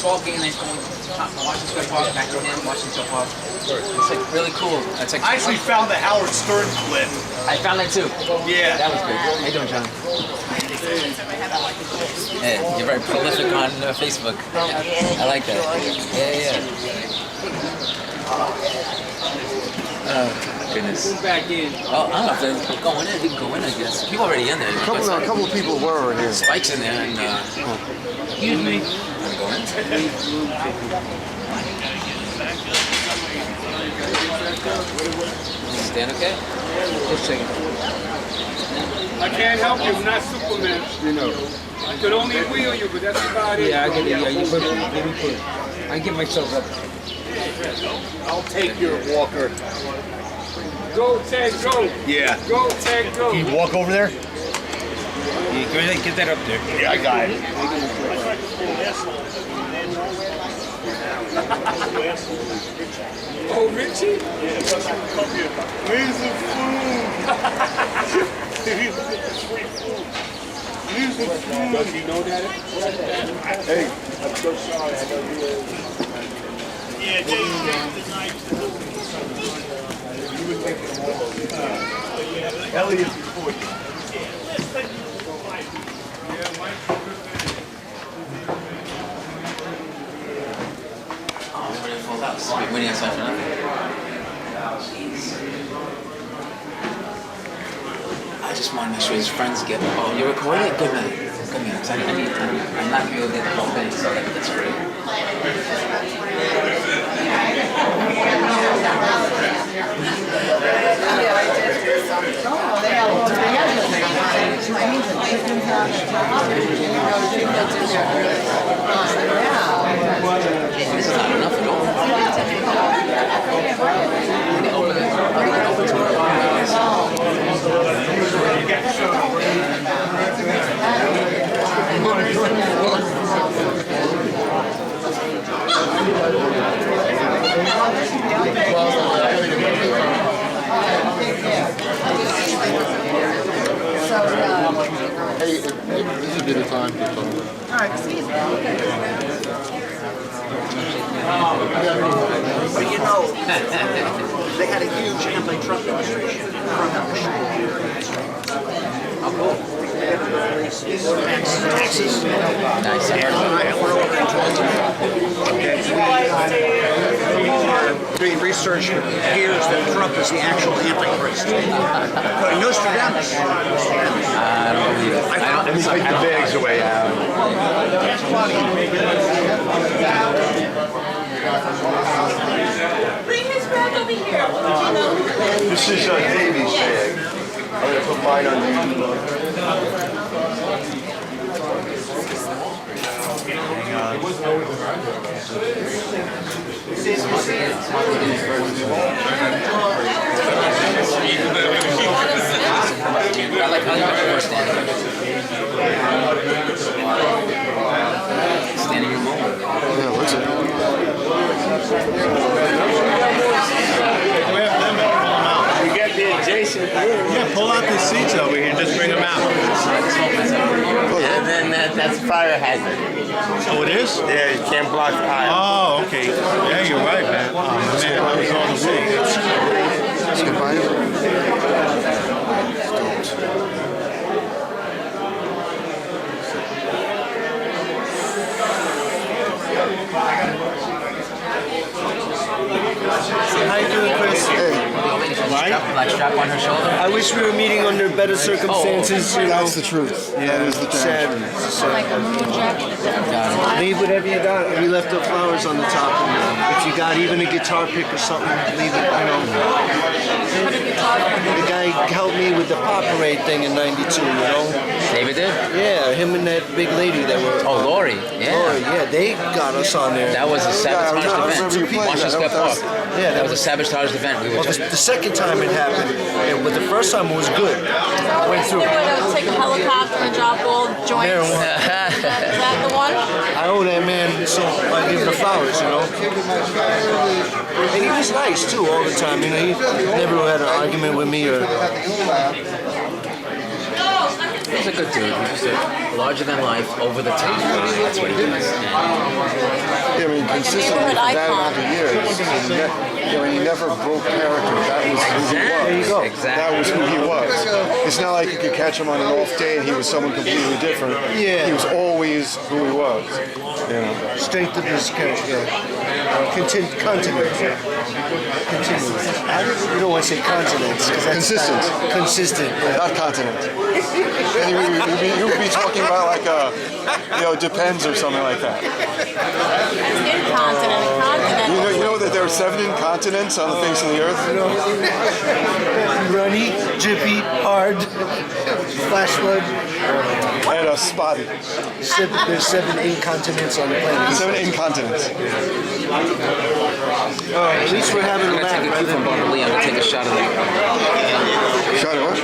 talking and then going to Washington Square Park, back to him, Washington Square Park. It's like really cool. It's like I actually found the Howard Stern clip. I found that too. Yeah. That was good. How you doing, John? Hey, you're very prolific on Facebook. I like that. Yeah. Oh, goodness. Back in. Oh, I don't know if they're going in. You can go in, I guess. People already in there. A couple of people were already here. Spike's in there, and excuse me. Want to go in? Stand okay? Just a second. I can't help you. I'm not Superman. You know. I could only wheel you, but that's about it. Yeah, I get it. Yeah, you put it. I get myself up. I'll take your walker. Go, Ted, go. Yeah. Go, Ted, go. Can you walk over there? Yeah, go ahead, get that up there. Yeah, I got it. Oh, Richie? Where's the food? Does he know that? Hey, I'm so sorry. I know you were. Yeah, Jay, you were thinking of all of it. Elliot's before you. Full house. Waiting outside for nothing. I just want to make sure his friends get. Oh, you're recording it? Good man. Good man. 'Cause I'm not going to be able to get the whole thing, so that's great. This is not enough at all. Hey, this is a bit of time to talk. But you know, they had a huge anti-Trump demonstration in front of the show. Oh, cool. Texas. Nice. And I went over and told them that doing research appears that Trump is the actual Antichrist. But Nostradamus. I don't believe it. Let me take the bags away, Adam. Bring his bag over here. This is Davey's bag. I'm going to put mine on you. I like how you standing. Standing your moment. Yeah, looks like We got the adjacent. Yeah, pull out the seats over here. Just bring them out. And then that's a fire hazard. Oh, it is? Yeah, you can't block fire. Oh, okay. Yeah, you're right, man. Oh, man, that was all the way. let's get by him. How you doing, Chris? Like strap on her shoulder. I wish we were meeting under better circumstances. You know, That's the truth. That is the sad. Leave whatever you got. We left the flowers on the top. And, if you got even a guitar pick or something, leave it. You know. The guy helped me with the pop parade thing in '92. You know. David did? Yeah, him and that big lady that were. Oh, Lori. Yeah. Oh, yeah, they got us on there. That was a sabotaged I remember event. you playing Washington that. Square Park. Yeah, That was a sabotaged event. We were Well, just. the second time it happened, but the first time it was good. Went through. They would take a helicopter and drop all joints. There Is one. that the one? I owe that man, so I give him the flowers, you know. And he was nice too all the time, you know. He never had an argument with me or. He's a good dude. He's just a larger than life, over the top guy. That's what he does. Yeah, I mean, consistently for that amount of years, he never broke character. That was who he was. There you go. That was who he was. It's not like you could catch him on an off day and he was someone completely different. Yeah. He was always who he was. You know. Straight to this character. Yeah. Continent. Continuous. You don't want to say continents. 'Cause that's Consistent. Consistent. Yeah. Not continent. And you would be talking about like depends or something like that. Incontinent. Continent. You know that there are 7 incontinents on the face of the earth? Runny, drippy, hard, flash flood. And spotty. There's 7 incontinents on the planet. 7 incontinents. At least we're having I'm a gonna take laugh a cue rather from than Barbara Lee. I'm gonna take a shot of the Shot of what?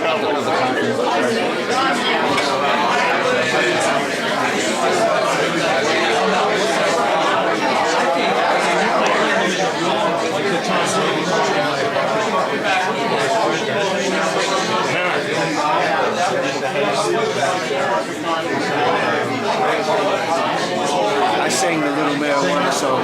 I sang the Little Marijuana song.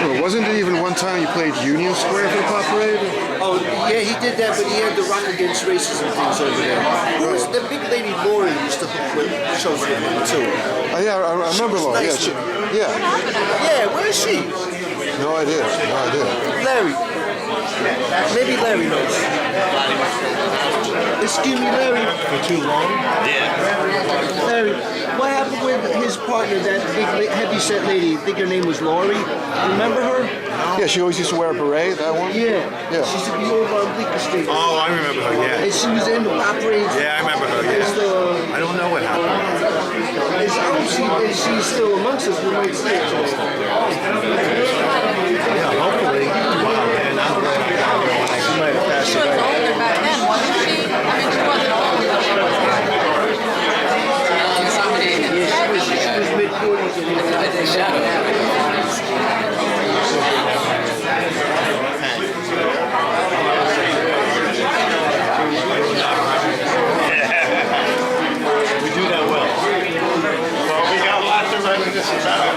Well, wasn't it even one time you played Union Square for the Pop Parade? Oh, yeah, he did that, but he had the Rock Against Racism things over there. Who was the big lady Lori used to put shows with him, too? Oh, yeah, I remember Laura. Yeah, Nice. yeah. Yeah, where is she? No idea. Larry. Maybe Larry knows. Excuse me, Larry. For too long? Yeah. Larry, what happened with his partner, that big heavy-set lady? I think her name was Lori. Remember her? Yeah, she always used to wear a beret, that one? Yeah. Yeah. She used to be over on Bleecker Street. Oh, I remember her, yeah. And she was in the operating. Yeah, I remember her, yeah. I don't know what happened. I hope she's still amongst us. We might see her today. Yeah, hopefully. Wow, man, I'm glad. She might have passed She was away. older back then, wasn't she? I mean, she wasn't old, but she was She was mid-40s. I did a shot of We do that well. Well, we got lots of reminiscences out.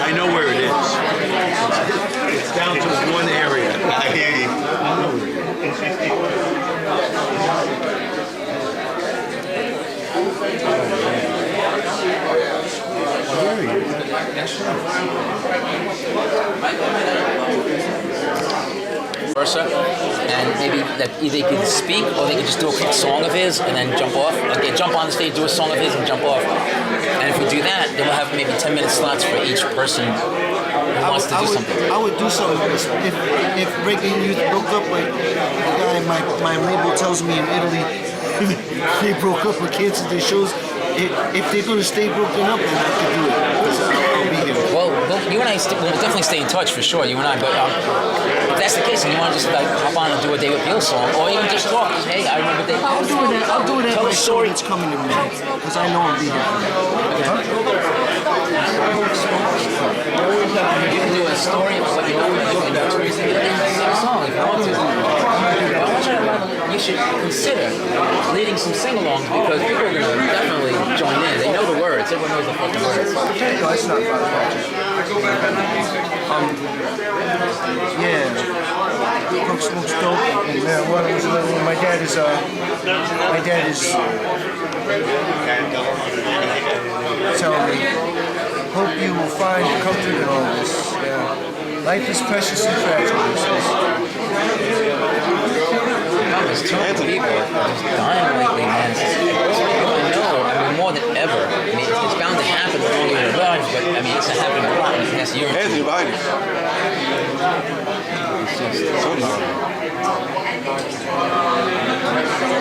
I know where it is. It's down to one area. I hear you. versa, and maybe that either he can speak or they can just do a quick song of his and then jump off. Okay, jump on the stage, do a song of his, and jump off. And if we do that, then we'll have maybe 10-minute slots for each person who wants to do something. I would do something like this. If reggae youth broke up, like the guy in my label tells me in Italy, they broke up or canceled their shows. If they're going to stay broken up, then I have to do it. Because I'll be here. Well, you and I will definitely stay in touch for sure, you and I. But if that's the case, and you want to just like hop on and do a David Peel song, or even just talk, hey, I remember David Peel. I'll do it at Tell my a show story. that's coming in May. Because I know I'll be here. You can do a story of what you know and your experience, and then sing a song if you want to. But I want you should consider leading some sing-alongs because people are going to definitely join in. They know the words. Everyone knows the fucking words. No, it's not Father Patrick. Yeah. Cook smokes dope and marijuana was another one. My dad is telling me, hope you will find comfort in all this. Yeah. Life is precious and fragile. There's too many people just dying lately, man. I know, I mean, more than ever. I mean, it's bound to happen along your lives, but I mean, it's happening a lot in the past year or two. Anthony Biden.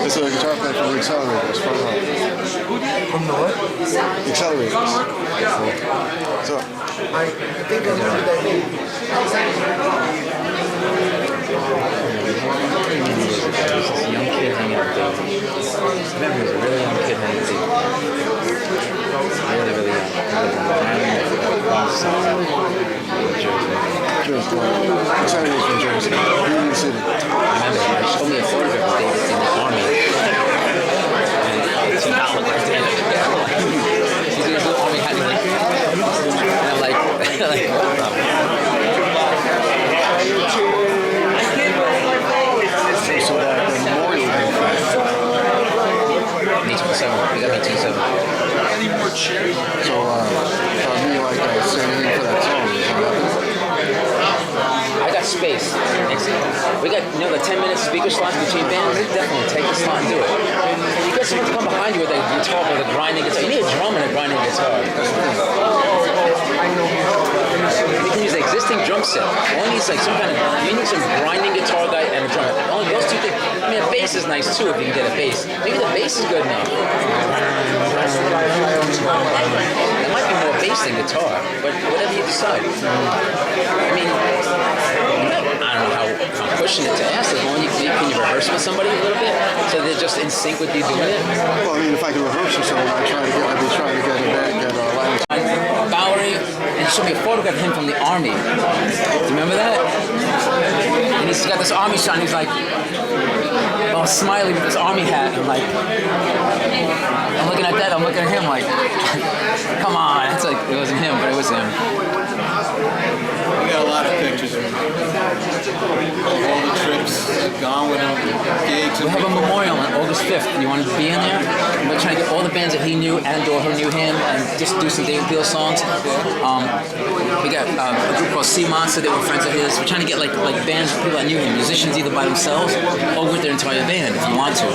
This is a guitar player from the Accelerators. From the what? Accelerators. So, I think I remember that name. We got, the 10-minute speaker slots between bands. Definitely take the slot and do it. You get someone to come behind you with a guitar, with a grinding guitar. You need a drum and a grinding guitar. You can use the existing drum set. Only needs like some kind of, you need some grinding guitar guy and a drum. Only those two things. I mean, a bass is nice too if you can get a bass. Maybe the bass is good enough. It might be more bass than guitar, but whatever you decide. I mean, I don't know how I'm pushing it to ask this. Can you rehearse with somebody a little bit so they're just in sync with you doing it? Well, I mean, if I could rehearse with someone, I'd be trying to get Lance. Bowery, and he showed me a photograph of him from the army. Do you remember that? And he's got this army shot, and he's like, all smiley with this army hat. I'm like, I'm looking at that, I'm looking at him like, come on. It's like, it wasn't him, but it was him. We got a lot of pictures of all the trips, gone with him, gigs. We have a memorial on August 5th. You want to be in there? We're trying to get all the bands that he knew and or who knew him and just do some David Peel songs. We got a group called Sea Monster that were friends of his. We're trying to get like bands, people that knew him, musicians either by themselves or with their entire band if you want to.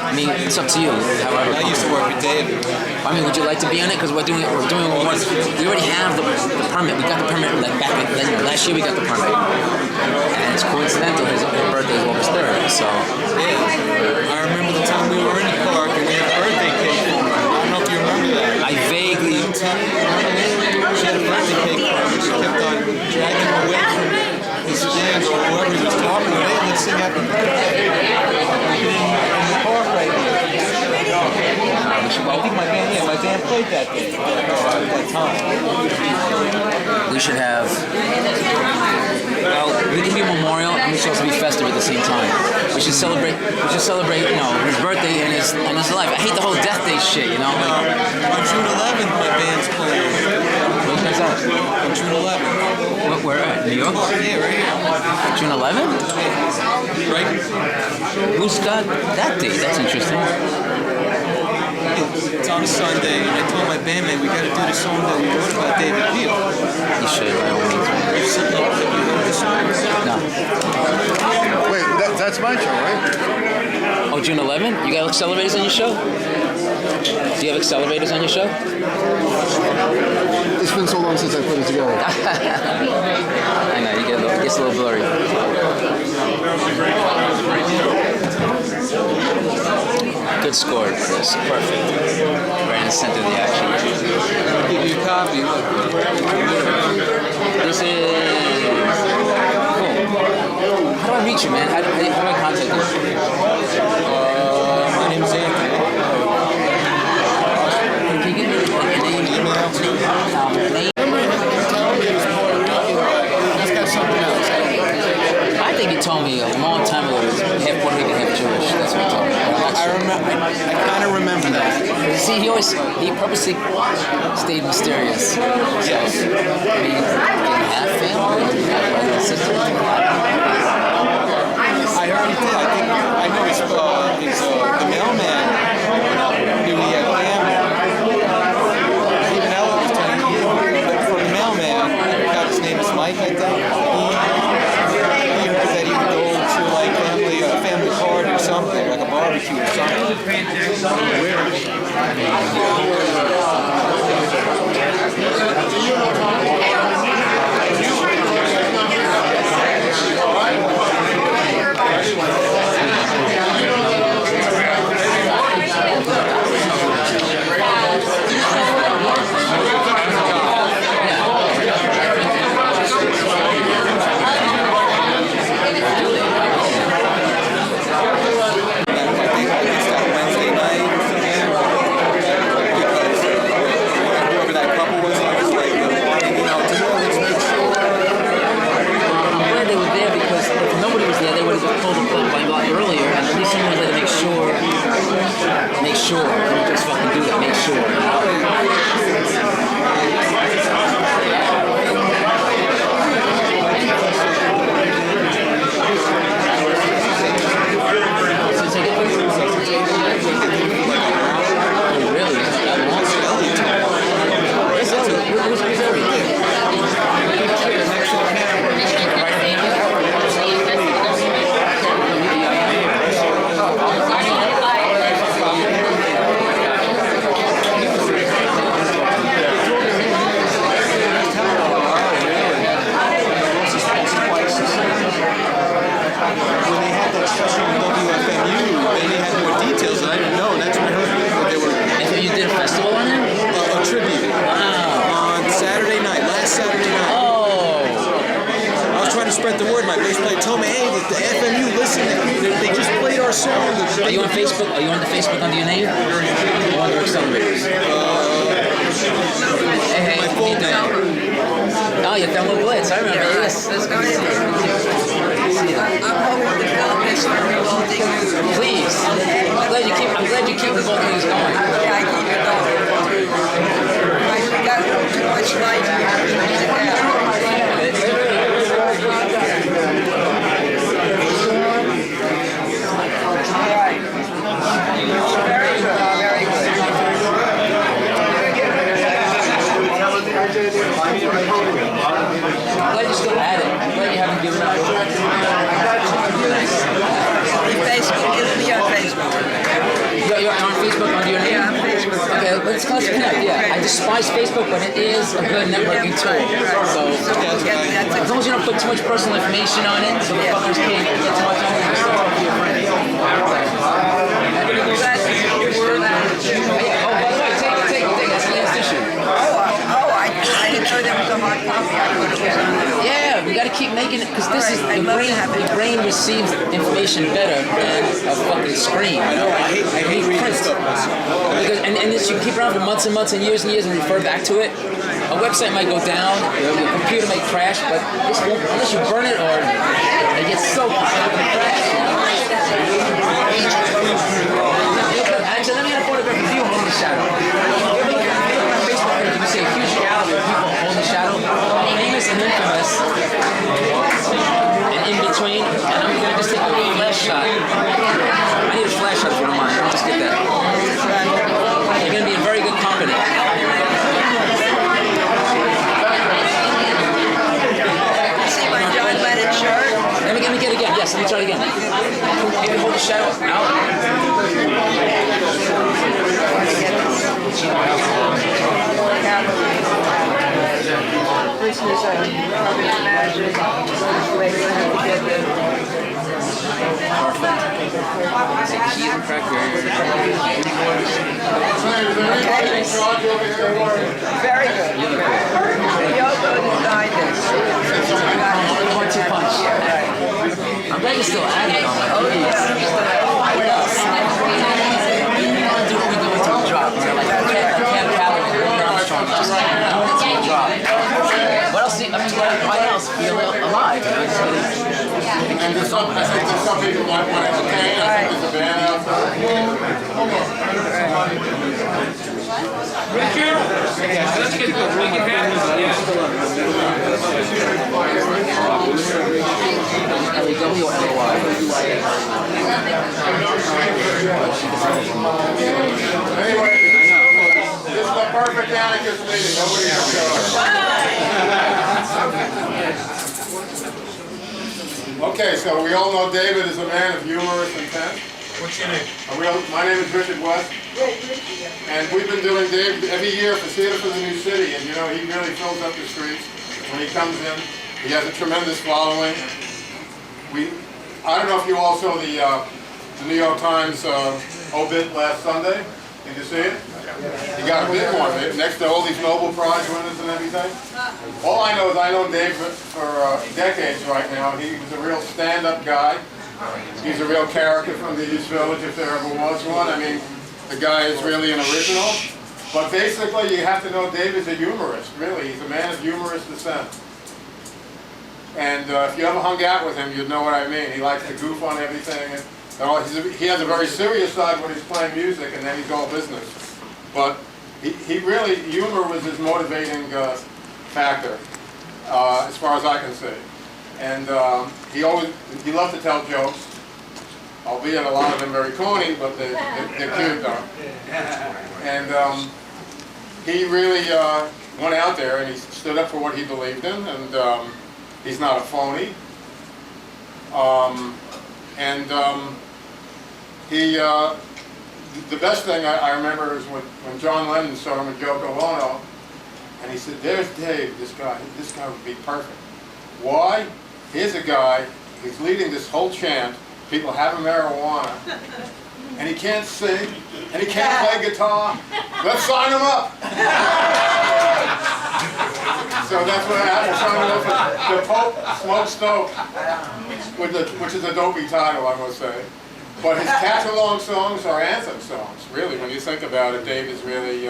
I mean, it's up to you. However, I used to work with David. I mean, would you like to be on it? Because we're doing one. We already have the permit. We got the permit like back last year. We got the permit, and it's coincidental. His birthday is August 3rd. So yeah, I remember the time we were in the park and we had a birthday cake for him. I don't know if you remember that. I vaguely. She had a birthday cake for him. She kept on dragging him away from his band or whoever he was talking to. Hey, let's sing happy birthday. In the park right now. I think my band played that day at that time. We should have. Well, we can be memorial and we should also be festive at the same time. We should celebrate. His birthday and his life. I hate the whole death day shit. On June 11th, my band's playing. What is that? On June 11th. Where at? New York? Yeah, right here. June 11th? Right. Who's got that date? That's interesting. It's on a Sunday, and I told my bandmate we got to do the song that we wrote about David Peel. You should, by all means. No. Wait, that's my show, right? Oh, June 11th? You got accelerators on your show? Do you have accelerators on your show? It's been so long since I put it together. I know, it gets a little blurry. Good score, Chris. Perfect. Right in the center of the action. I'll give you a copy. This is... Cool. How do I reach you, man? How do I contact you? My name is Anthony. Can you give me a name? Email to Name? He's got something else. I think he told me a long time ago he was half Puerto Rican, half Jewish. That's what he told me. I kind of remember that. See, he purposely stayed mysterious. Yes. I mean, half family, half brother and sister. I already did. I know he's the mailman. Knew he had family. Even Ella was telling me, for the mailman, got his name is Mike, I think. He heard that he would go to like a family party or something, like a barbecue or something. discussion on WFMU, they had more details that I didn't know. That's when I heard that they were And so you did a festival on him? a tribute Wow. on Saturday night, last Saturday night. Oh. I was trying to spread the word. My bass player told me, hey, the FMU, listen, they just played our song. Are you on Facebook? Are you on the Facebook under your name? Or under Accelerators? Hey, My full name. Oh, you're Thelma Blitz. I remember. Yes. I'm hoping the Philippines will dig you. Please. I'm glad you keep the both of these going. Yeah, I keep it going. We got too much light here. Right. Very good. Very good. I'm glad you're still at it. I'm glad you haven't given up. Nice. Facebook, get me on Facebook. You're on Facebook under your name? Yeah, on Facebook. Okay, let's connect. Yeah, I despise Facebook, but it is a good networking tool. So as long as you don't put too much personal information on it, so the fuckers can't get too much on it, just talk to your friends. Yeah. Oh, by the way, take it. That's the last issue. I didn't know there was a hard copy. I thought it was on there. Yeah, we got to keep making it because this is the brain receives information better than a fucking screen. I know, I hate reading stuff myself. Because, and this you keep around for months and months and years and refer back to it. A website might go down, your computer might crash, but this won't unless you burn it or it gets so hot it will crash. Actually, let me get a photograph of you holding the shadow. You see a huge gallery of people holding the shadow, famous and infamous, and in between. And I'm gonna just take a flash shot. I need a flash shot if you don't mind. I'll just get that. You're gonna be in very good company. See my John Lennon shirt? Let me get it again. Yes, let me try it again. Maybe hold the shadow out. Very good. Yoko designed this. One-two punch. I'm glad you're still at it. Oh, yeah. What else? We want to do what we do until we drop. We're like Camp Calloway, Neil Armstrong, just until we drop. What else? Why else feel alive? And there's some people might want to entertain. I think there's a band outside. Let's get this. Make it happen. Yeah. L-E-W or L-Y? Anyway, this is the perfect anarchist meeting. Nobody can show. Okay, so we all know David is a man of humorous intent. What's your name? My name is Richard West. And we've been doing Dave every year for Theater for the New City, and you know, he really fills up the streets when he comes in. He has a tremendous following. I don't know if you all saw the New York Times obit last Sunday. Did you see it? He got a big one next to all these Nobel Prize winners and everything. All I know is I know Dave for decades right now. He was a real stand-up guy. He's a real character from the East Village, if there ever was one. I mean, the guy is really an original. But basically, you have to know Dave is a humorist, really. He's a man of humorous descent. And if you ever hung out with him, you'd know what I mean. He likes to goof on everything. He has a very serious side when he's playing music, and then he's all business. But he really, humor was his motivating factor, as far as I can see. And he loved to tell jokes, albeit a lot of them very corny, but they're cute though. And he really went out there and he stood up for what he believed in, and he's not a phony. The best thing I remember is when John Lennon saw him with Yoko Ono, and he said, "There's Dave, this guy would be perfect." Why? Here's a guy who's leading this whole chant people having marijuana, and he can't sing, and he can't play guitar. Let's sign him up. So that's what happened. Signed him up for the Pope Smokes Dope, which is a dopey title, I must say. But his catch-along songs are anthem songs, really. When you think about it, Dave is really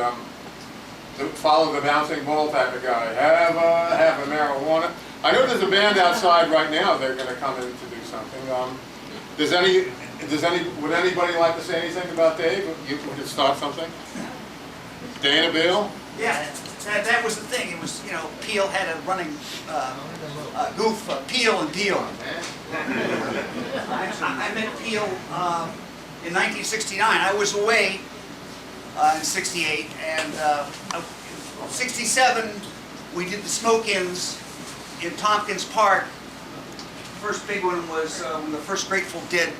follow the bouncing ball type of guy. Have a marijuana. I know there's a band outside right now. They're going to come in to do something. Would anybody like to say anything about Dave? You could start something. Dana, Bill. Yeah, that was the thing. It was, you know, Peel had a running goof, Peel and Deal. I met Peel in 1969. I was away in 68, and 67 we did the Smoke-Ins in Tompkins Park. First big one was when the first Grateful Dead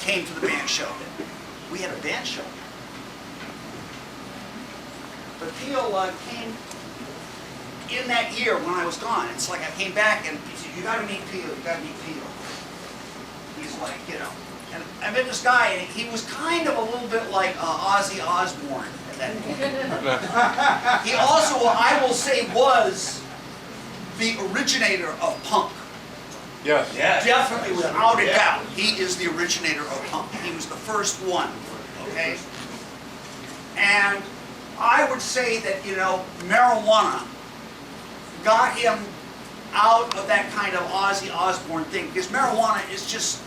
came to the band show. We had a band show. But Peel came in that year when I was gone. It's like I came back and he said, "You got to meet Peel. You got to meet Peel." He's like, you know. And I met this guy, and he was kind of a little bit like Ozzy Osbourne at that point. He also, I will say, was the originator of punk. Yes. Definitely, without a doubt, he is the originator of punk. He was the first one, okay? And I would say that, you know, marijuana got him out of that kind of Ozzy Osbourne thing, because marijuana is just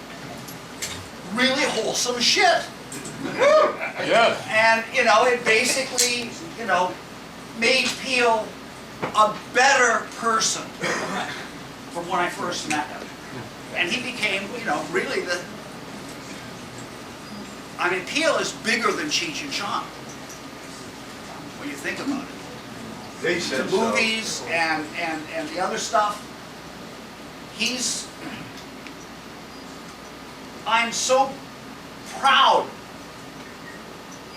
really wholesome shit. Yes. And, you know, it basically, you know, made Peel a better person from when I first met him. And he became, you know, really the... I mean, Peel is bigger than Cheech and Chong, when you think about it. They said The so. movies and the other stuff, I'm so proud,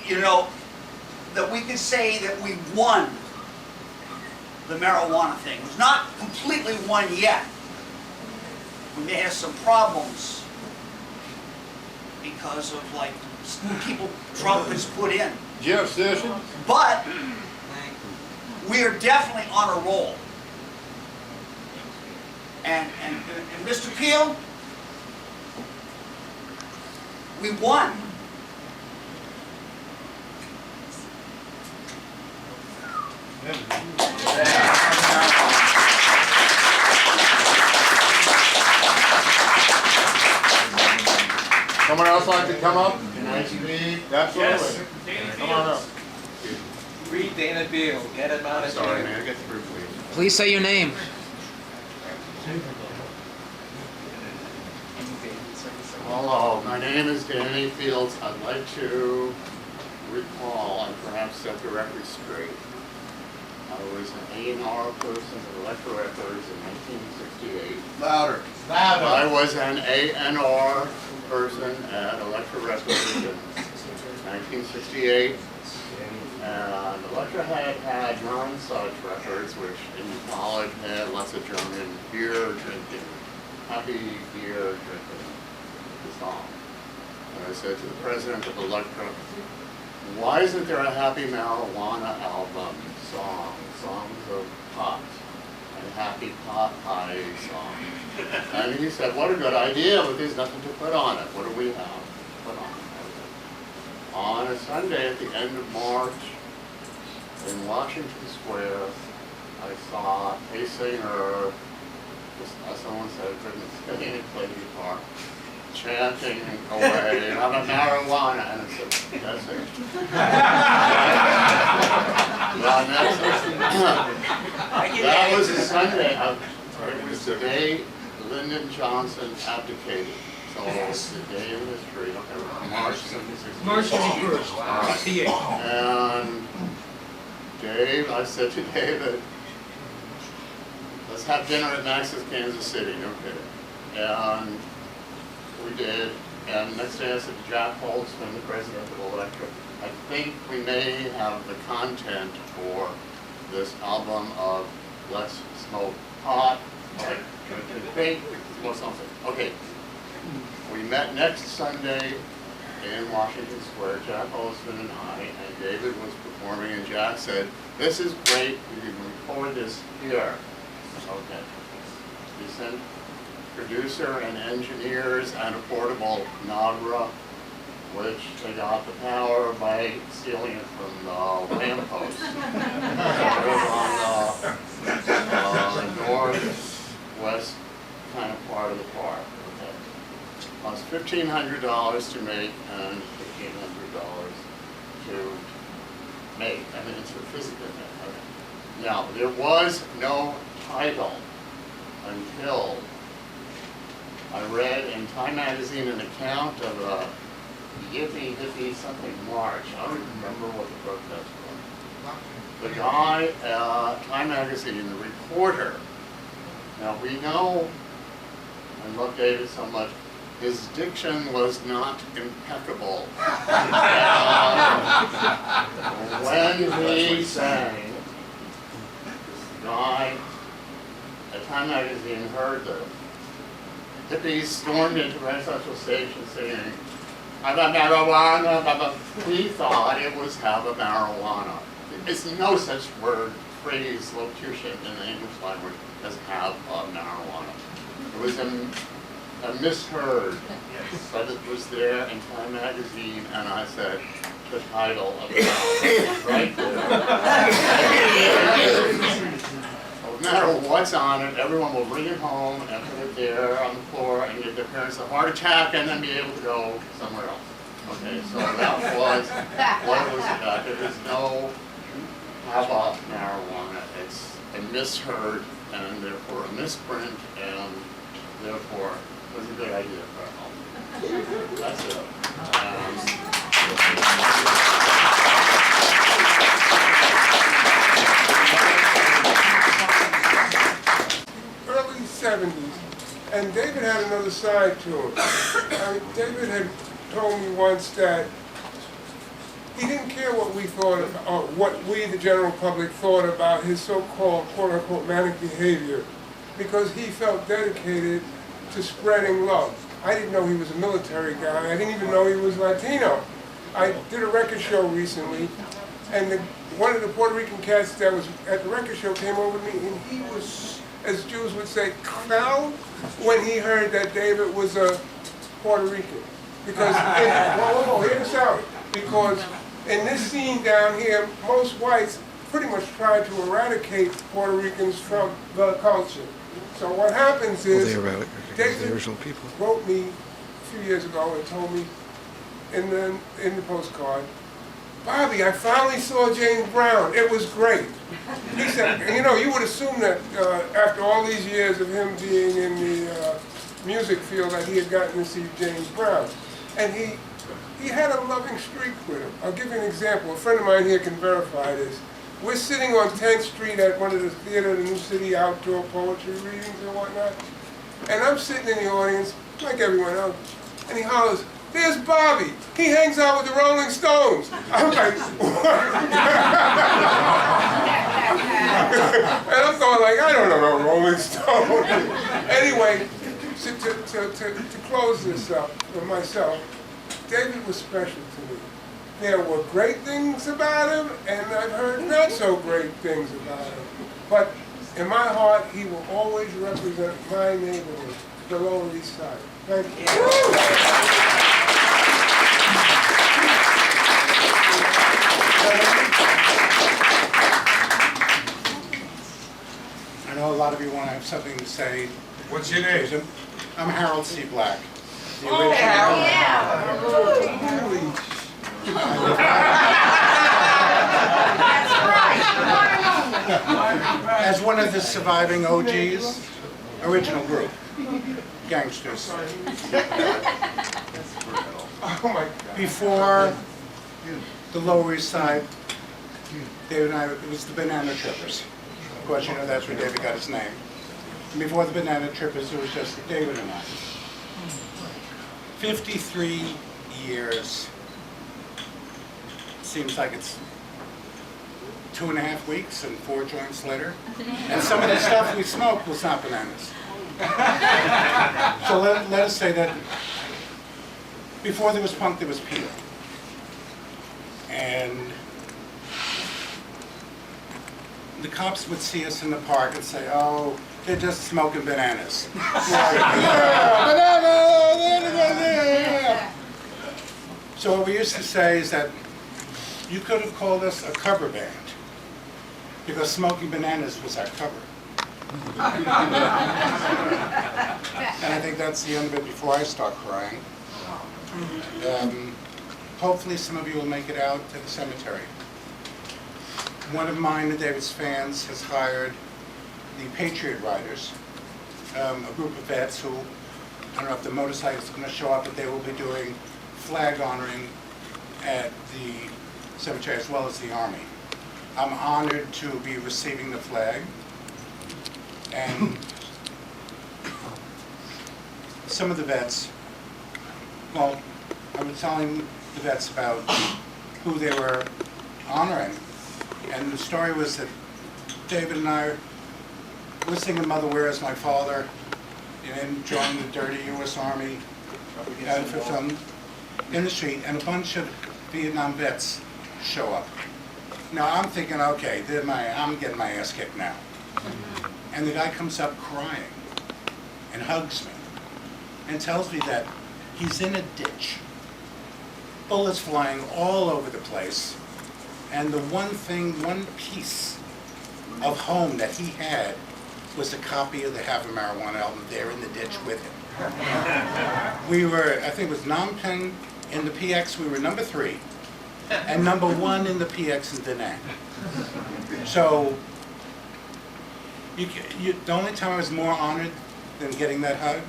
you know, that we could say that we won the marijuana thing. It was not completely won yet. We may have some problems because of, like, people Trump has put in. Jeff Sessions. But we are definitely on a roll. And Mr. Peel, we won. Someone else like to come up? Nice meet. Absolutely. Come on up. Read Dana Beal. Get him out of Sorry, here. man. Get through, please. Please say your name. Hello, my name is Danny Fields. I'd like to recall and perhaps set the record straight. I was an A&R person at Electro Records in 1968. Louder. I was an A&R person at Electro Records in 1968. And Electra had non-such records, which in college had lots of German beer drinking, happy beer drinking song. And I said to the president of Electra, why isn't there a happy marijuana album songs of pot, and happy pot pie songs? And he said, what a good idea, but there's nothing to put on it. What do we have to put on it? On a Sunday at the end of March in Washington Square, I saw a singer, just as someone said, couldn't sing and play guitar, chanting away on a marijuana, and I said, that's it. That was a Sunday. It was the day Lyndon Johnson abdicated. So it's the day in history, okay, March 17th. March 21st, 68. And Dave, I said to David, let's have dinner at Max's Kansas City, no kidding. And we did. And next day I said to Jack Holtzman, the president of Electra, I think we may have the content for this album of Let's Smoke Pot, like, think, or something. Okay. met next Sunday in Washington Square, Jack Olson and I, and David was performing, and Jack said, "This is great, we can record this here." Okay. He sent producer and engineers and a portable Nagra, which they got the power by stealing it from the lamppost. It was on the northwest kind of part of the park. Okay. Cost $1,500 to make and $1,500 to make. I mean, it's a physical thing. Okay. Now, there was no title until I read in Time Magazine an account of a Yippee Hippie something march. I don't even remember what the protest was. The guy, Time Magazine, the reporter. Now we know, I love David so much, his diction was not impeccable. When he sang, this guy at Time Magazine heard the hippies stormed into Grand Central Station singing, "Have a marijuana," we thought it was "have a marijuana." There's no such word, phrase, locution in the English language as "have a marijuana." It was a misheard, but it was there in Time Magazine, and I said, the title of the album, right there. No matter what's on it, everyone will bring it home and put it there on the floor and give their parents a heart attack and then be able to go somewhere else. Okay, so that was what it was about. There is no have a marijuana. It's a misheard and therefore a misprint, and therefore it was a good idea for a home. That's it. Early 70s, and David had another side to him. David had told me once that he didn't care what we thought about, or what we, the general public, thought about his so-called quote-unquote manic behavior, because he felt dedicated to spreading love. I didn't know he was a military guy. I didn't even know he was Latino. I did a record show recently, and one of the Puerto Rican cats that was at the record show came over to me, and he was, as Jews would say, proud when he heard that David was a Puerto Rican. Because, hear this out. Because in this scene down here, most whites pretty much tried to eradicate Puerto Ricans from the culture. So what happens is, David wrote me a few years ago and told me in the postcard, "Bobby, I finally saw James Brown. It was great." He said, you know, you would assume that after all these years of him being in the music field that he had gotten to see James Brown. And he had a loving streak with him. I'll give you an example. A friend of mine here can verify this. We're sitting on 10th Street at one of the Theater of the New City outdoor poetry readings and whatnot. And I'm sitting in the audience, like everyone else, and he hollers, "There's Bobby. He hangs out with the Rolling Stones." I'm like, what? And I'm going like, I don't know no Rolling Stone. Anyway, to close this up for myself, David was special to me. There were great things about him, and I've heard not so great things about him. But in my heart, he will always represent my neighborhood, the Lower East Side. Thank you. I know a lot of you want to have something to say. What's your name? I'm Harold C. Black. The As one of the surviving OGs, original group, gangsters. Oh my God. Before the Lower East Side, David and I, it was the Banana Trippers. Of course, you know that's where David got his name. And before the Banana Trippers, it was just David and I. 53 years. Seems like it's 2.5 weeks and 4 joints later. And some of the stuff we smoked was not bananas. So let us say that before there was punk, there was Peel. And the cops would see us in the park and say, oh, they're just smoking bananas. We're like, yeah, banana. So what we used to say is that you could have called us a cover band because Smoking Bananas was our cover. And I think that's the end of it before I start crying. Hopefully some of you will make it out to the cemetery. One of mine and David's fans has hired the Patriot Riders, a group of vets who, I don't know if the motorcycles are going to show up, but they will be doing flag honoring at the cemetery as well as the Army. I'm honored to be receiving the flag, and some of the vets, well, I was telling the vets about who they were honoring, and the story was that David and I were singing Mother Where Is My Father, and then joined the dirty U.S. Army outfit in the street, and a bunch of Vietnam vets show up. Now I'm thinking, okay, I'm getting my ass kicked now. And the guy comes up crying and hugs me and tells me that he's in a ditch, bullets flying all over the place, and the one piece of home that he had was a copy of the Have a Marijuana album there in the ditch with him. We were, I think it was Phnom Penh in the PX, we were number 3, and number 1 in the PX in Da Nang. So, the only time I was more honored than getting that hug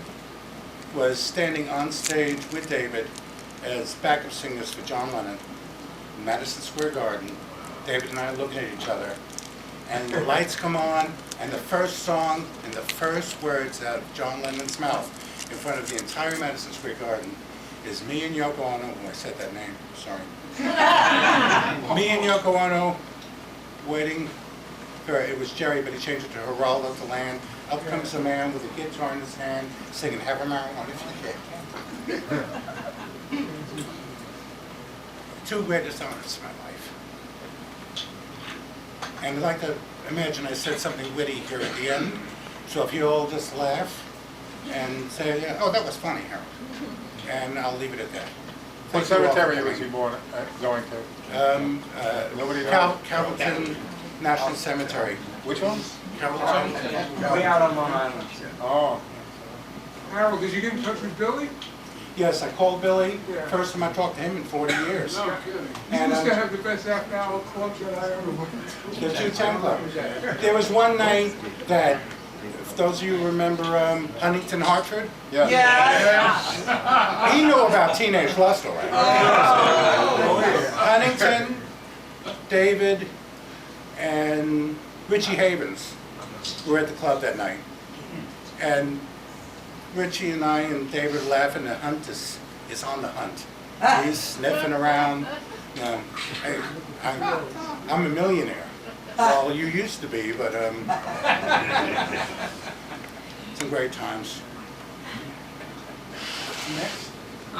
was standing on stage with David as backup singers for John Lennon in Madison Square Garden. David and I are looking at each other, and the lights come on, and the first song and the first words out of John Lennon's mouth in front of the entire Madison Square Garden is me and Yoko Ono. Oh, I said that name, sorry. Me and Yoko Ono waiting for, it was Jerry, but he changed it to Geraldo to land. Up comes a man with a guitar in his hand singing Have a Marijuana for the Kid. Two greatest honors of my life. And I'd like to imagine I said something witty here at the end, so if you all just laugh and say, yeah, oh, that was funny, Harold. And I'll leave it at that. What Thank you all for cemetery was coming. he born going to? Nobody knows? Calverton National Cemetery. Which one? Calverton? Way out on Long Island. Oh, Harold, did you get in touch with Billy? Yes, I called Billy. Yeah. First time I talked to him in 40 years. No kidding. He And, used to have the best after-hour clubs that I ever went to. The 210 Club. There was one night that, if those of you remember Huntington Hartford, yeah. he knew about Teenage Lust, all right? Huntington, David, and Richie Havens were at the club that night. And Richie and I and David were laughing. The hunt is on the hunt. He's sniffing around. Hey, I'm a millionaire. Well, you used to be, but some great times. Next. I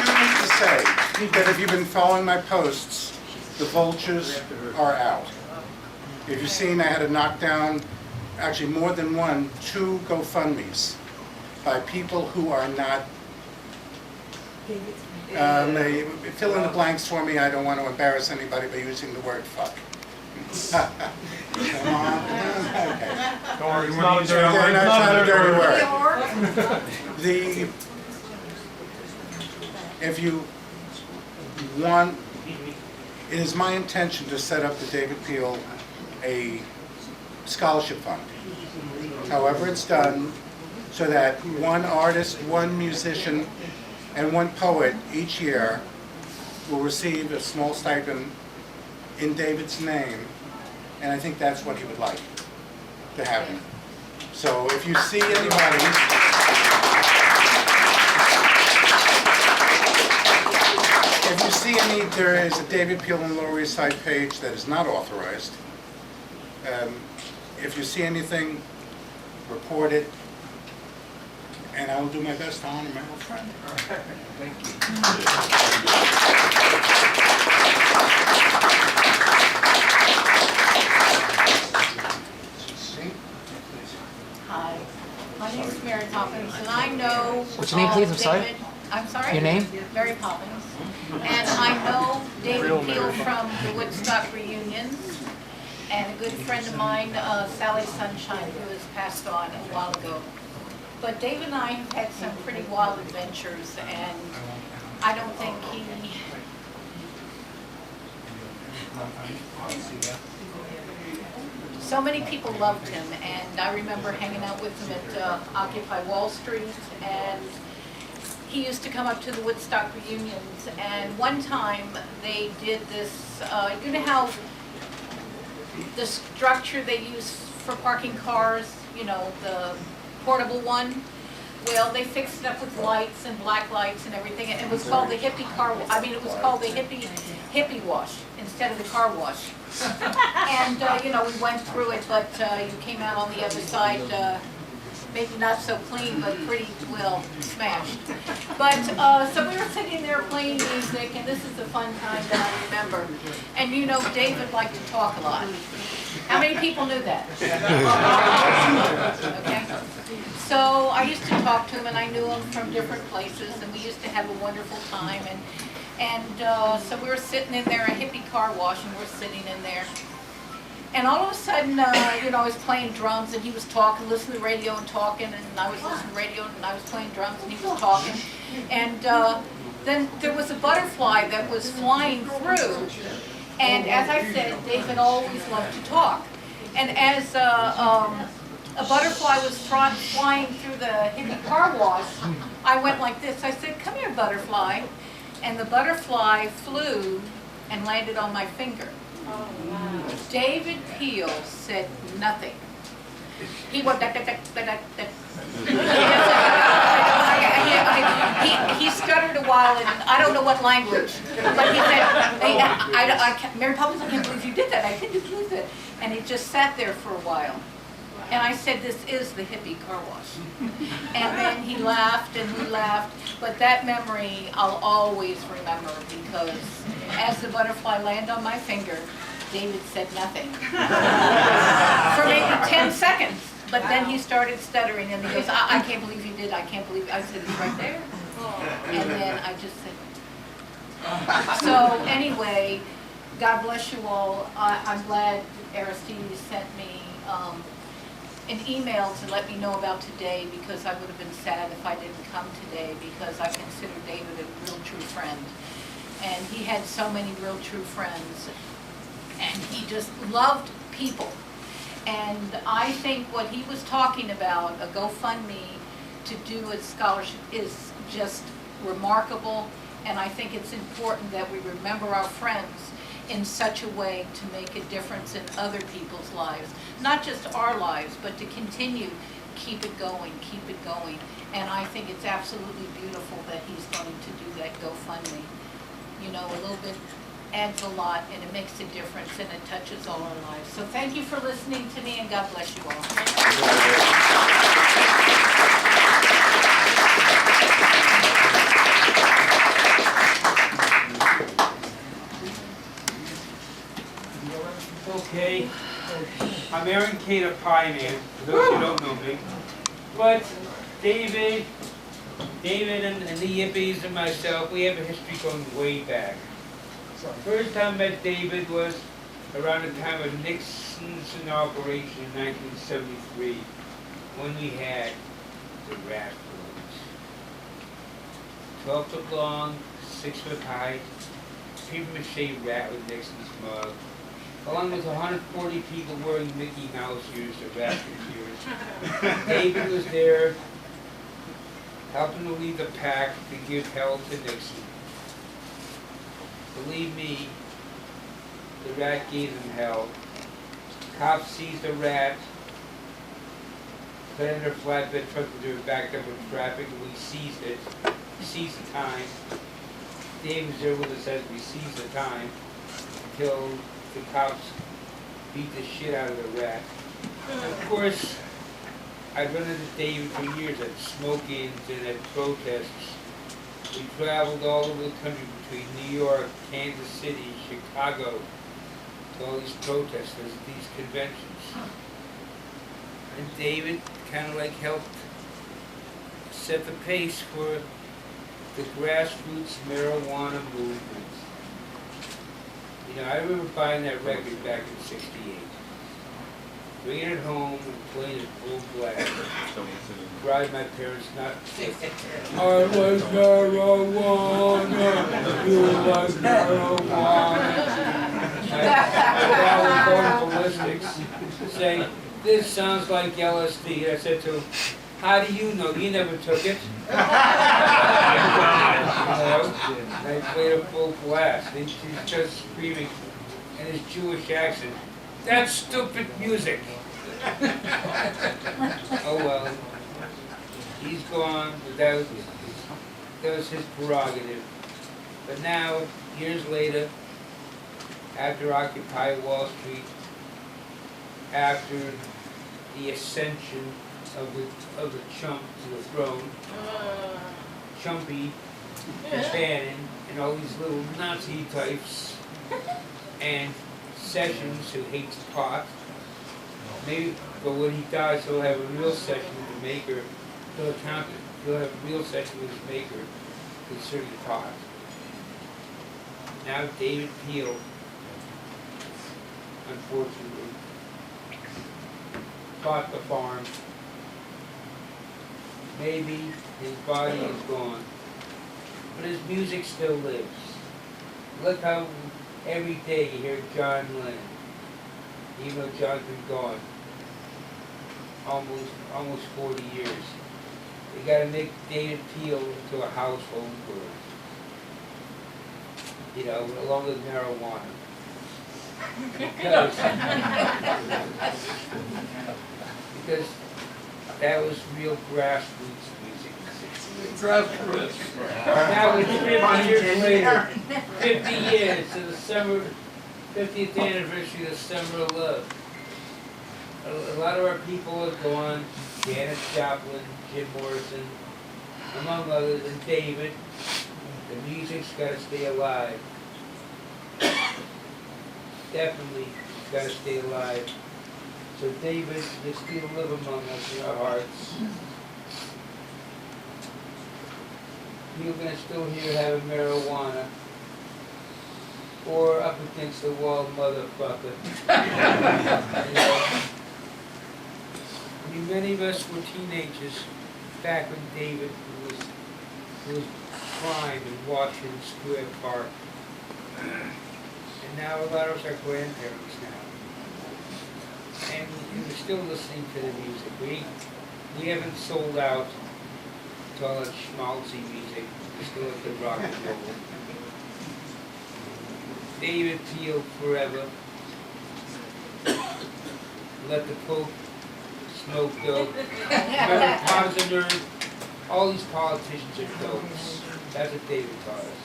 do need to say that if you've been following my posts, the vultures are out. If you've seen, I had to knock down, actually more than one, 2 GoFundMes by people who are not, they fill in the blanks for me. I don't want to embarrass anybody by using the word fuck. Come on. Okay. Don't worry, It's not a dirty word. If you want, it is my intention to set up the David Peel a scholarship fund. However it's done, so that one artist, one musician, and one poet each year will receive a small stipend in David's name, and I think that's what he would like to happen. So if you see anybody, if you see any, there is a David Peel and Lower East Side page that is not authorized. If you see anything, report it, and I will do my best to honor my old friend. Hi, my name is Mary Poppins, and I know. What's your name, please? I'm sorry? David- I'm sorry? Your name? Mary Poppins. And I know David Peel from the Woodstock reunions, and a good friend of mine, Sally Sunshine, who has passed on a while ago. But David and I have had some pretty wild adventures, and I don't think he... So many people loved him, and I remember hanging out with him at Occupy Wall Street, and he used to come up to the Woodstock reunions, and one time they did this, you know how the structure they use for parking cars, you know, the portable one? Well, they fixed it up with lights and black lights and everything, and it was called the hippie car, it was called the hippie wash instead of the car wash. And, you know, we went through it, but you came out on the other side, maybe not so clean, but pretty well smashed. But, so we were sitting there playing music, and this is the fun time that I remember. And you know, David liked to talk a lot. How many people knew that? Okay. So I used to talk to him, and I knew him from different places, and we used to have a wonderful time. And so we were sitting in there, a hippie car wash, and we're sitting in there. And all of a sudden, you know, I was playing drums, and he was talking, listening to the radio and talking, and I was listening to the radio, and I was playing drums, and he was talking. And then there was a butterfly that was flying through. And as I said, David always loved to talk. And as a butterfly was flying through the hippie car wash, I went like this. I said, "Come here, butterfly." And the butterfly flew and landed on my finger. David Peel said nothing. He went he stuttered a while, and I don't know what language, but he said, Mary Poppins, I can't believe you did that. I couldn't believe it. And he just sat there for a while. And I said, "This is the hippie car wash." And then he laughed and we laughed. But that memory I'll always remember, because as the butterfly landed on my finger, David said nothing. For maybe 10 seconds. But then he started stuttering, and he goes, I can't believe you did. I can't believe it. I said, "It's right there." And then I just said, so anyway, God bless you all. I'm glad Aristides sent me an email to let me know about today, because I would have been sad if I didn't come today, because I consider David a real true friend. And he had so many real true friends. And he just loved people. And I think what he was talking about, a GoFundMe to do a scholarship, is just remarkable. And I think it's important that we remember our friends in such a way to make a difference in other people's lives. Not just our lives, but to continue, keep it going. And I think it's absolutely beautiful that he's going to do that GoFundMe. You know, a little bit adds a lot, and it makes a difference, and it touches all our lives. So thank you for listening to me, and God bless you all. Okay, I'm Aaron Cater Pioneer, for those who don't know me. But David and the Yippies and myself, we have a history going way back. First time I met David was around the time of Nixon's inauguration in 1973, when we had the rat balloons. 12 foot long, 6 foot high, paper mache rat with Nixon's mug, along with 140 people wearing Mickey Mouse ears or basket ears. David was there, helping to lead the pack to give hell to Nixon. Believe me, the rat gave them hell. Cops seized the rat, put it in their flatbed truck because they were backed up with traffic, and we seized it. We seized the time. Dave was there with us as we seized the time until the cops beat the shit out of the rat. Of course, I I've run into David for years at smoke-ins and at protests. We traveled all over the country between New York, Kansas City, Chicago, to all these protesters, these conventions. And David kind of like helped set the pace for the grassroots marijuana movement. You know, I remember buying that record back in '68. Bringing it home and playing it full blast. Drive my parents nuts. I like marijuana, you like marijuana. I was going ballistics, saying, this sounds like LSD. I said to him, how do you know? You never took it. I played a full blast. And she's just screaming in his Jewish accent, that's stupid music. Oh well, he's gone, but that was his prerogative. But now, years later, after Occupy Wall Street, after the ascension of the chump to the throne, Chumpy and Bannon and all these little Nazi types, and Sessions, who hates pot. Maybe, but when he dies, he'll have a real session with the maker. He'll have a real session with his maker concerning pot. Now David Peel, unfortunately, bought the farm. Maybe his body is gone, but his music still lives. Look how every day you hear John Lennon, even though John's been gone almost 40 years. They got to make David Peel into a household word, you know, along with marijuana. Because that was real grassroots music. Now it's 50 years later, 50 years to the 50th anniversary of the Summer of Love. A lot of our people are gone, Janis Joplin, Jim Morrison, among others, and David. The music's got to stay alive. Definitely got to stay alive. So David, you still live among us in our hearts. You're going to still hear having marijuana. Or up against the wall, motherfucker. You know, I mean, many of us were teenagers back when David was prime in Washington Square Park. And now a lot of us are grandparents now. And we're still listening to the music. We haven't sold out to all that schmaltzy music. We're still at the rock and roll. David Peel forever. Let the Pope smoke dope. Remember, Positor, all these politicians are dopes. That's what David taught us.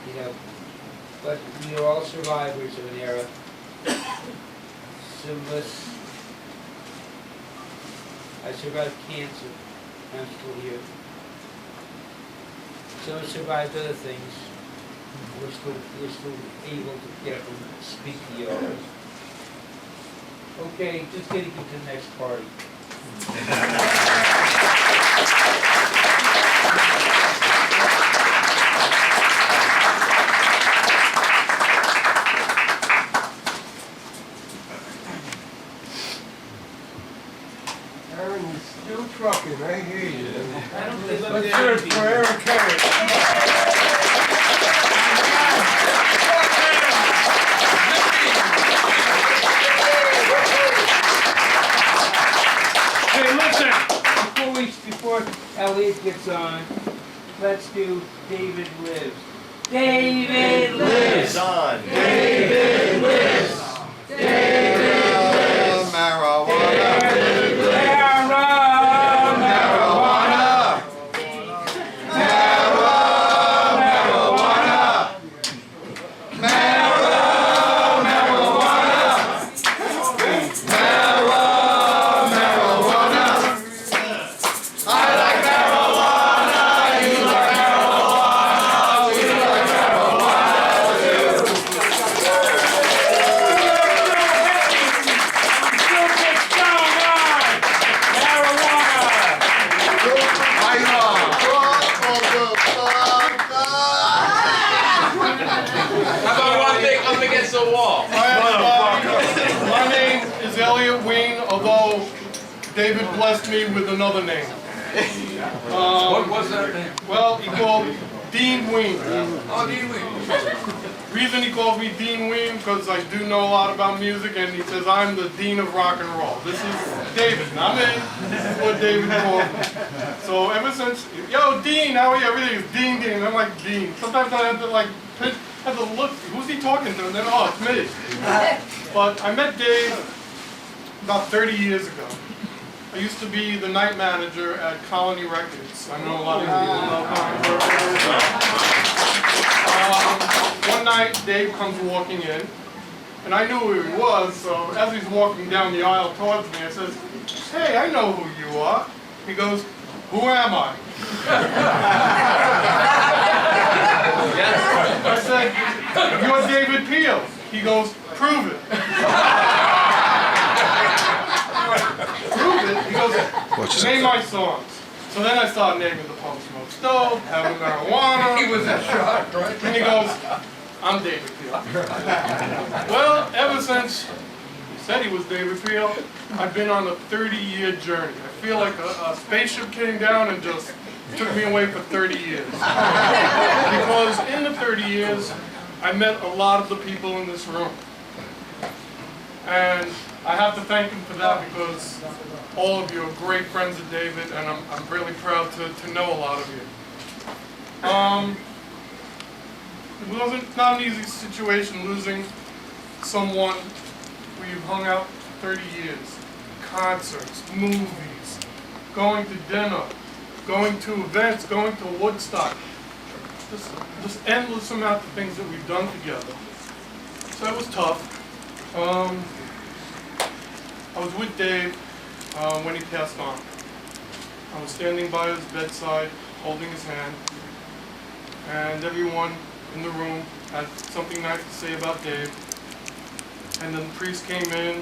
You know, but we are all survivors of an era. Some of us, I survived cancer, I'm still here. Some of us survived other things. We're still able to get up and speak to y'all. Okay, just getting to the next party. Aaron, you're still trucking, I hear you. I don't live up Let's there. hear it for Aaron Carey. Hey, listen, before Elliot gets on, let's do David Lives. David Lives! on. David Lives! although David blessed me with another name. What was that name? Well, he called Dean Ween. Oh, Dean Ween. Reason he calls me Dean Ween, because I do know a lot about music, and he says I'm the Dean of rock and roll. This is David, not me. This is what David called me. So ever since, yo, Dean, how are you? Everything is Dean, Dean. I'm like, Dean. Sometimes I have to like, have to look, who's he talking to? And then, oh, it's me. But I met Dave about 30 years ago. I used to be the night manager at Colony Records. I know a lot of people know Colony Records. One night, Dave comes walking in, and I knew who he was, so as he's walking down the aisle towards me, I says, "Hey, I know who you are." He goes, "Who am I?" I said, "You're David Peel." He goes, "Prove it." Prove it? He goes, "Name my songs." So then I started naming the Pump Smoke Stove, Having Marijuana. He was a shock, right? And he goes, "I'm David Peel." Well, ever since he said he was David Peel, I've been on a 30-year journey. I feel like a spaceship came down and just took me away for 30 years. Because in the 30 years, I met a lot of the people in this room. And I have to thank him for that, because all of you are great friends of David, and I'm really proud to know a lot of you. It wasn't not an easy situation losing someone where you've hung out 30 years. Concerts, movies, going to dinner, going to events, going to Woodstock. Just endless amount of things that we've done together. So it was tough. I was with Dave when he passed on. I was standing by his bedside, holding his hand, and everyone in the room had something nice to say about Dave. And then the priest came in,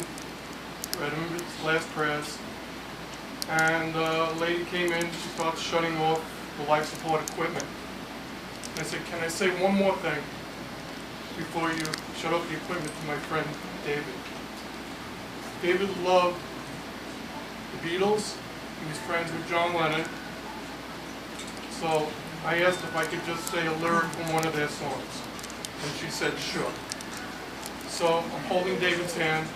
read him his last prayers, and a lady came in, she started shutting off the life support equipment. And I said, "Can I say one more thing before you shut off the equipment to my friend David?" David loved the Beatles. He was friends with John Lennon. So I asked if I could just say a lyric from one of their songs. And she said, "Sure." So I'm holding David's hand,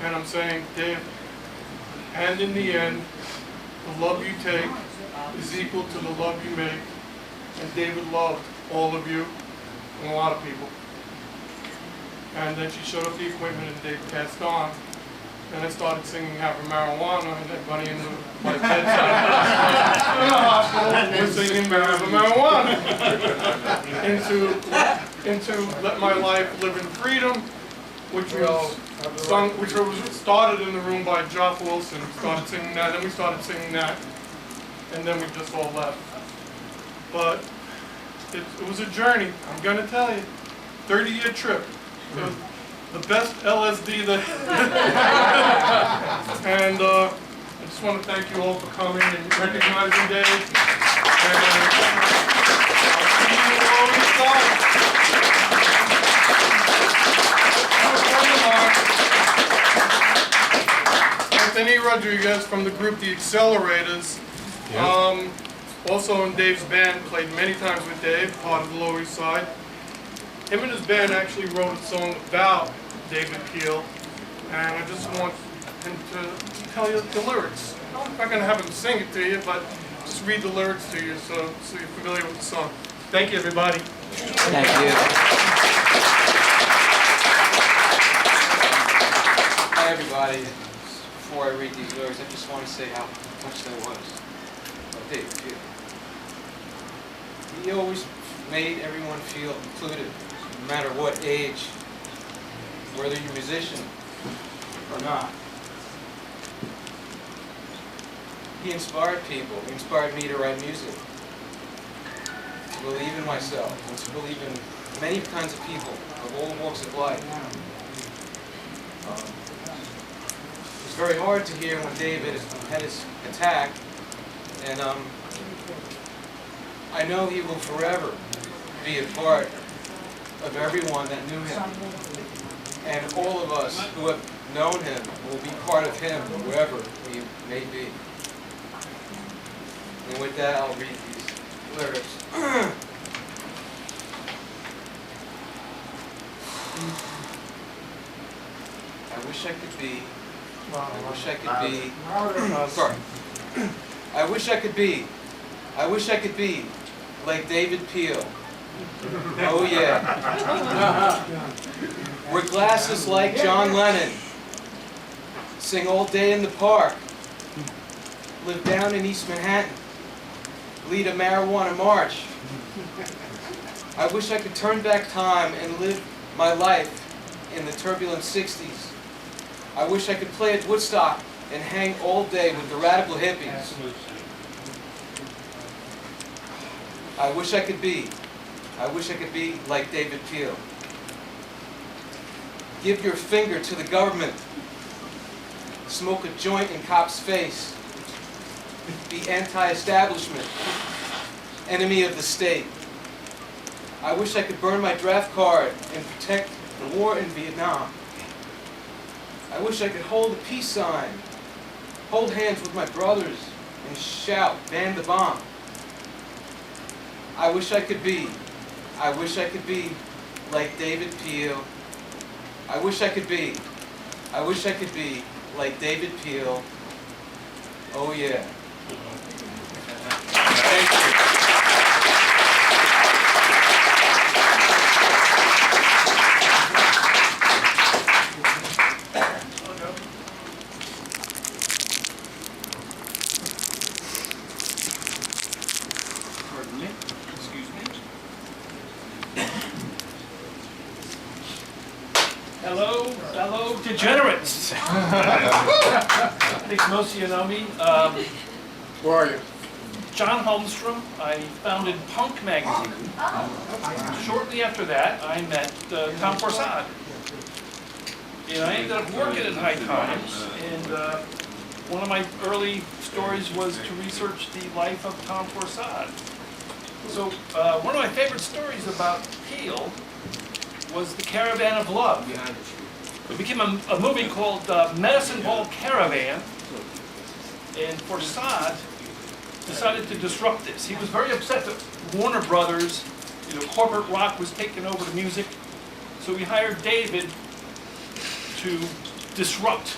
and I'm saying, "Dave, and in the end, the love you take is equal to the love you make." And David loved all of you and a lot of people. And then she shut off the equipment and Dave passed on. And I started singing Having Marijuana, and everybody in my bedside in the hospital was singing Having Marijuana. into Let My Life Live in Freedom, which was sung, which was started in the room by Joff Wilson. We started singing that, then we started singing that, and then we just all left. But it was a journey, I'm gonna tell you. 30-year trip. It was the best LSD that and I just want to thank you all for coming and recognizing Dave. And I'll see you all inside. Anthony Rodriguez from the group The Accelerators. Also in Dave's band, played many times with Dave, part of the Lower East Side. Him and his band actually wrote a song about David Peel, and I just want him to tell you the lyrics. I'm not going to have him sing it to you, but just read the lyrics to you so you're familiar with the song. Thank you, everybody. Thank you. Hi, everybody. Before I read these lyrics, I just want to say how touched I was of David Peel. He always made everyone feel included, no matter what age, whether you're a musician or not. He inspired people. He inspired me to write music, to believe in myself, and to believe in many kinds of people of all walks of life. It was very hard to hear when David had his attack, and I know he will forever be a part of everyone that knew him, and all of us who have known him, will be part of him, wherever he may be. And with that, I'll read these lyrics. I wish I could be. I wish I could be. Sorry. I wish I could be. I wish I could be like David Peel. Oh yeah. Wear glasses like John Lennon. Sing all day in the park. Live down in East Manhattan. Lead a marijuana march. I wish I could turn back time and live my life in the turbulent 60s. I wish I could play at Woodstock and hang all day with the radical hippies. I wish I could be like David Peel. Give your finger to the government. Smoke a joint in cops' face. Be anti-establishment. Enemy of the state. I wish I could burn my draft card and protect the war in Vietnam. I wish I could hold a peace sign, hold hands with my brothers, and shout, ban the bomb. I wish I could be like David Peel. I wish I could be like David Peel. Oh yeah. Thank you. Hello, fellow degenerates. I think most of you know me. Who are you? John Holmstrom. I founded Punk magazine. Shortly after that, I met Tom Forsyth. And I ended up working at High Times, and one of my early stories was to research the life of Tom Forsyth. So one of my favorite stories about Peel was The Caravan of Love. It became a movie called Medicine Ball Caravan, and Forsyth decided to disrupt this. He was very upset that Warner Brothers, corporate rock was taking over the music, so he hired David to disrupt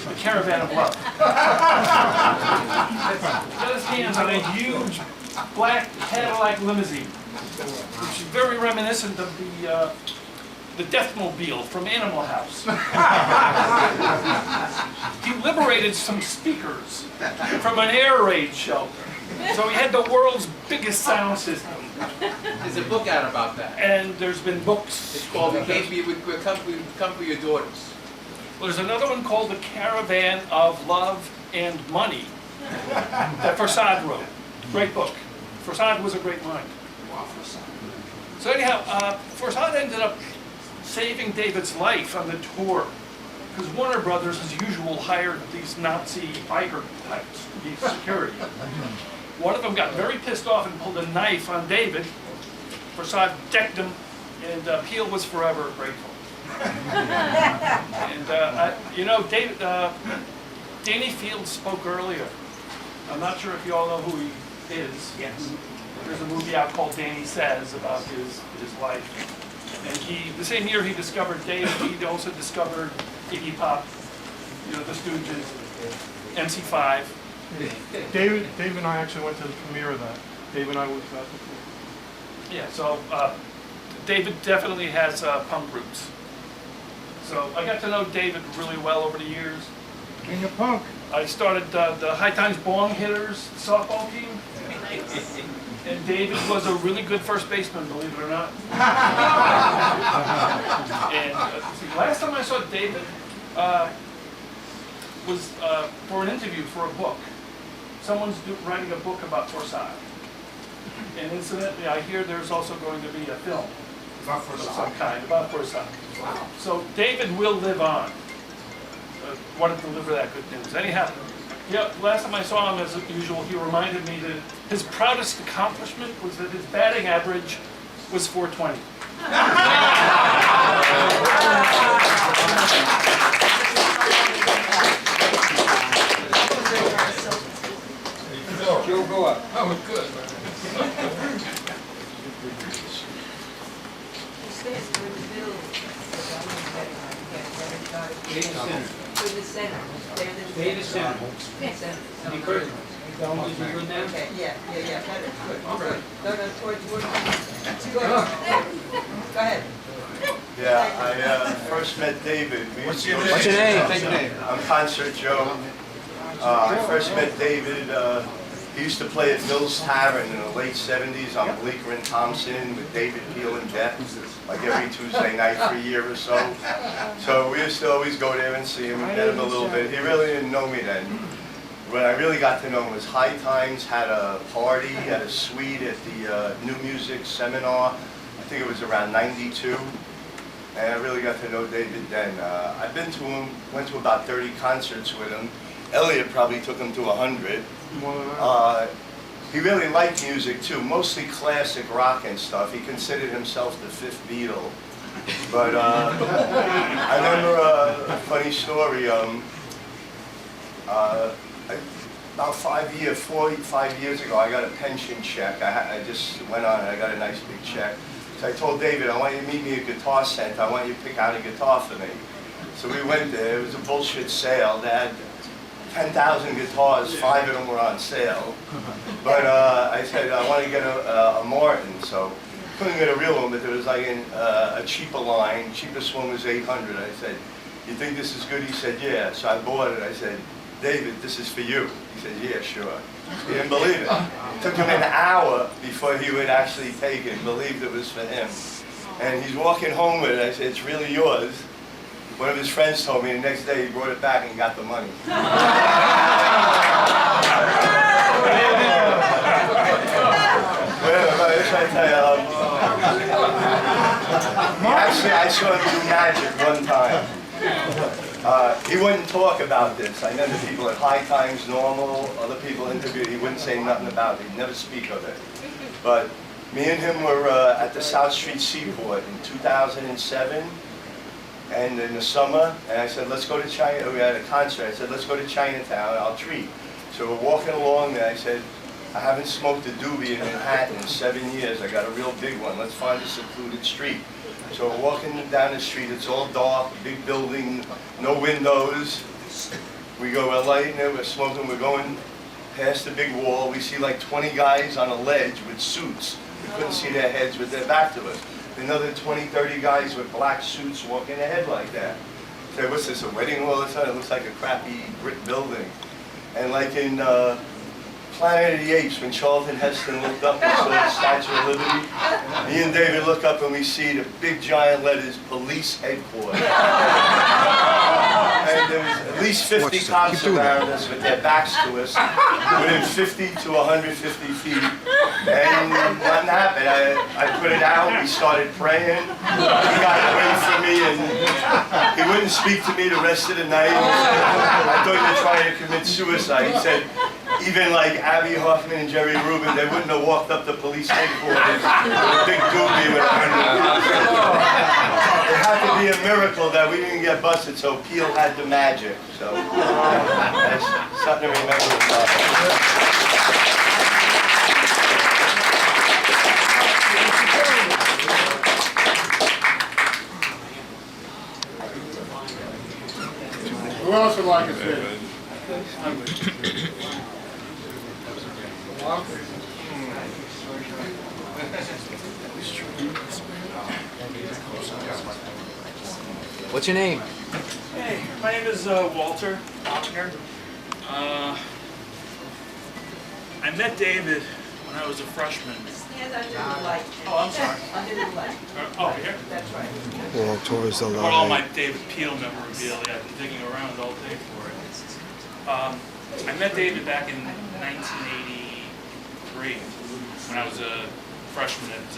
The Caravan of Love. He got his hands on a huge black Cadillac limousine, which is very reminiscent of the Deathmobile from Animal House. He liberated some speakers from an air raid shelter. So he had the world's biggest sound system. There's a book out about that. And there's been books. It's called We Come for Your Daughters. Well, there's another one called The Caravan of Love and Money that Forsyth wrote. Great book. Forsyth was a great mind. So anyhow, Forsyth ended up saving David's life on the tour, because Warner Brothers, as usual, hired these Nazi biker types to be security. One of them got very pissed off and pulled a knife on David. Forsyth decked him, and Peel was forever grateful. And David, Danny Fields spoke earlier. I'm not sure if you all know who he is. Yes. There's a movie out called Danny Says about his life. And the same year he discovered Dave, he also discovered Iggy Pop, the Stooges, MC5. Dave and I actually went to the premiere of that. Dave and I was at the premiere. Yeah, so David definitely has punk roots. So I got to know David really well over the years. King of punk. I started the High Times Bong Hitters softball team. And David was a really good first baseman, believe it or not. And last time I saw David was for an interview for a book. Someone's writing a book about Forsyth. And incidentally, I hear there's also going to be a film of some kind about Forsyth. Wow. So David will live on. Wanted to deliver that good news. Anyhow, last time I saw him, as usual, he reminded me that his proudest accomplishment was that his batting average was .420. go up. That was good. David Center. Any further? Don't you do it now? Okay, yeah, better. Good. All right. No, towards. Go ahead. Yeah, I first met David. What's your name? I'm Concert Joe. I first met David. He used to play at Mills Tavern in the late 70s on Bleecker and Thompson with David Peel and Depp, like every Tuesday night for a year or so. So we used to always go there and see him and met him a little bit. He really didn't know me then. When I really got to know him was High Times had a party, had a suite at the New Music Seminar. I think it was around 92. And I really got to know David then. I've been to him, went to about 30 concerts with him. Elliot probably took him to 100. He really liked music too, mostly classic rock and stuff. He considered himself the fifth Beatle. But I remember a funny story. About 5 years ago, I got a pension check. I just went on and I got a nice big check. So I told David, I want you to meet me at Guitar Center. I want you to pick out a guitar for me. So we went there. It was a bullshit sale. They had 10,000 guitars, 5 of them were on sale. But I said, I want to get a Martin, so couldn't get a real one, but there was like a cheaper line. Cheapest one was 800. I said, you think this is good? He said, yeah. So I bought it. I said, David, this is for you. He said, yeah, sure. He didn't believe it. It took him an hour before he would actually take it, believed it was for him. And he's walking home with it. I said, it's really yours. One of his friends told me the next day he brought it back and got the money. Actually, I saw him do magic one time. He wouldn't talk about this. I know the people at High Times, Normal, other people interviewed, he wouldn't say nothing about it. He'd never speak of it. But me and him were at the South Street Seaport in 2007. And in the summer, and I said, let's go to China. We had a concert. I said, let's go to Chinatown. I'll treat. So we're walking along there. I said, I haven't smoked a doobie in Manhattan in 7 years. I got a real big one. Let's find a secluded street. So we're walking down the street. It's all dark, big building, no windows. We go, we're lighting it, we're smoking. We're going past the big wall. We see like 20 guys on a ledge with suits. We couldn't see their heads with their back to us. Another 20, 30 guys with black suits walking ahead like that. I said, what's this, a wedding hall or something? It looks like a crappy brick building. And like in Planet of the Apes, when Charlton Heston looked up and saw the Statue of Liberty, me and David look up and we see the big giant letters, Police Headquarters. And there was at least 50 cops around us with their backs to us, within 50 to 150 feet. And nothing happened. I put it out, we started praying. He got away from me and he wouldn't speak to me the rest of the night. I thought you were trying to commit suicide. He said, even like Abby Hoffman and Jerry Rubin, they wouldn't have walked up to police headquarters with a big doobie with 100 cops. It had to be a miracle that we didn't get busted, so Peel had the magic. So that's something to remember about. Who else would like to see it? What's your name? Hey, my name is Walter Faulkner. I met David when I was a freshman. Stand under the light. Oh, I'm sorry. Under the light. Oh, here? That's right. Walter is Got all my David Peel memorabilia. I've been digging around all day for it. I met David back in 1983 when I was a freshman at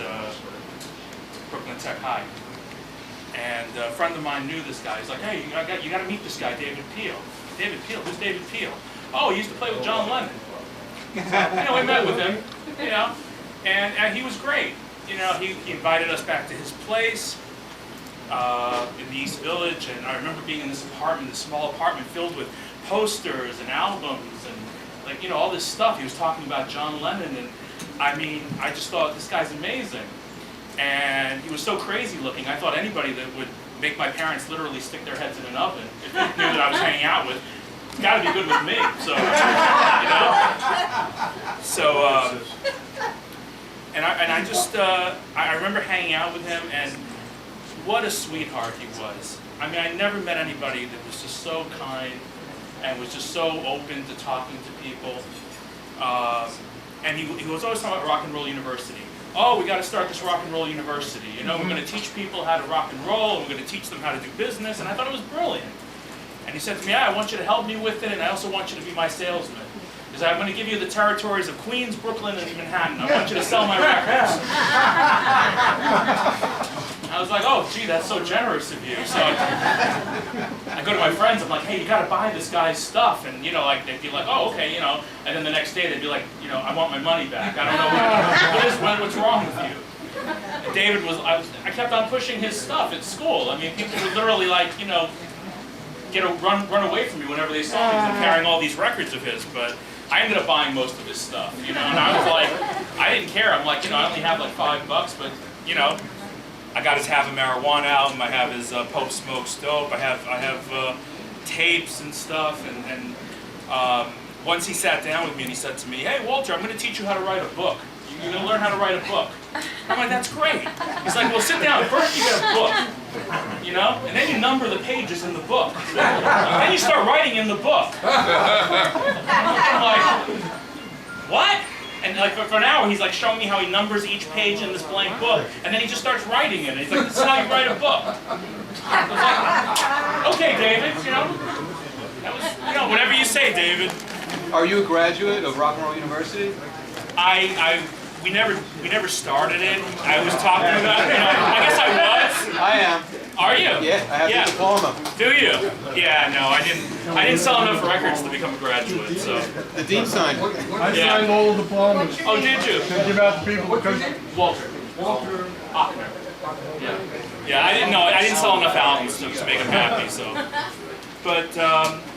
Brooklyn Tech High. And a friend of mine knew this guy. He's like, hey, you got to meet this guy, David Peel. David Peel? Who's David Peel? Oh, he used to play with John Lennon. We met with him, and he was great. He invited us back to his place in the East Village, and I remember being in this apartment, this small apartment filled with posters and albums and like, you know, all this stuff. He was talking about John Lennon, and I mean, I just thought, this guy's amazing. And he was so crazy looking, I thought anybody that would make my parents literally stick their heads in an oven, if they knew that I was hanging out with, it's gotta be good with me, so, you know? So, and I just, I remember hanging out with him, and what a sweetheart he was. I mean, I never met anybody that was just so kind and was just so open to talking to people. And he was always talking about Rock and Roll University. Oh, we got to start this Rock and Roll University. You know, we're going to teach people how to rock and roll, and we're going to teach them how to do business. And I thought it was brilliant. And he said to me, yeah, I want you to help me with it, and I also want you to be my salesman. Because I'm going to give you the territories of Queens, Brooklyn, and Manhattan. I want you to sell my records. I was like, oh, gee, that's so generous of you. So I go to my friends, I'm like, hey, you got to buy this guy's stuff. And, you know, like, they'd be like, oh, okay, you know. And then the next day, they'd be like, you know, I want my money back. I don't know what's wrong with you. And David was, I kept on pushing his stuff at school. I mean, people would literally, like, you know, run away from me whenever they saw me, because I'm carrying all these records of his. But I ended up buying most of his stuff, you know. And I was like, I didn't care. I'm like, you know, I only have like $5, but, you know, I got his Have a Marijuana album. I have his Pope Smokes Dope. I have tapes and stuff. And once he sat down with me and he said to me, "Hey Walter, I'm going to teach you how to write a book. You're going to learn how to write a book." I'm like, "That's great." He's like, "Well, sit down. First you get a book, you know, and then you number the pages in the book. And then you start writing in the book." I'm like, "What?" And like for an hour, he's like showing me how he numbers each page in this blank book, and then he just starts writing it. He's like, "This is how you write a book." I was like, "Okay, David, you know, that was, you know, whatever you say, David." Are you a graduate of Rock and Roll University? We never started it. I was talking about it. You know, I guess I was. I am. Are you? Yeah, I have the diploma. Do you? Yeah, no, I didn't sell enough records to become a graduate, so. The dean signed. I signed all the diplomas. Oh, did you? To give out to people because Walter Achner. Yeah. Yeah, I didn't know. I didn't sell enough albums to make him happy, so. But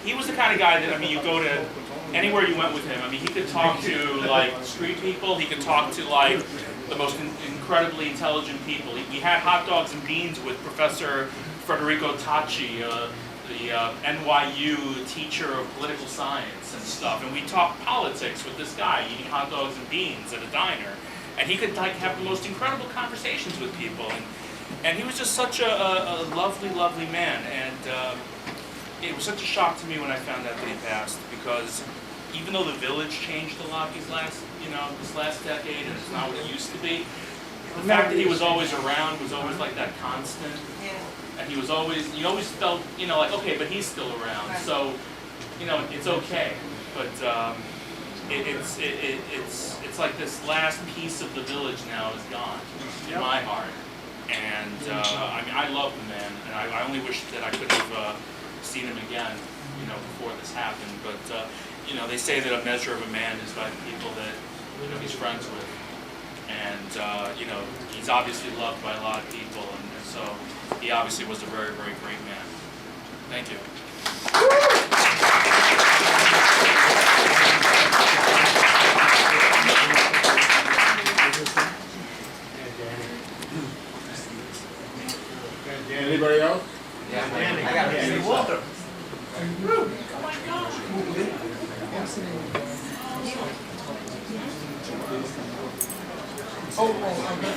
he was the kind of guy that, I mean, you go to anywhere you went with him. I mean, he could talk to like street people. He could talk to like the most incredibly intelligent people. We had Hot Dogs and Beans with Professor Federico Tacci, the NYU teacher of political science and stuff. And we talked politics with this guy eating hot dogs and beans at a diner. And he could like have the most incredible conversations with people. And he was just such a lovely, lovely man. And it was such a shock to me when I found out that he passed, because even though the village changed a lot this last decade, and it's not what it used to be, the fact that he was always around was always like that constant. And you always felt, you know, like, okay, but he's still around, so, you know, it's okay. But it's like this last piece of the village now is gone in my heart. And I mean, I love the man, and I only wish that I could have seen him again, you know, before this happened. But you know, they say that a measure of a man is by the people that, you know, he's friends with. And you know, he's obviously loved by a lot of people, and so he obviously was a very, very great man. Thank you. Anybody else? I got Danny Walter.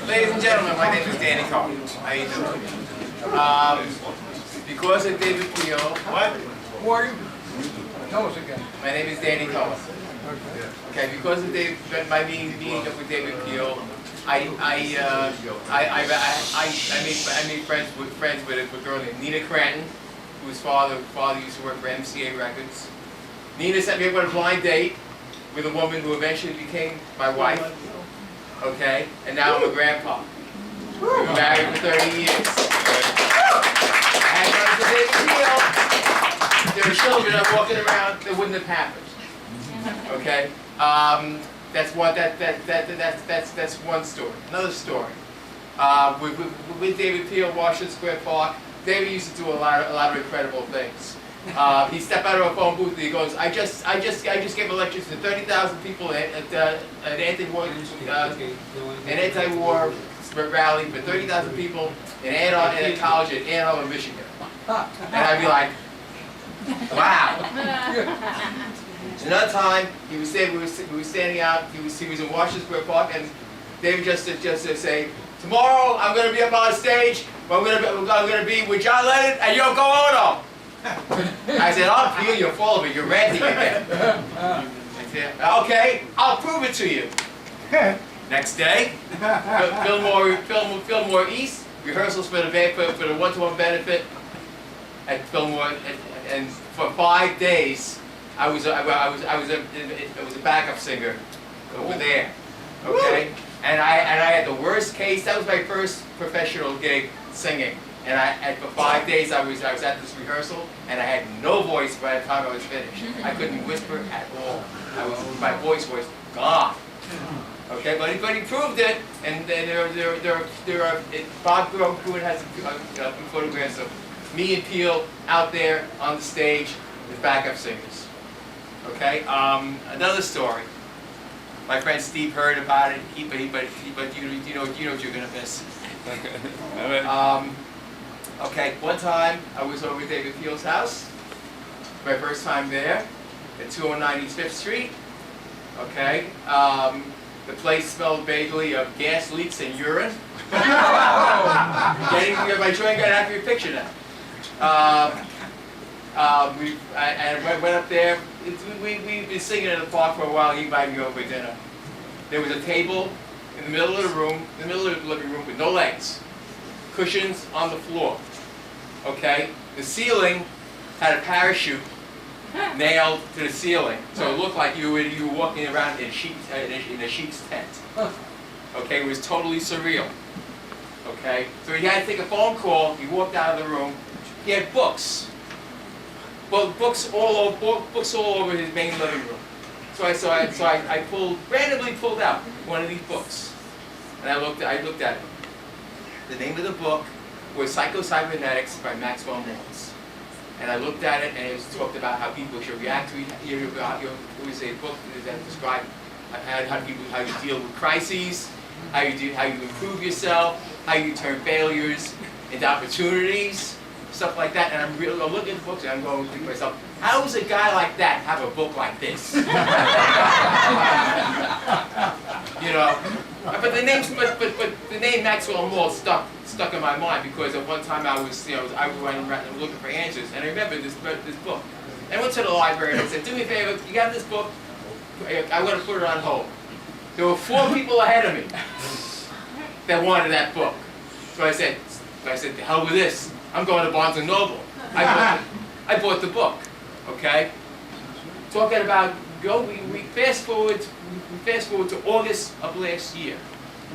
Ladies and gentlemen, my name is Danny Carter. How you doing? Because of David Peel. What? Who are you? Tell us again. My name is Danny Cohen. Okay, because of my meeting up with David Peel, I made friends with a girl named Nina Cranton, whose father used to work for MCA Records. Nina sent me up on a blind date with a woman who eventually became my wife. Okay, and now I'm a grandpa. We've been married for 30 years. I had friends with David Peel. There were children I'm walking around that wouldn't have happened. Okay, that's one story. Another story. With David Peel, Washington Square Park, David used to do a lot of incredible things. He stepped out of a phone booth and he goes, I just gave a lecture to 30,000 people at an anti-war rally for 30,000 people in a college in Ann Arbor, Michigan. And I'd be like, wow. Another time, we were standing out. He was in Washington Square Park, and David just say, tomorrow I'm going to be up on stage. I'm going to be with John Lennon and Yoko Ono. I said, oh, Peel, you're full of it. You're ranting again. I said, okay, I'll prove it to you. Next day, Fillmore East, rehearsals for the one-to-one benefit at Fillmore, and for 5 days, I was a backup singer over there. Okay, and I had the worst case. That was my first professional gig singing. And for 5 days I was at this rehearsal, and I had no voice by the time I was finished. I couldn't whisper at all. My voice was gone. Okay, but he proved it, and then Bob Gruen has a few photographs of me and Peel out there on the stage with backup singers. Okay, another story. My friend Steve heard about it, but you know what you're gonna miss. Okay, one time I was over at David Peel's house, my first time there, at 209 East 5th Street. Okay, the place smelled vaguely of gas leaks and urine. My joint got after your picture now. I went up there. We've been singing in the park for a while. He invited me over for dinner. There was a table in the middle of the room, in the middle of the living room, with no legs, cushions on the floor. Okay, the ceiling had a parachute nailed to the ceiling, so it looked like you were walking around in a sheep's tent. Okay, it was totally surreal. Okay, so he had to take a phone call. He walked out of the room. He had books. Well, books all over his main living room. So I randomly pulled out one of these books, and I looked at it. The name of the book was Psycho-Cybernetics by Maxwell Maltz. And I looked at it, and it talked about how people should react to it. It was a book that described how you deal with crises, how you improve yourself, how you turn failures into opportunities, stuff like that. And I'm looking at the books, and I'm going to think to myself, how does a guy like that have a book like this? You know, but the name Maxwell Maltz stuck in my mind, because at one time I was running around looking for answers, and I remember this book. And I went to the library and I said, do me a favor, you got this book? I want to put it on hold. There were 4 people ahead of me that wanted that book. So I said, the hell with this. I'm going to Barnes & Noble. I bought the book. Okay? Talking about, we fast forward to August of last year.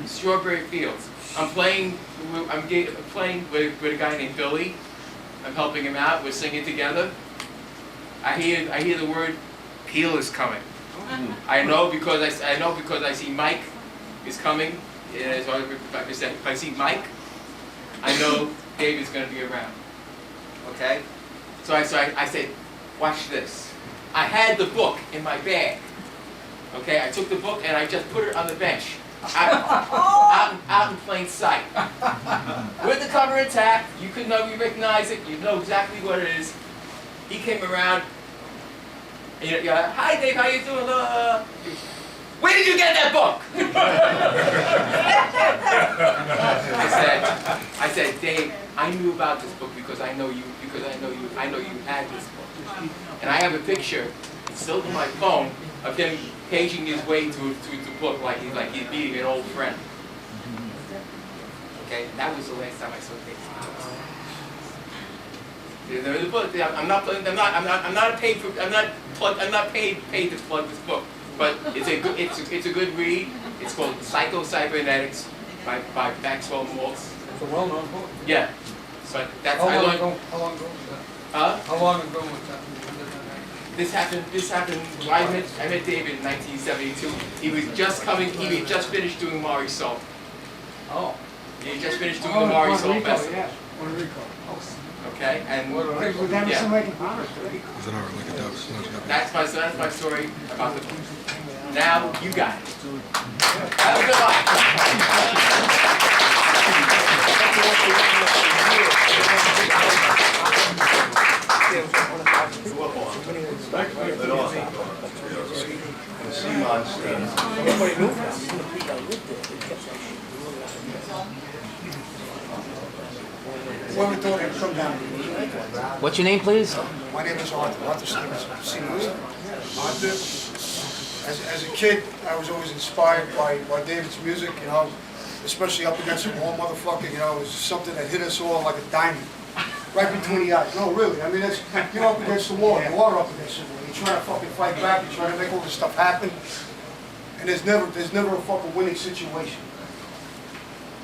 Strawberry Fields. I'm playing with a guy named Billy. I'm helping him out. We're singing together. I hear the word Peel is coming. I know because I see Mike is coming. If I see Mike, I know David's going to be around. Okay? So I said, watch this. I had the book in my bag. Okay? I took the book and I just put it on the bench. Out in plain sight. With the cover intact, you could recognize it, you know exactly what it is. He came around, and hi Dave, how you doing? Where did you get that book? I said, Dave, I knew about this book because I know you had this book. And I have a picture, it's still in my phone, of him paging his way to the book like he's meeting an old friend. Okay, that was the last time I saw Dave. The book. I'm not paid to plug this book, but it's a good read. It's called Psycho-Cybernetics by Maxwell Maltz. It's a well-known book. Yeah. So that's How long ago was that? How long ago was that? This happened. I met David in 1972. He was just finished doing Maury Soul. Oh. He just finished doing the Maury Soul Festival. Yeah. Puerto Rico. Okay, and Anderson yeah, making progress, right? that's my story about the book. Now you got it. Have a good When we thought it'd come down. What's your name, please? My name is Arthur Stevens, Seamus. Arthur, as a kid, I was always inspired by David's music, you know, especially Up Against the Wall, motherfucker, you know, it was something that hit us all like a diamond, right between the eyes. No, really, I mean, it's, you're up against the wall, you are up against the wall, you're trying to fucking fight back, you're trying to make all this stuff happen, and there's never a fucking winning situation.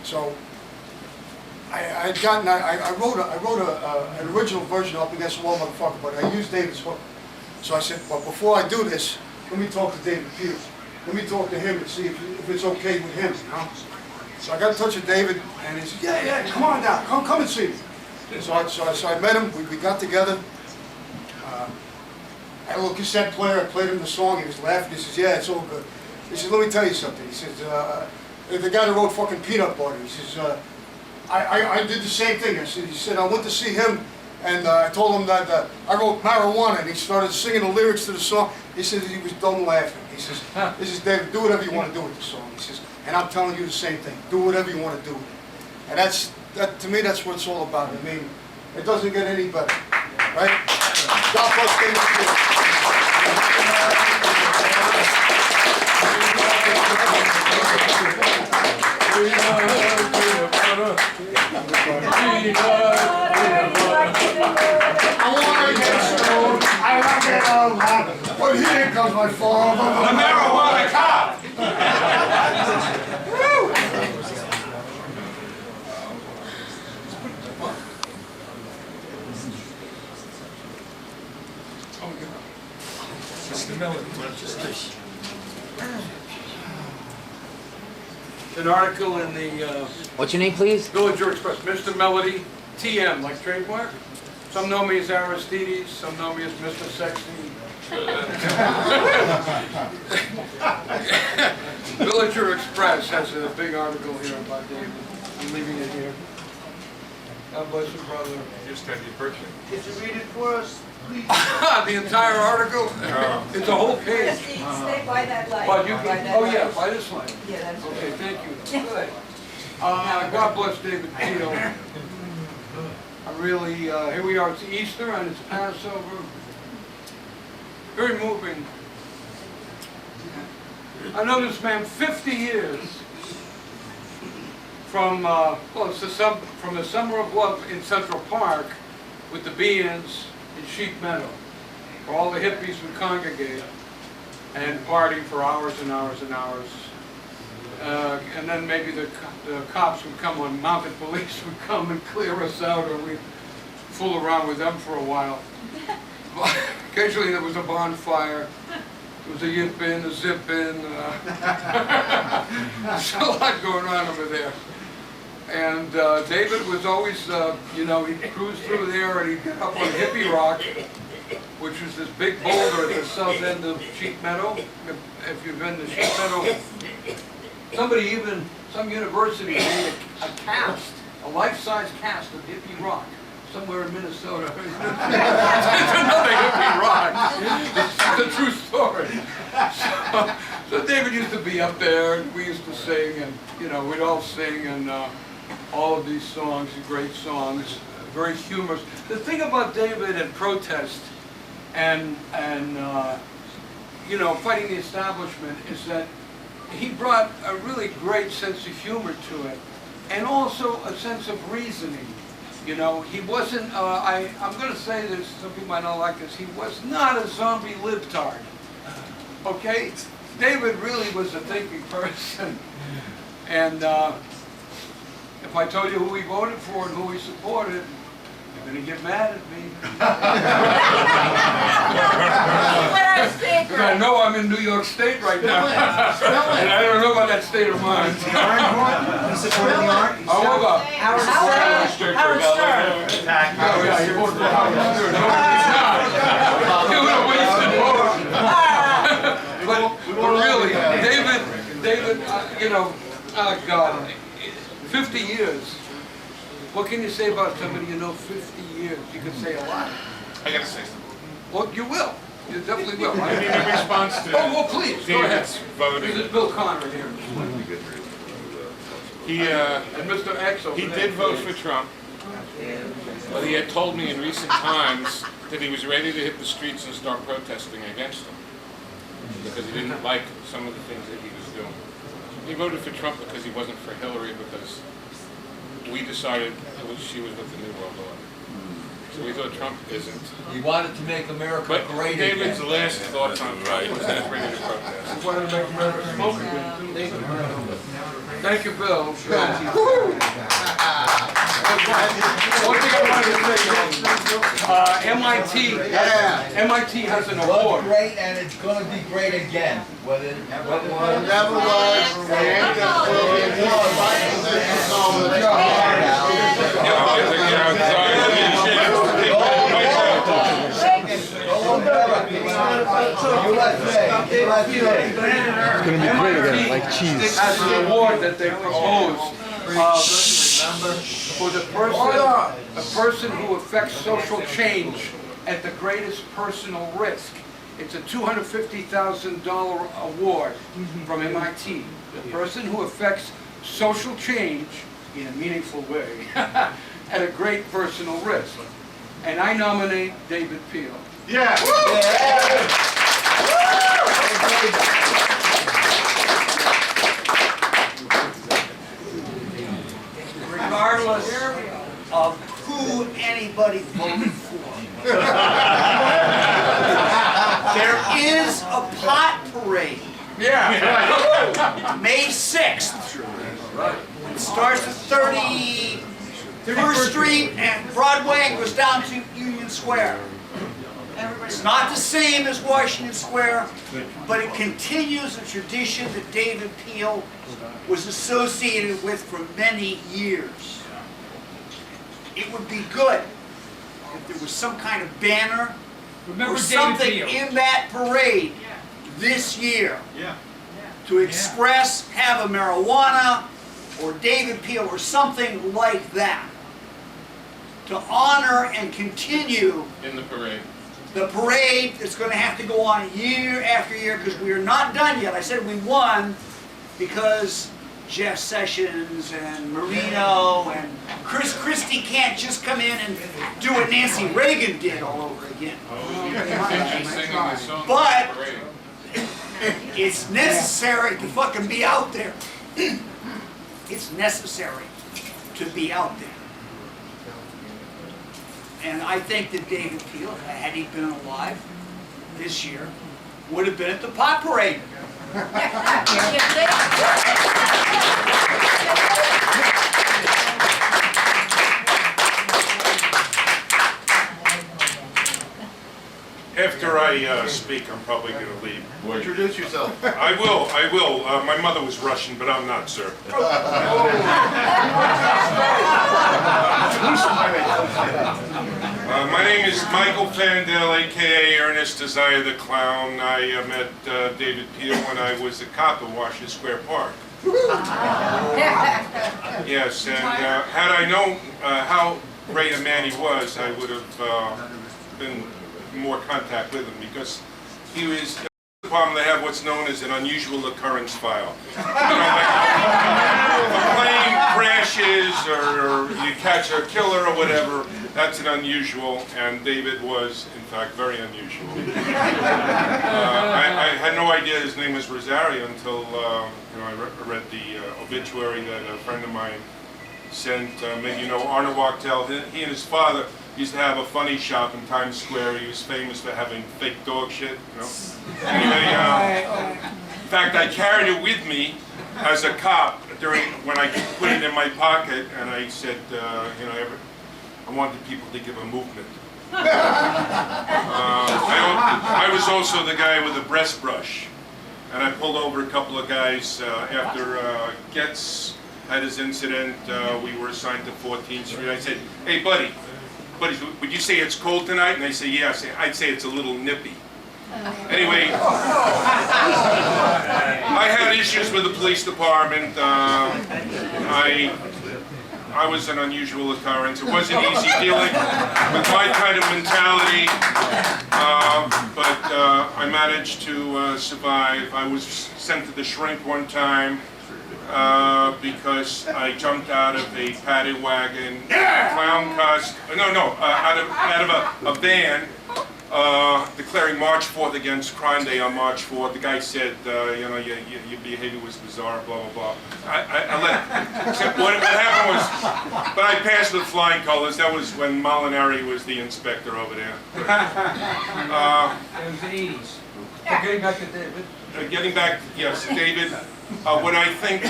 So, I wrote an original version of Up Against the Wall, motherfucker, but I used David's hook. So I said, well, before I do this, let me talk to David Peters. Let me talk to him and see if it's okay with him, you know? So I got in touch with David, and he said, yeah, come on down, come and see me. So I met him, we got together. I had a little cassette player, I played him the song, he was laughing, he says, yeah, it's all good. He says, let me tell you something. He says, the guy that wrote fucking Peanut Butter, he says, I did the same thing. He said, I went to see him, and I told him that I wrote Marijuana, and he started singing the lyrics to the song. He says he was done laughing. He says, this is David, do whatever you want to do with the song. He says, and I'm telling you the same thing. Do whatever you want to do with it. And to me, that's what it's all about. I mean, it doesn't get any better, right? God bless David Peters. I want to get stoned, I like it all hot, but here comes my father, the marijuana cop! Mr. Miller, an article in the What's your name, please? Villager Express, Mr. Melody, TM, like trademark. Some know me as Aristides, some know me as Mr. Sexy. Villager Express has a big article here about David. I'm leaving it here. God bless you, brother. Just had your birthday. Did you read it for us, please? The entire article? It's a whole page. Stay by that light. But you can, By that oh light. yeah, by this light. Yeah, that's Okay, thank you. Good. God bless David Tito. I really, here we are, it's Easter and it's Passover. Very moving. I know this man 50 years from, from the Summer of Love in Central Park with the Beans in Sheep Meadow, where all the hippies would congregate and party for hours and hours and hours. And then maybe the cops would come on, mounted police would come and clear us out, or we'd fool around with them for a while. Occasionally there was a bonfire, there was a yip-in, a zip-in, there's a lot going on over there. And David was always, you know, he'd cruise through there and he'd get up on Hippie Rock, which was this big boulder at the south end of Sheep Meadow. If you've been to Sheep Meadow, somebody even, some university made a cast, a life-size cast of Hippie Rock, somewhere in Minnesota. It's another Hippie Rock. It's a true story. So David used to be up there, and we used to sing, and you know, we'd all sing, and all of these songs, great songs, very humorous. The thing about David and protest, and you know, fighting the establishment, is that he brought a really great sense of humor to it, and also a sense of reasoning. You know, he wasn't, I'm going to say this, some people might not like this, he was not a zombie libtard, okay? David really was a thinking person, and if I told you who he voted for and who he supported, you're going to get mad at me. What I said. Because I know I'm in New York State right now. And I don't know about that state of mind. You supporting the art? I woke up. Howard Stern. Oh, yeah, you voted for Howard Stern. No, it's not. You would have wasted votes. But really, David, you know, oh God, 50 years. What can you say about somebody you know 50 years? You can say a lot. I gotta say something. Well, you will. You definitely will. I mean, in response to Oh, please, go ahead. David's voting. This is Bill Connor here. And Mr. X over he there. did vote for Trump, but he had told me in recent times that he was ready to hit the streets and start protesting against him because he didn't like some of the things that he was doing. He voted for Trump because he wasn't for Hillary because we decided she was with the New World Order. So we thought Trump isn't. He wanted to make America But great David's again. last thoughts on Trump was that he's ready to protest. He wanted to make America smoke again. Thank you, Bill. One thing I wanted to say, MIT has an It was award. great, and it's going to be great again. Whether it Never was, and It's going to be great again, like cheese. Has an award that they proposed for the person who affects social change at the greatest personal risk. It's a $250,000 award from MIT. The person who affects social change in a meaningful way at a great personal risk. And I nominate David Peel. Yeah. Regardless of who anybody voted for. There is a pot parade. Yeah. May 6th. It starts at 31st Street and Broadway and goes down to Union Square. It's not the same as Washington Square, but it continues a tradition that David Peel was associated with for many years. It would be good if there was some kind of banner Remember or David something Peel. in that parade this year to express have a marijuana or David Peel or something like that to honor and continue In the parade. the parade that's going to have to go on year after year because we are not done yet. I said we won because Jeff Sessions and Marino and Chris Christie can't just come in and do what Nancy Reagan did all over again. But it's necessary to fucking be out there. It's necessary to be out there. And I think that David Peel, had he been alive this year, would have been at the pot parade. After I speak, I'm probably going to leave. Introduce yourself. I will. My mother was Russian, but I'm not, sir. My name is Michael Fandel, a.k.a. Ernest Desire the Clown. I met David Peel when I was a cop at Washington Square Park. Yes, and had I known how great a man he was, I would have been more contact with him because he was the problem they have what's known as an unusual occurrence file. You know, like if a plane crashes or you catch a killer or whatever, that's an unusual, and David was, in fact, very unusual. I had no idea his name was Rosario until I read the obituary that a friend of mine sent. Maybe you know Arnold Wachtel. He and his father used to have a funny shop in Times Square. He was famous for having fake dog shit, you know. Anyway, in fact, I carried it with me as a cop when I put it in my pocket, and I said, I wanted people to give a movement I was also the guy with the breast brush, and I pulled over a couple of guys after Getz had his incident. We were assigned to 14th Street. I said, "Hey, buddy, would you say it's cold tonight?" And they say, "Yeah." I'd say it's a little nippy. Anyway, I had issues with the police department. I was an unusual occurrence. It wasn't easy dealing with my kind of mentality, but I managed to survive. I was sent to the shrink one time because I jumped out of a paddy wagon, clown costume. Out of a van. Declaring March 4th against Crime Day on March 4th. The guy said, your behavior was bizarre, blah, blah, blah. I let it. What happened was, but I passed with flying colors. That was when Molinari was the inspector over there. It was the 80s. Getting back to David. Yes, David. What I think,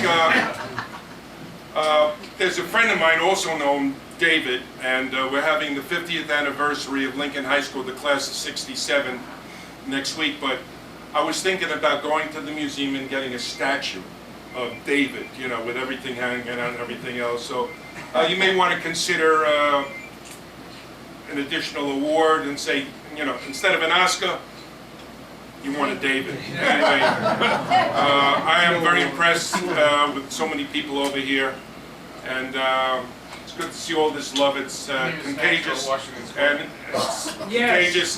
there's a friend of mine also known David, and we're having the 50th anniversary of Lincoln High School, the class of '67, next week. But I was thinking about going to the museum and getting a statue of David, with everything hanging out and everything else. So you may want to consider an additional award and say, instead of an Oscar, you want a David. Anyway, I am very impressed with so many people over here, and it's good to see all this love. It's contagious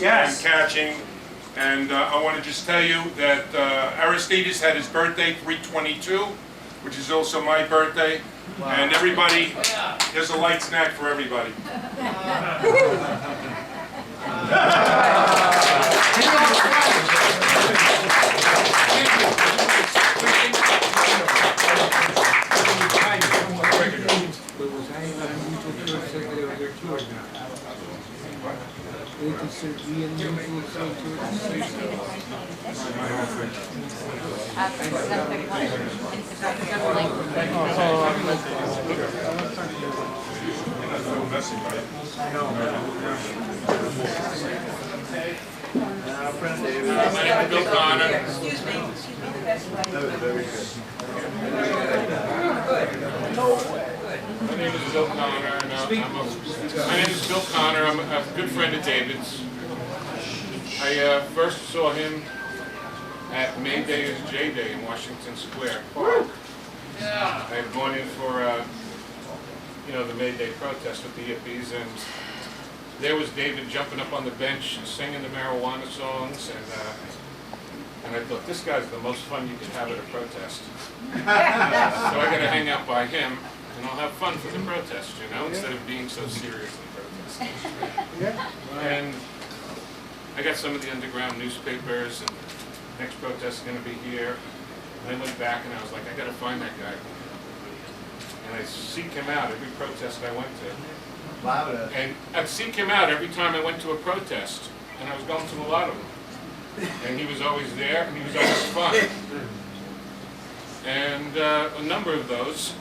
and catching. And I want to just tell you that Aristides had his birthday, 3/22, which is also my birthday. Wow. And everybody, there's a light snack for everybody. Bill Connor. Excuse me. My name is Bill Connor, and I'm a good friend of David's. I first saw him at May Day is J Day in Washington Square Park. I had gone in for the May Day protest with the hippies, and there was David jumping up on the bench and singing the marijuana songs, and I thought, this guy's the most fun you could have at a protest. So I got to hang out by him, and I'll have fun for the protest, instead of being so seriously protesting. And I got some of the underground newspapers, and next protest is going to be here. And I went back and I was like, I got to find that guy. And I seek him out every protest I went to. And I'd seek him out every time I went to a protest. And I was going to a lot of them. And he was always there, and he was always fun. And a number of those,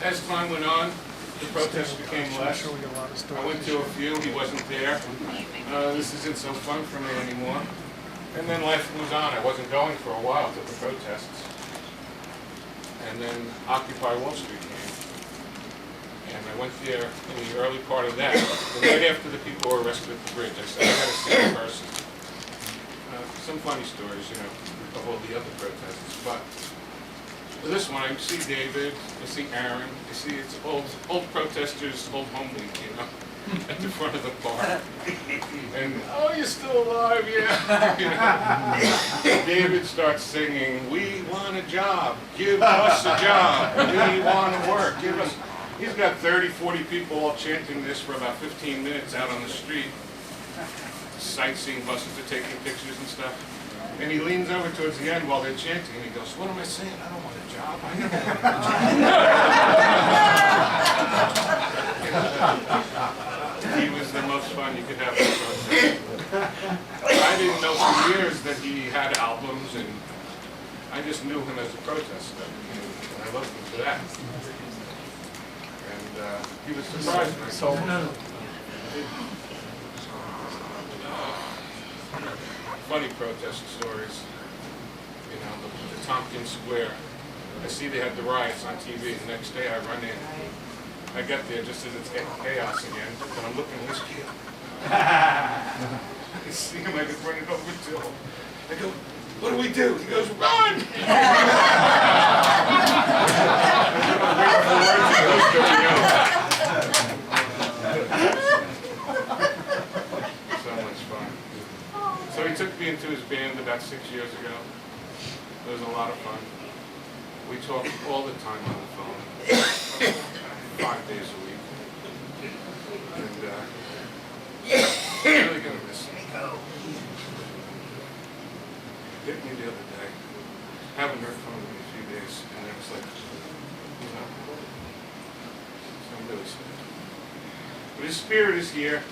as time went on, the protests became less. I went to a few, he wasn't there. This isn't so fun for me anymore. And then life moves on. I wasn't going for a while to the protests. And then Occupy Wall Street came. And I went there in the early part of that. And right after the people were arrested at the bridge, I said, I gotta see in person. Some funny stories, of all the other protests. But for this one, I see David, I see Aaron, I see it's old protesters, old home week, at the front of the park. And, oh, you're still alive, yeah. David starts singing, we want a job, give us a job, we want to work, give us. He's got 30, 40 people all chanting this for about 15 minutes out on the street. Sightseeing buses are taking pictures and stuff. And he leans over towards the end while they're chanting and he goes, what am I saying? I don't want a job. I never want a job. He was the most fun you could have in a protest. I didn't know for years that he had albums, and I just knew him as a protester. And I loved him for that. And he was surprised when I told him. Funny protest stories. You know, the Tompkins Square. I see they had the riots on TV. The next day I run in. I get there just as it's getting chaos again, and I'm looking at this kid. I see him, I just run it over to him. I go, what do we do? He goes, run! So much fun. So he took me into his band about 6 years ago. It was a lot of fun. We talk all the time on the phone, 5 days a week. And I'm really gonna miss him. Hit me the other day. Haven't heard from him in a few days, and it was like, you know, so I'm really sad. But his spirit is here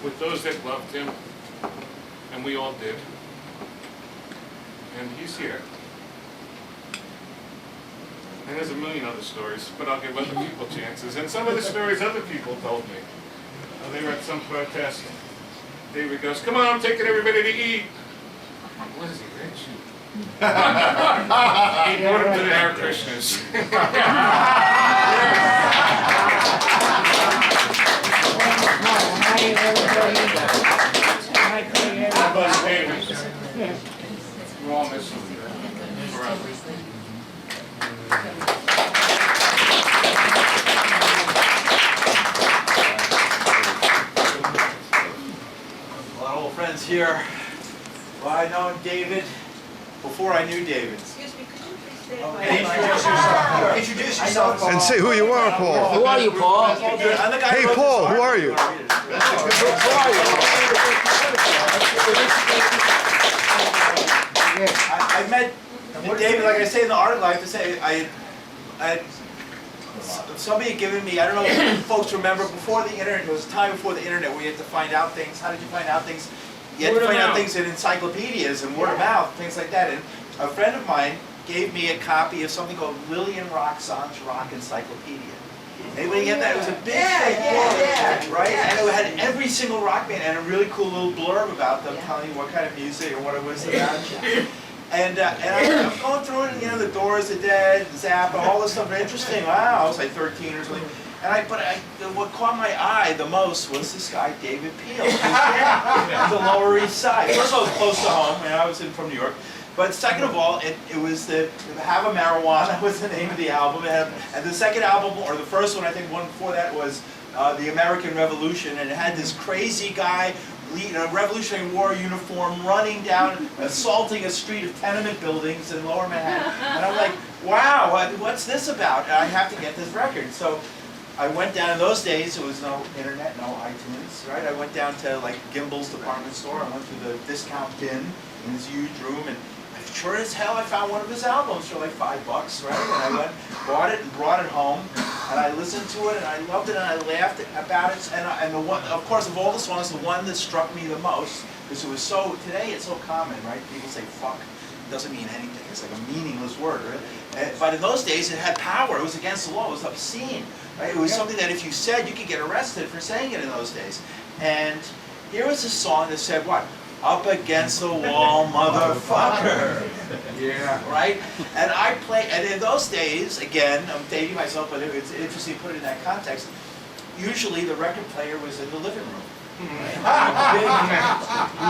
with those that loved him, and we all did. And he's here. And there's a million other stories, but I'll give other people chances. And some of the stories other people told me. They were at some protest. David goes, come on, I'm taking everybody to eat. I'm like, what is he, rich? He brought him to the Hare Krishnas. God bless David. We'll all miss him forever. A lot of old friends here. Well, I know David before I knew David. Excuse me, could you please say And introduce yourself. Introduce yourself. And say who you are, Paul. Who are you, Paul? I'm the guy Hey, who wrote Paul, this who are you? I met David, like I say in the article, I have to say, somebody had given me, I don't know if folks remember, before the internet, it was a time before the internet where you had to find out things. How did you find out things? You had to find out things in encyclopedias and word of mouth, things like that. And a friend of mine gave me a copy of something called Lillian Roxon's Rock Encyclopedia. Anybody get that? It was a big book, right? And it had every single rock band and a really cool little blurb about them, telling you what kind of music or what it was about. And I'm going through it, and you know, the Doors, the Dead, Zappa, all this stuff. Interesting. Wow, I was like 13 or something. And what caught my eye the most was this guy, David Peel, the Lower East Side. First of all, it was close to home, and I was from New York. But second of all, it was the Have a Marijuana was the name of the album. And the second album, or the first one, I think one before that, was The American Revolution. And it had this crazy guy in a Revolutionary War uniform running down, assaulting a street of tenement buildings in Lower Manhattan. And I'm like, wow, what's this about? And I have to get this record. So I went down, in those days, there was no internet, no iTunes, right? I went down to like Gimbel's department store. I went to the discount bin in this huge room, and sure as hell I found one of his albums for like $5, right? And I went, bought it and brought it home, and I listened to it, and I loved it, and I laughed about it. And the one, of course, of all the songs, the one that struck me the most, because it was so, today it's so common, right? People say fuck. It doesn't mean anything. It's like a meaningless word, right? But in those days, it had power. It was against the law. It was obscene, right? It was something that if you said, you could get arrested for saying it in those days. And here was a song that said what? Up against the wall, motherfucker. Yeah, right? And I play, and in those days, again, I'm dating myself, but it's interesting to put it in that context. Usually the record player was in the living room. Big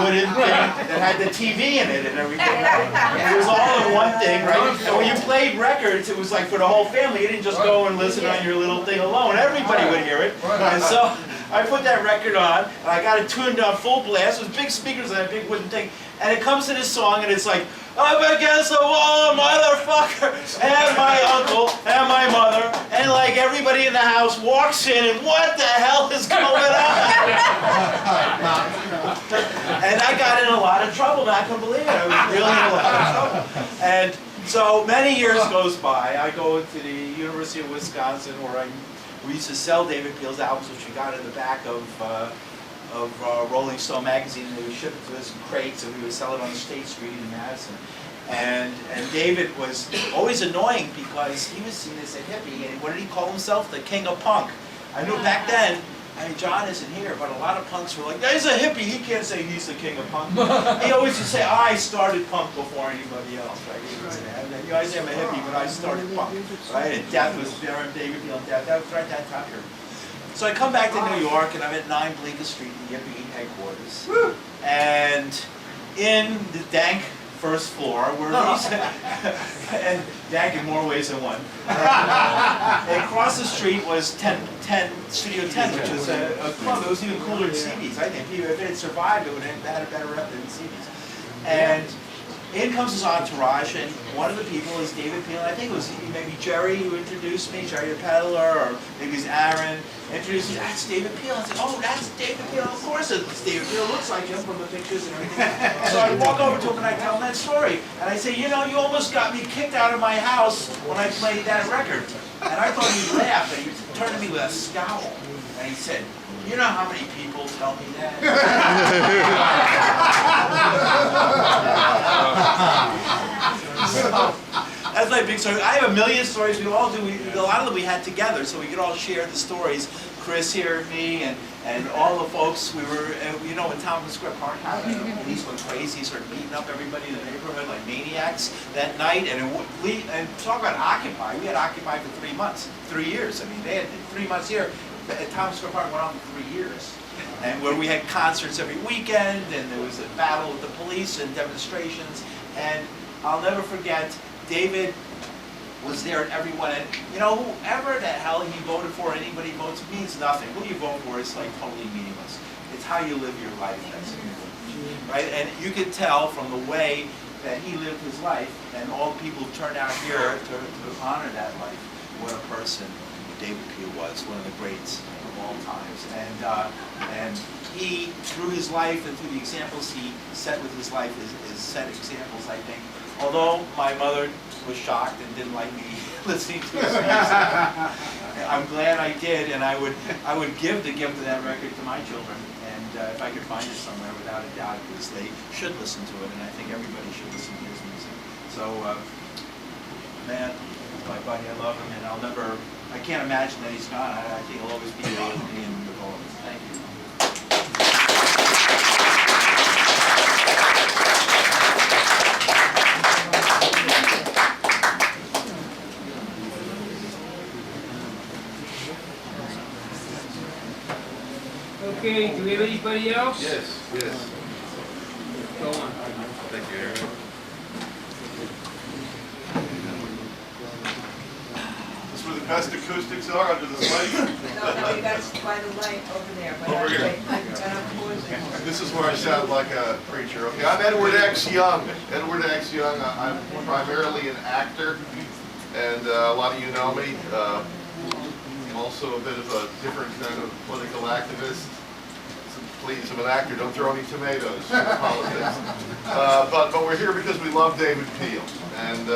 wooden thing that had the TV in it and everything. And it was all in one thing, right? And when you played records, it was like for the whole family. You didn't just go and listen on your little thing alone. Everybody would hear it. And so I put that record on, and I got it tuned on full blast. It was big speakers and that big wooden thing. And it comes to this song, and it's like, up against the wall, motherfucker, and my uncle, and my mother, and like everybody in the house walks in, and what the hell is going on? And I got in a lot of trouble, and I couldn't believe it. I was really in a lot of trouble. And so many years goes by. I go to the University of Wisconsin, where we used to sell David Peel's albums, which we got in the back of Rolling Stone magazine. They would ship it to us in crates, and we would sell it on State Street in Madison. And David was always annoying because he was seen as a hippie, and what did he call himself? The king of punk. I knew back then, I mean, John isn't here, but a lot of punks were like, he's a hippie, he can't say he's the king of punk. He always used to say, I started punk before anybody else, right? You guys say I'm a hippie, but I started punk, right? And death was there, David Peel, death, that was right that time here. So I come back to New York, and I'm at 9 Bleecker Street, the Yippee headquarters. And in the dank first floor, where these, and dank in more ways than one. And across the street was Studio 10, which was a club. It was even cooler than CB's, I think. If it had survived, it would have had a better rep than CB's. And in comes his entourage, and one of the people is David Peel. I think it was maybe Jerry who introduced me, Jerry the peddler, or maybe it's Aaron. Introduced me, that's David Peel. I said, oh, that's David Peel. Of course it's David Peel. It looks like him from the pictures and everything. So I walk over to him and I tell him that story. And I say, you know, you almost got me kicked out of my house when I played that record. And I thought he'd laugh, and he turned to me with a scowl. And he said, you know how many people tell me that? That's my big story. I have a million stories. We all do. A lot of them we had together, so we could all share the stories. Chris here, me, and all the folks. We were, you know, in Town Square Park, how the police went crazy, started beating up everybody in the neighborhood like maniacs that night. And talk about Occupy. We had Occupy for 3 months, 3 years. I mean, they had 3 months here. At Town Square Park went on for 3 years. And where we had concerts every weekend, and there was a battle with the police and demonstrations. And I'll never forget, David was there at every one. And you know, whoever the hell he voted for, anybody votes, means nothing. Who you vote for is like totally meaningless. It's how you live your life that's important, right? And you can tell from the way that he lived his life, and all the people who turned out here to honor that life, what a person David Peel was, one of the greats of all times. And he, through his life and through the examples he set with his life, is set examples, I think. Although my mother was shocked and didn't like me listening to his music, I'm glad I did, and I would give the gift of that record to my children, and if I could find it somewhere, without a doubt, because they should listen to it, and I think everybody should listen to his music. So, man, my buddy, I love him, and I can't imagine that he's gone. I think he'll always be there with me and with all of us. Thank you. Okay, do we have anybody else? Yes, yes. Go on. Thank you, Aaron. This is where the best acoustics are, under the light. No, that's by the light over there. But Over here. This is where I sound like a preacher. Okay, I'm Edward X. Young. Edward X. Young. I'm primarily an actor, and a lot of you know me. I'm also a bit of a different kind of political activist. So please, I'm an actor. Don't throw any tomatoes in politics. But we're here because we love David Peel, and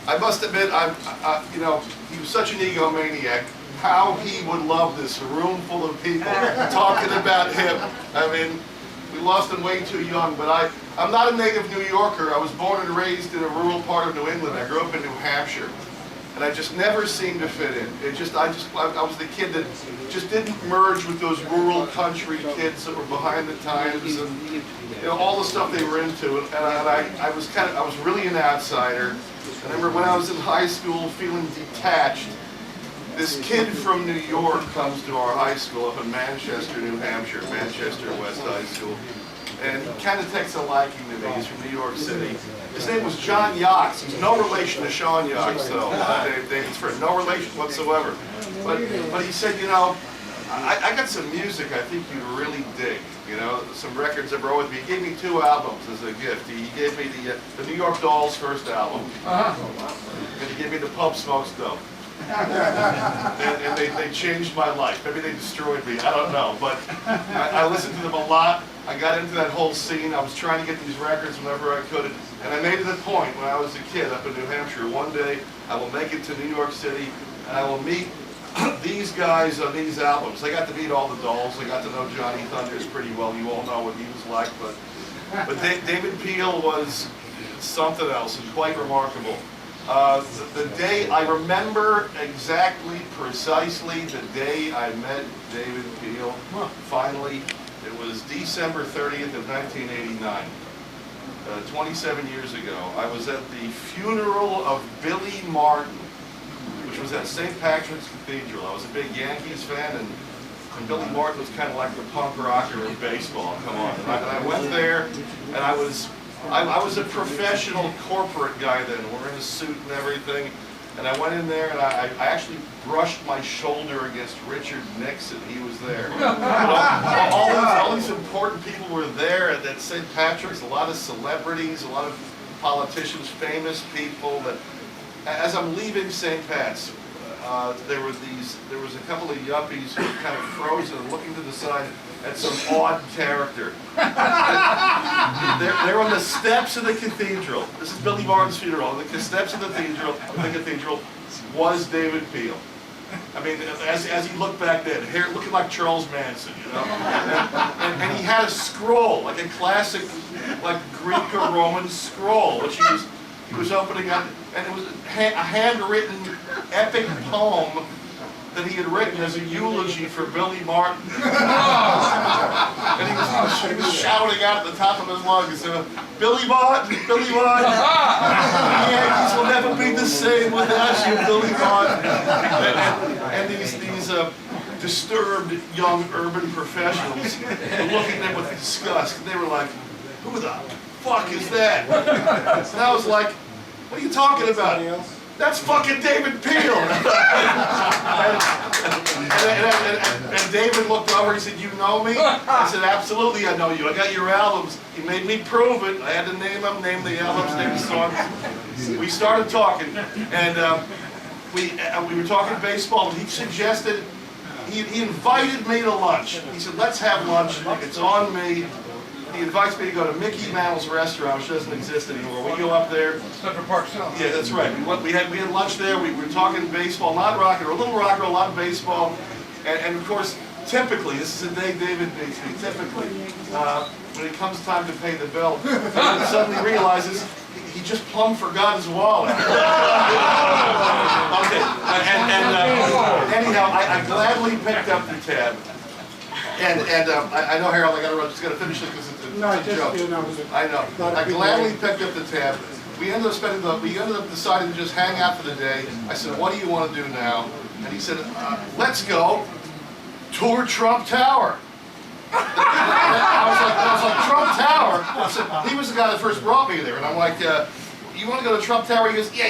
I must admit, you know, he was such an egomaniac. How he would love this room full of people talking about him. I mean, we lost him way too young, but I'm not a native New Yorker. I was born and raised in a rural part of New England. I grew up in New Hampshire. And I just never seemed to fit in. I was the kid that just didn't merge with those rural country kids that were behind the times and, you know, all the stuff they were into. And I was really an outsider. And I remember when I was in high school feeling detached, this kid from New York comes to our high school up in Manchester, New Hampshire, Manchester West High School. And he kind of takes a liking to me. He's from New York City. His name was John Yachts. He's no relation to Sean Yachts, though. David's friend, no relation whatsoever. But he said, you know, I got some music I think you'd really dig. You know, some records I brought with me. He gave me 2 albums as a gift. He gave me the New York Dolls' first album, and he gave me the Pub Smoke's Dope. And they changed my life. Maybe they destroyed me. I don't know. But I listened to them a lot. I got into that whole scene. I was trying to get these records whenever I could. And I made it a point when I was a kid up in New Hampshire. One day I will make it to New York City and I will meet these guys on these albums. I got to meet all the Dolls. I got to know Johnny Thunders pretty well. You all know what he was like. But But David Peel was something else and quite remarkable. The day, I remember exactly, precisely the day I met David Peel, finally. It was December 30th of 1989, 27 years ago. I was at the funeral of Billy Martin, which was at St. Patrick's Cathedral. I was a big Yankees fan, and Billy Martin was kind of like the punk rocker of baseball, come on. And I went there, and I was a professional corporate guy then, wearing a suit and everything. And I went in there and I actually brushed my shoulder against Richard Nixon. He was there. All these important people were there at St. Patrick's, a lot of celebrities, a lot of politicians, famous people. That, as I'm leaving St. Pat's, there was a couple of yuppies who were kind of frozen and looking to the side at some odd character. They're on the steps of the cathedral. This is Billy Martin's funeral. The steps of the cathedral was David Peel. I mean, as he looked back then, hair looking like Charles Manson, you know. And he had a scroll, like a classic, like Greek or Roman scroll, which he was opening up, and it was a handwritten epic poem that he had written as a eulogy for Billy Martin. And he was shouting out at the top of his lungs, Billy Martin, Billy Martin, the Yankees will never be the same without you, Billy Martin. And these disturbed young urban professionals were looking at him with disgust, and they were like, who the fuck is that? And I was like, what are you talking about? That's fucking David Peel. and David looked over, he said, you know me? I said, absolutely I know you. I got your albums. He made me prove it. I had to name them, name the albums, name the songs. We started talking, and we were talking baseball, and he suggested, he invited me to lunch. He said, let's have lunch. It's on me. He invites me to go to Mickey Mantle's restaurant, which doesn't exist anymore. We go up there. Central Park South. Yeah, that's right. We had lunch there. We were talking baseball, not rock and roll, a little rock and roll, a lot of baseball. And of course, typically, this is a day David beats me, typically, when it comes time to pay the bill, he suddenly realizes he just plumb forgot his wallet. Okay, anyhow, I gladly picked up the tab. And I know, Harold, I just got to finish it because it's a joke. I know. I gladly picked up the tab. We ended up deciding to just hang out for the day. I said, what do you want to do now? And he said, let's go tour Trump Tower. I was like, Trump Tower? I said, he was the guy that first brought me there. And I'm like, you want to go to Trump Tower? He goes, yeah, I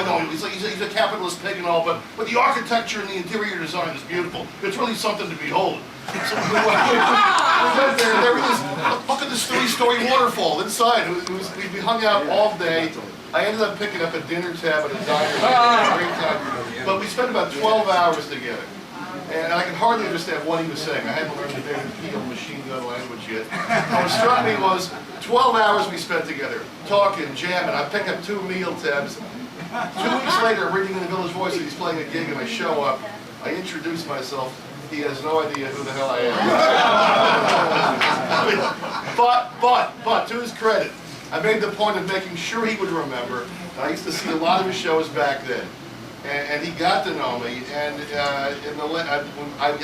know. He's a capitalist pig and all, but the architecture and the interior design is beautiful. It's really something to behold. So we went there. There was, look at this 3-story waterfall inside. We hung out all day. I ended up picking up a dinner tab at a diner. Great time. But we spent about 12 hours together. And I could hardly understand what he was saying. I hadn't learned the David Peel machine gun language yet. What struck me was 12 hours we spent together, talking, jamming. I pick up 2 meal tabs. 2 weeks later, reading in the Village Voice that he's playing a gig, and I show up. I introduce myself. He has no idea who the hell I am. But to his credit, I made the point of making sure he would remember. I used to see a lot of his shows back then. And he got to know me, and I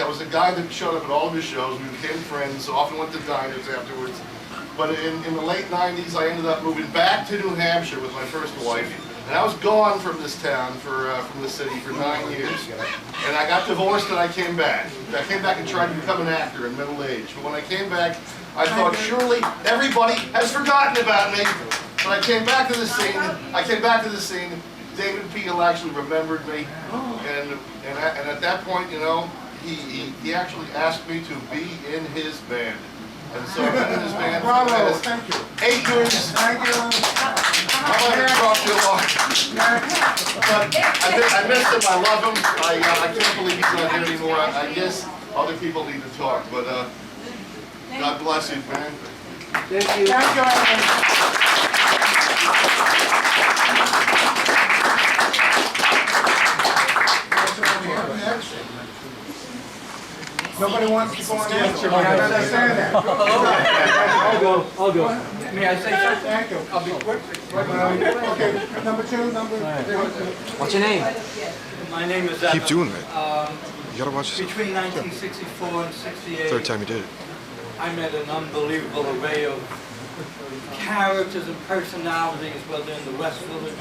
was a guy that showed up at all of his shows. We became friends, often went to diners afterwards. But in the late 90s, I ended up moving back to New Hampshire with my first wife. And I was gone from this town, from the city, for 9 years. And I got divorced and I came back. I came back and tried to become an actor in middle age. But when I came back, I thought, surely everybody has forgotten about me. But I came back to the scene. David Peel actually remembered me, and at that point, you know, he actually asked me to be in his band, and so I've been in his band for the past 8 years. Thank you. I'm going to talk to you a lot. But I miss him. I love him. I can't believe he's not here anymore. I guess other people need to talk, but God bless you, man. Thank you. Thank Nobody wants to go on the answer. I understand that. I'll go. May I say something? Thank you. I'll be quick. Okay, number two, What's your name? My name is Keep doing it. You gotta watch this. Between 1964 and 68, Third time you did it. I met an unbelievable array of characters and personalities, whether in the West Village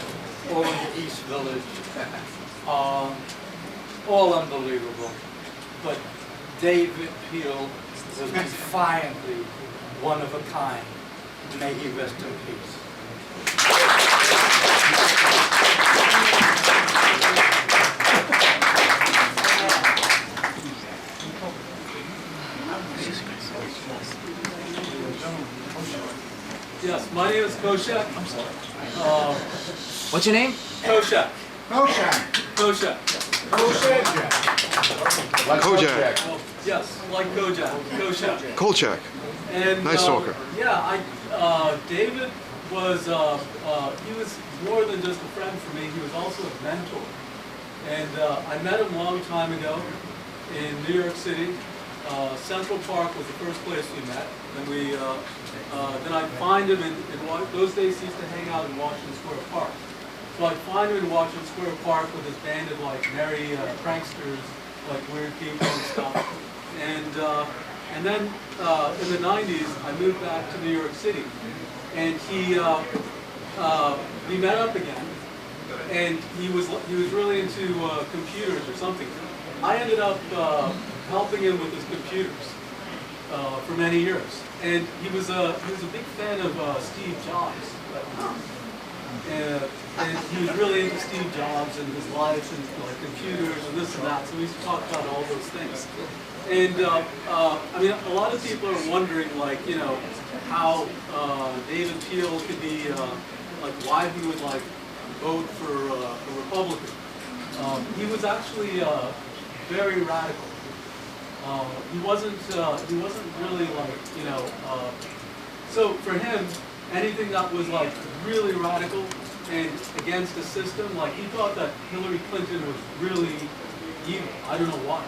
or in the East Village. All unbelievable. But David Peel was defiantly one of a kind. May he rest in peace. Yes, my name is Koshak. What's your name? Koshak. Koshak. Koshak. Kojak. Yes, like Koshak. Kolchak. And, Nice talker. Yeah, David was, he was more than just a friend for me, he was also a mentor. And I met him a long time ago in New York City. Central Park was the first place we met. Then I'd find him in those days he used to hang out in Washington Square Park. So I'd find him in Washington Square Park with his band of like merry pranksters, like weird people and stuff. And then in the 90s, I moved back to New York City, and we met up again, and he was really into computers or something. I ended up helping him with his computers for many years, and he was a big fan of Steve Jobs. And he was really into Steve Jobs and his life and like computers and this and that. So we used to talk about all those things. And I mean, a lot of people are wondering, like, you know, how David Peel could be, like, why he would like vote for a Republican. He was actually very radical. He wasn't really like, you know. So for him, anything that was like really radical and against the system, like he thought that Hillary Clinton was really evil. I don't know why.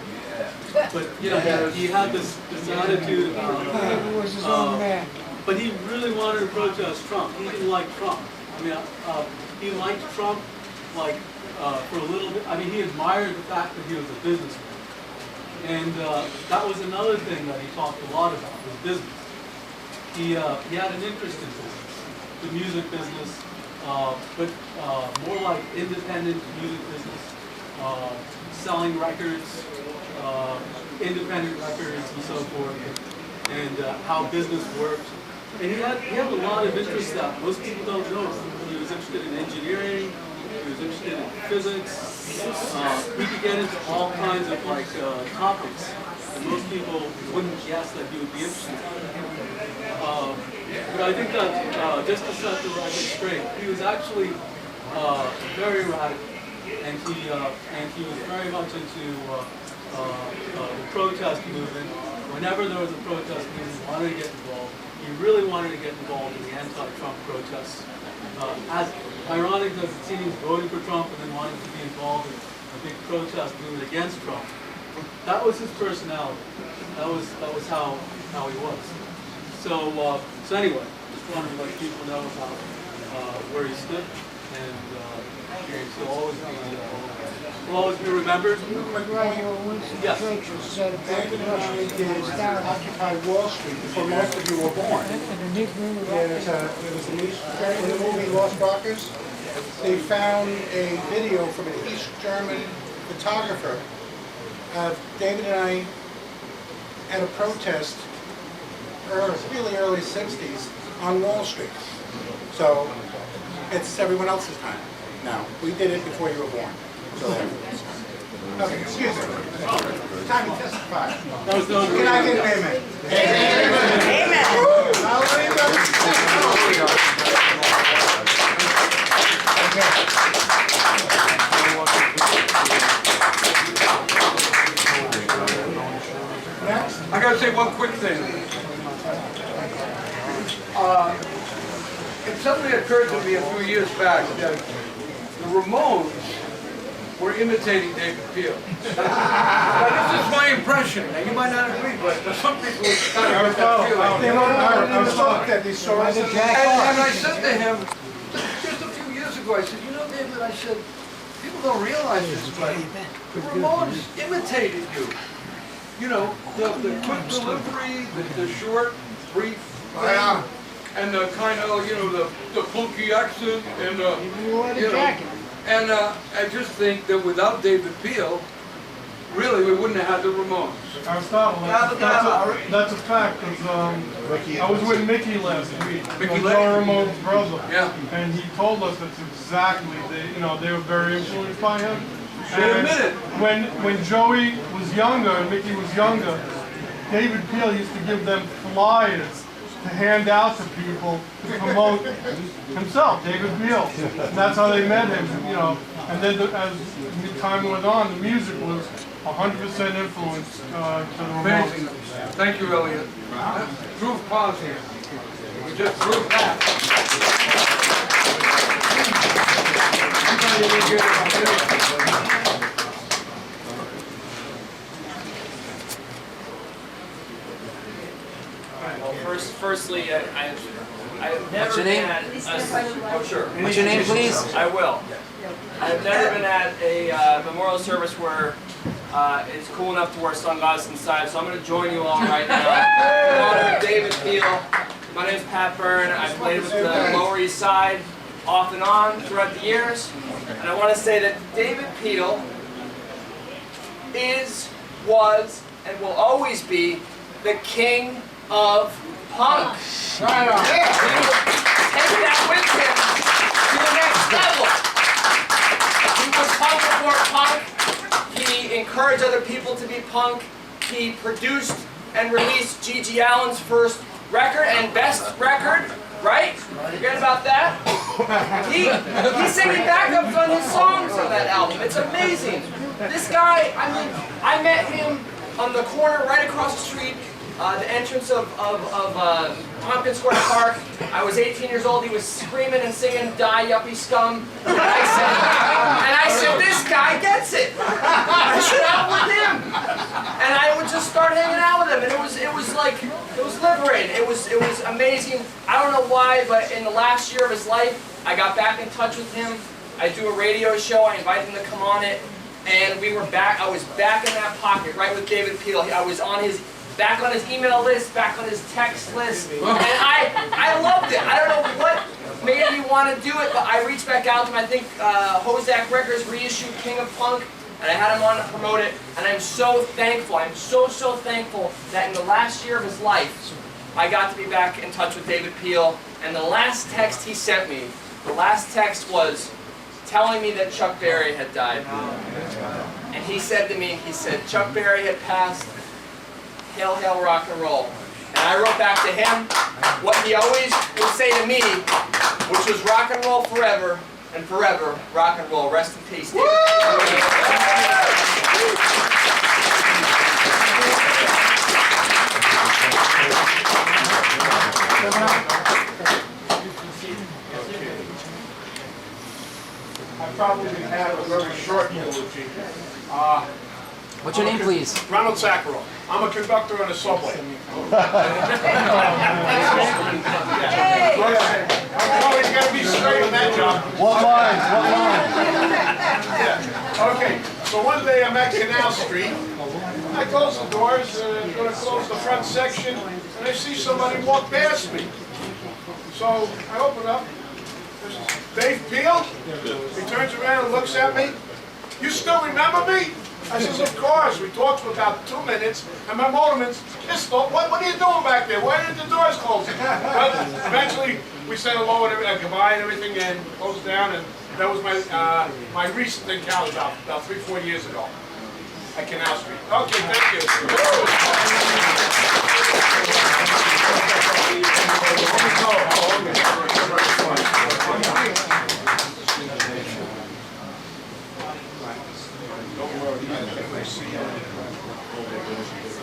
But you know, he had this attitude about. But he really wanted to protest Trump. He didn't like Trump. I mean, he liked Trump like for a little bit. I mean, he admired the fact that he was a businessman. And that was another thing that he talked a lot about, was business. He had an interest in business, the music business, but more like independent music business, selling records, independent records and so forth, and how business worked. And he had a lot of interests that most people don't know. He was interested in engineering, he was interested in physics. We could get into all kinds of like topics that most people wouldn't guess that he would be interested in. But I think that just to set the record straight, he was actually very radical, and he was very much into the protest movement. Whenever there was a protest movement, he wanted to get involved. He really wanted to get involved in the anti-Trump protests. As ironic as it seems, voting for Trump and then wanting to be involved in a big protest movement against Trump, that was his personality. That was how he was. So anyway, just wanted to let people know about where he stood, and he'll always be remembered. Yes. David and I did Occupy Wall Street before most of you were born. There was an East, in the movie Lost Rockers, they found a video from an East German photographer of David and I at a protest, really early 60s, on Wall Street. So it's everyone else's time now. We did it before you were born. So okay, excuse me. Time to testify. Can I get an amen? Amen. Next. I gotta say one quick thing. It suddenly occurred to me a few years back that the Ramones we're imitating David Peel. Now, this is my impression. Now, you might not agree, but some people kind of get that feeling. They were in the book that they saw us. And I said to him, just a few years ago, I said, you know, David, I said, people don't realize this, but the Ramones imitated you. You know, the quick delivery, the short, brief thing, and the kind of, you know, the funky accent, and, you know, and I just think that without David Peel, really, we wouldn't have had the Ramones. Aristotle, that's a fact, because I was with Mickey last week, Mickey Joe Ramone's brother. Yeah. And he told us that's exactly, they were very influenced by him. They admit it. When Joey was younger and Mickey was younger, David Peel used to give them flyers to hand out to people to promote himself, David Peel. And that's how they met him, you know. And then as time went on, the music was 100% influenced to the Ramones. Amazing. Thank you, Elliot. Proof positive. We just proved that. Well, firstly, I've never What's your been name? at oh, sure. What's your name, please? I will. I've never been at a memorial service where it's cool enough to wear sunglasses inside, so I'm going to join you all right now. In honor of David Peel. My name is Pat Byrne. I played with the Lower East Side off and on throughout the years, and I want to say that David Peel is, was, and will always be the king of punk. Right on. Yeah. He will take that with him to the next level. He was punk before punk. He encouraged other people to be punk. He produced and released G.G. Allen's first record and best record, right? Forget about that. He's singing backups on his songs on that album. It's amazing. This guy, I mean, I met him on the corner right across the street, the entrance of Tompkins Square Park. I was 18 years old. He was screaming and singing "Die Yuppie Scum," and I said, this guy gets it. I should out with him. And I would just start hanging out with him, and it was liberating. It was amazing. I don't know why, but in the last year of his life, I got back in touch with him. I do a radio show. I invited him to come on it, and we were back. I was back in that pocket, right with David Peel. I was on his. Back on his email list, back on his text list, and I loved it. I don't know what made me want to do it, but I reached back out to him. I think Hozak Records reissued King of Punk, and I had him on to promote it, and I'm so thankful. I'm so thankful that in the last year of his life, I got to be back in touch with David Peel, and the last text he sent me, the last text was telling me that Chuck Berry had died. And he said to me, he said, Chuck Berry had passed. Hail, hail, rock and roll. And I wrote back to him what he always would say to me, which was rock and roll forever, and forever rock and roll. Rest in peace, David. I probably have a very short eulogy. What's your name, please? Ronald Sackarell. I'm a conductor on a subway. Oh, you gotta be straight on that job. What line? Yeah. Okay, so one day I'm at Canal Street. I close the doors, gonna close the front section, and I see somebody walk past me. So I open up. This is Dave Peel. He turns around and looks at me. You still remember me? I says, of course. We talked for about 2 minutes, and my motorman's pissed off. What are you doing back there? Why didn't the doors close? But eventually, we said hello and goodbye and everything, and closed down, and that was my my recent encounter about 3-4 years ago at Canal Street. Okay, thank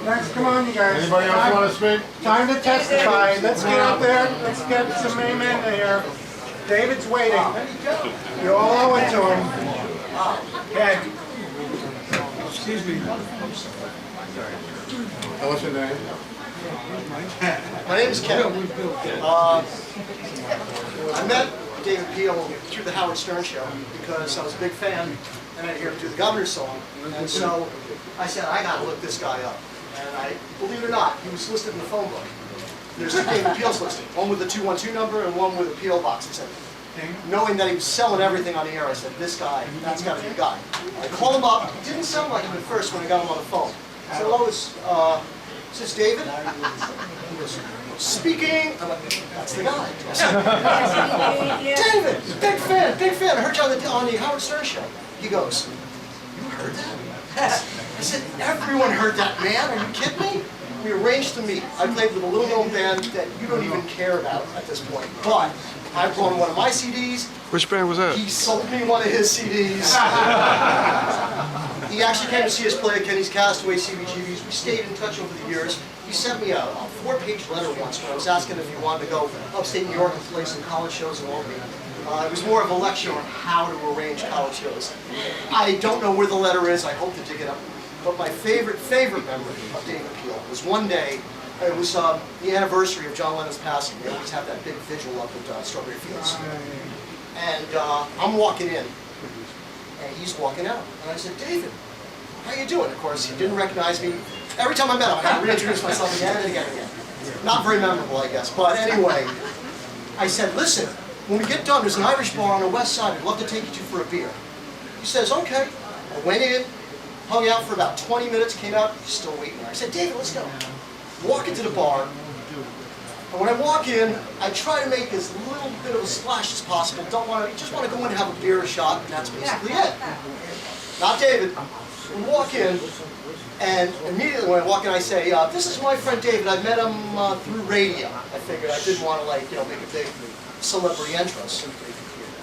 Next, come on, you guys. Anybody else want to speak? Time to testify. Let's get up there. Let's get some amen here. David's waiting. You all owe it to him. Okay. Excuse me. What's your name? My name is Ken. I met David Peel through the Howard Stern show because I was a big fan and I hear him do the Governor's song. And so I said, I gotta look this guy up. And I, believe it or not, he was listed in the phone book. There's two David Peels listed, one with the 212 number and one with a Peel box. I said, knowing that he was selling everything on the air, I said, this guy, that's gotta be the guy. I called him up. He didn't sound like him at first when I got him on the phone. I said, hello, is this David? He goes, speaking. I'm like, that's the guy. I said, David, big fan. I heard you on the Howard Stern show. He goes, you heard that? I said, everyone heard that, man. Are you kidding me? We arranged to meet. I played with a little known band that you don't even care about at this point. But I brought him one of my CDs. Which band was that? He sold me one of his CDs. He actually came to see us play at Kenny's Castaway CBGBs. We stayed in touch over the years. He sent me a 4-page letter once when I was asking if he wanted to go upstate New York and play some college shows in Albany. It was more of a lecture on how to arrange college shows. I don't know where the letter is. I hope to dig it up. But my favorite memory of David Peel was one day. It was the anniversary of John Lennon's passing. They always have that big vigil up at Strawberry Fields. And I'm walking in, and he's walking out. And I said, David, how you doing? Of course, he didn't recognize me. Every time I met him, I had to reintroduce myself again and again and again. Not very memorable, I guess. But anyway, I said, listen, when we get done, there's an Irish bar on the west side. I'd love to take you to for a beer. He says, okay. I went in, hung out for about 20 minutes, came out, he's still waiting there. I said, David, let's go. Walk into the bar. And when I walk in, I try to make as little bit of a splash as possible. Just want to go in and have a beer, a shot, and that's basically it. Not David. We walk in, and immediately when I walk in, I say, "This is my friend David. I met him through radio." I figured I didn't want to make a big celebrity entrance.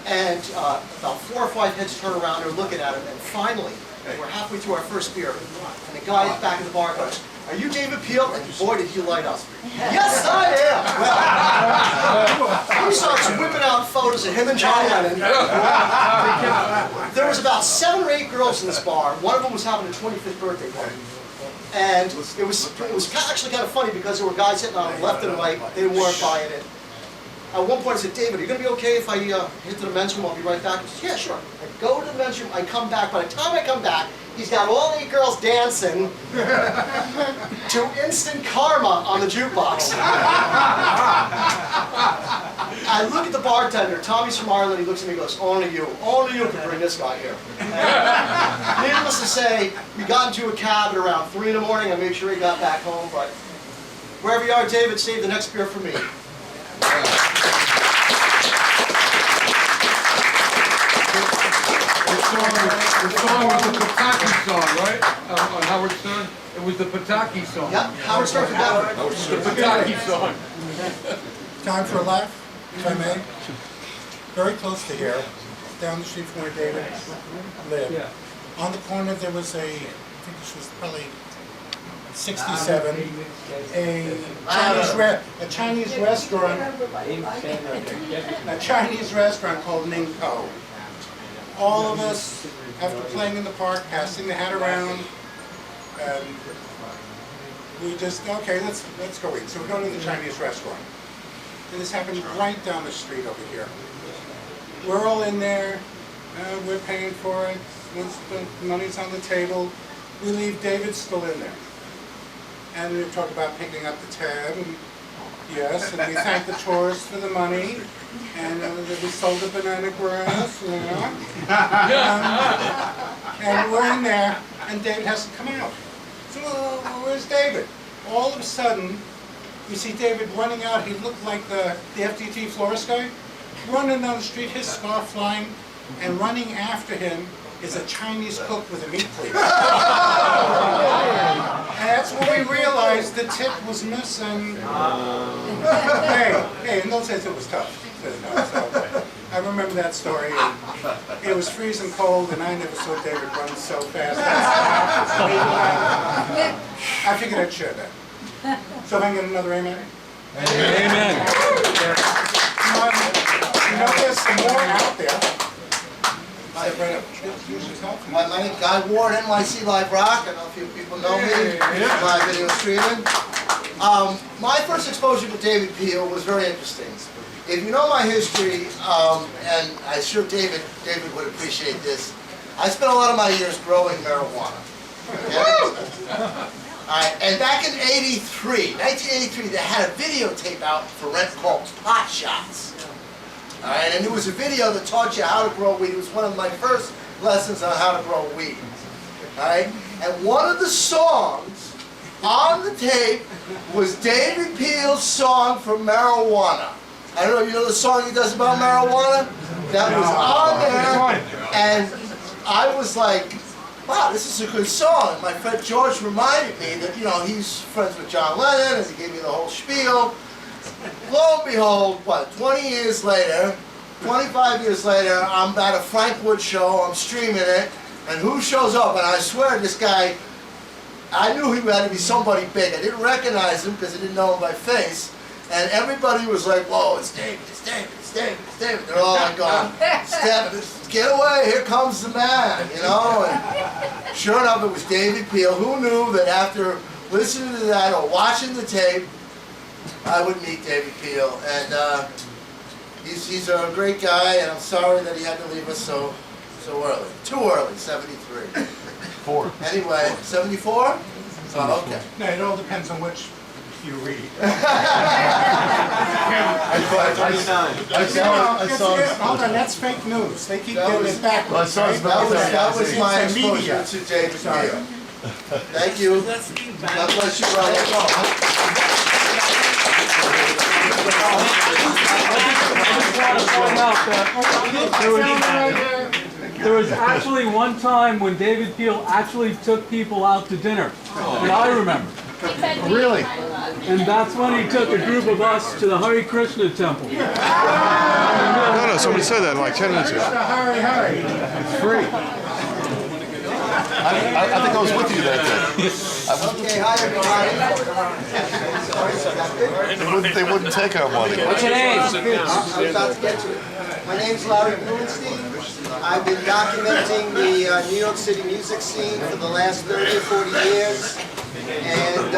And about 4 or 5 heads turn around, they're looking at him, and finally, we're halfway through our first beer, and the guy back in the bar goes, "Are you David Peel?" And boy, did he light up. Yes, I am. Well, he starts whipping out photos of him and John Lennon. There was about 7 or 8 girls in this bar. One of them was having a 25th birthday party. And it was actually kind of funny because there were guys sitting on left and right. They weren't buying it. At one point I said, David, are you going to be okay if I hit to the men's room? I'll be right back. He said, yeah, sure. I go to the men's room, I come back. By the time I come back, he's got all 8 girls dancing to Instant Karma on the jukebox. I look at the bartender, Tommy's from Ireland, he looks at me and goes, only you can bring this guy here. And needless to say, we got into a cab at around 3 in the morning. I made sure he got back home, but wherever you are, David, save the next beer for me. The song was the Pataki song, right? On Howard Stern? It was the Pataki song. Yep, Howard Stern for that. The Pataki song. Time for a laugh, if I may. Very close to here, down the street from where David lived. Yeah. On the corner there was I think this was probably 67, a Chinese restaurant called Ningpo. All of us, after playing in the park, passing the hat around, and we just, okay, let's go eat. So we go to the Chinese restaurant. And this happened right down the street over here. We're all in there, we're paying for it, once the money's on the table, we leave, David's still in there. And we talk about picking up the tab, and yes, and we thank the tourists for the money, and we sold the banana grass, and we're in there, and David hasn't come out. So where's David? All of a sudden, we see David running out. He looked like the FTT florist guy, running down the street, his scarf flying, and running after him is a Chinese cook with a meat cleaver. And that's when we realized the tip was missing. Hey, in those days it was tough. So I remember that story. And it was freezing cold, and I never saw David run so fast. I figured I'd share that. So if I can get another amen? Amen. You know, there's some more out there. Step right up. My name's Guy Ward, NYC Live Rock. I know a few people know me. Live video streaming. My first exposure to David Peel was very interesting. If you know my history, and I'm sure David would appreciate this, I spent a lot of my years growing marijuana. Alright, and back in 1983, they had a videotape out for rent called Pot Shots. Alright, and it was a video that taught you how to grow weed. It was one of my first lessons on how to grow weed. Alright, and one of the songs on the tape was David Peel's song for Marijuana. I don't know if you know the song he does about marijuana? That was on there, and I was like, wow, this is a good song. My friend George reminded me that, you know, he's friends with John Lennon, and he gave me the whole spiel. Lo and behold, what, 20 years later, 25 years later, I'm at a Frank Wood show, I'm streaming it, and who shows up? And I swear this guy, I knew he had to be somebody big. I didn't recognize him because I didn't know him by face. And everybody was like, whoa, it's David, it's David, it's David, it's David. They're all like going, get away, here comes the man, you know? And sure enough, it was David Peel. Who knew that after listening to that or watching the tape, I would meet David Peel. And he's a great guy, and I'm sorry that he had to leave us so early. Too early, 73. 4. Anyway, 74? Oh, okay. No, it all depends on which you read. Hold on, that's fake news. They keep getting it backwards. That was my exposure to David Peel. Thank you. God bless you, brother. There was actually one time when David Peel actually took people out to dinner, and I remember. Really? And that's when he took a group of us to the Hare Krishna temple. No, somebody said that like 10 minutes ago. Hurry. It's free. I think I was with you that day. Okay, hi everybody. They wouldn't take our money. What's your name? I was about to get to it. My name's Larry Blumenstein. I've been documenting the New York City music scene for the last 30 or 40 years. And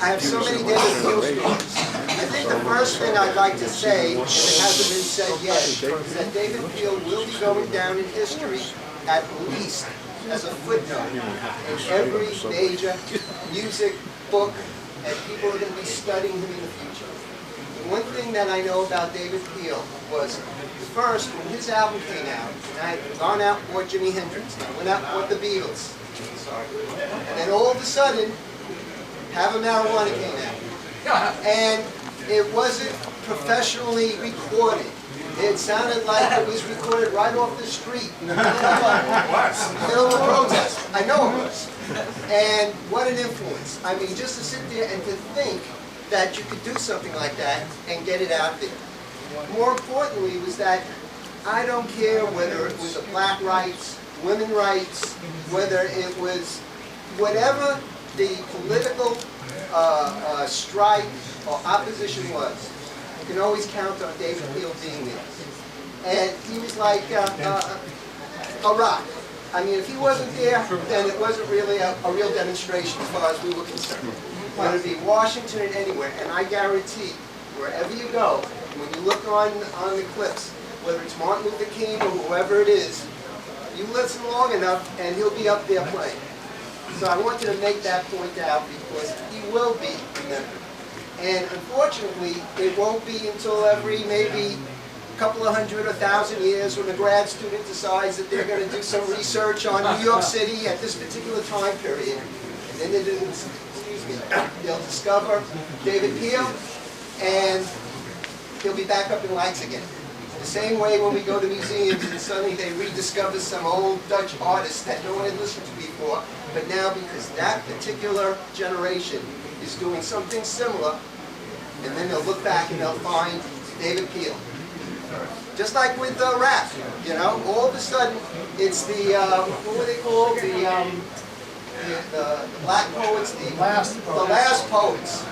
I have so many David Peel stories. I think the first thing I'd like to say, and it hasn't been said yet, is that David Peel will be going down in history at least as a footnote in every major music book, and people are going to be studying him in the future. The one thing that I know about David Peel was, first, when his album came out, and I had gone out and bought Jimi Hendrix, and I went out and bought the Beatles, and then all of a sudden, Have a Marijuana came out. And it wasn't professionally recorded. It sounded like it was recorded right off the street. In the middle of a protest. I know it was. And what an influence. I mean, just to sit there and to think that you could do something like that and get it out there. More importantly was that I don't care whether it was the black rights, women rights, whether it was whatever the political strife or opposition was. You can always count on David Peel being there. And he was like a rock. I mean, if he wasn't there, then it wasn't really a real demonstration as far as we were concerned. Whether it be Washington or anywhere, and I guarantee, wherever you go, when you look on the clips, whether it's Martin Luther King or whoever it is, you listen long enough and he'll be up there playing. So I wanted to make that point out because he will be remembered. And unfortunately, it won't be until every maybe a couple of 100 or 1,000 years when a grad student decides that they're going to do some research on New York City at this particular time period. And then they'll discover David Peel, and he'll be back up in lights again. The same way when we go to museums and suddenly they rediscover some old Dutch artist that no one had listened to before, but now because that particular generation is doing something similar, and then they'll look back and they'll find David Peel. Just like with rap, you know, all of a sudden it's the, what were they called? The black poets, the last poets.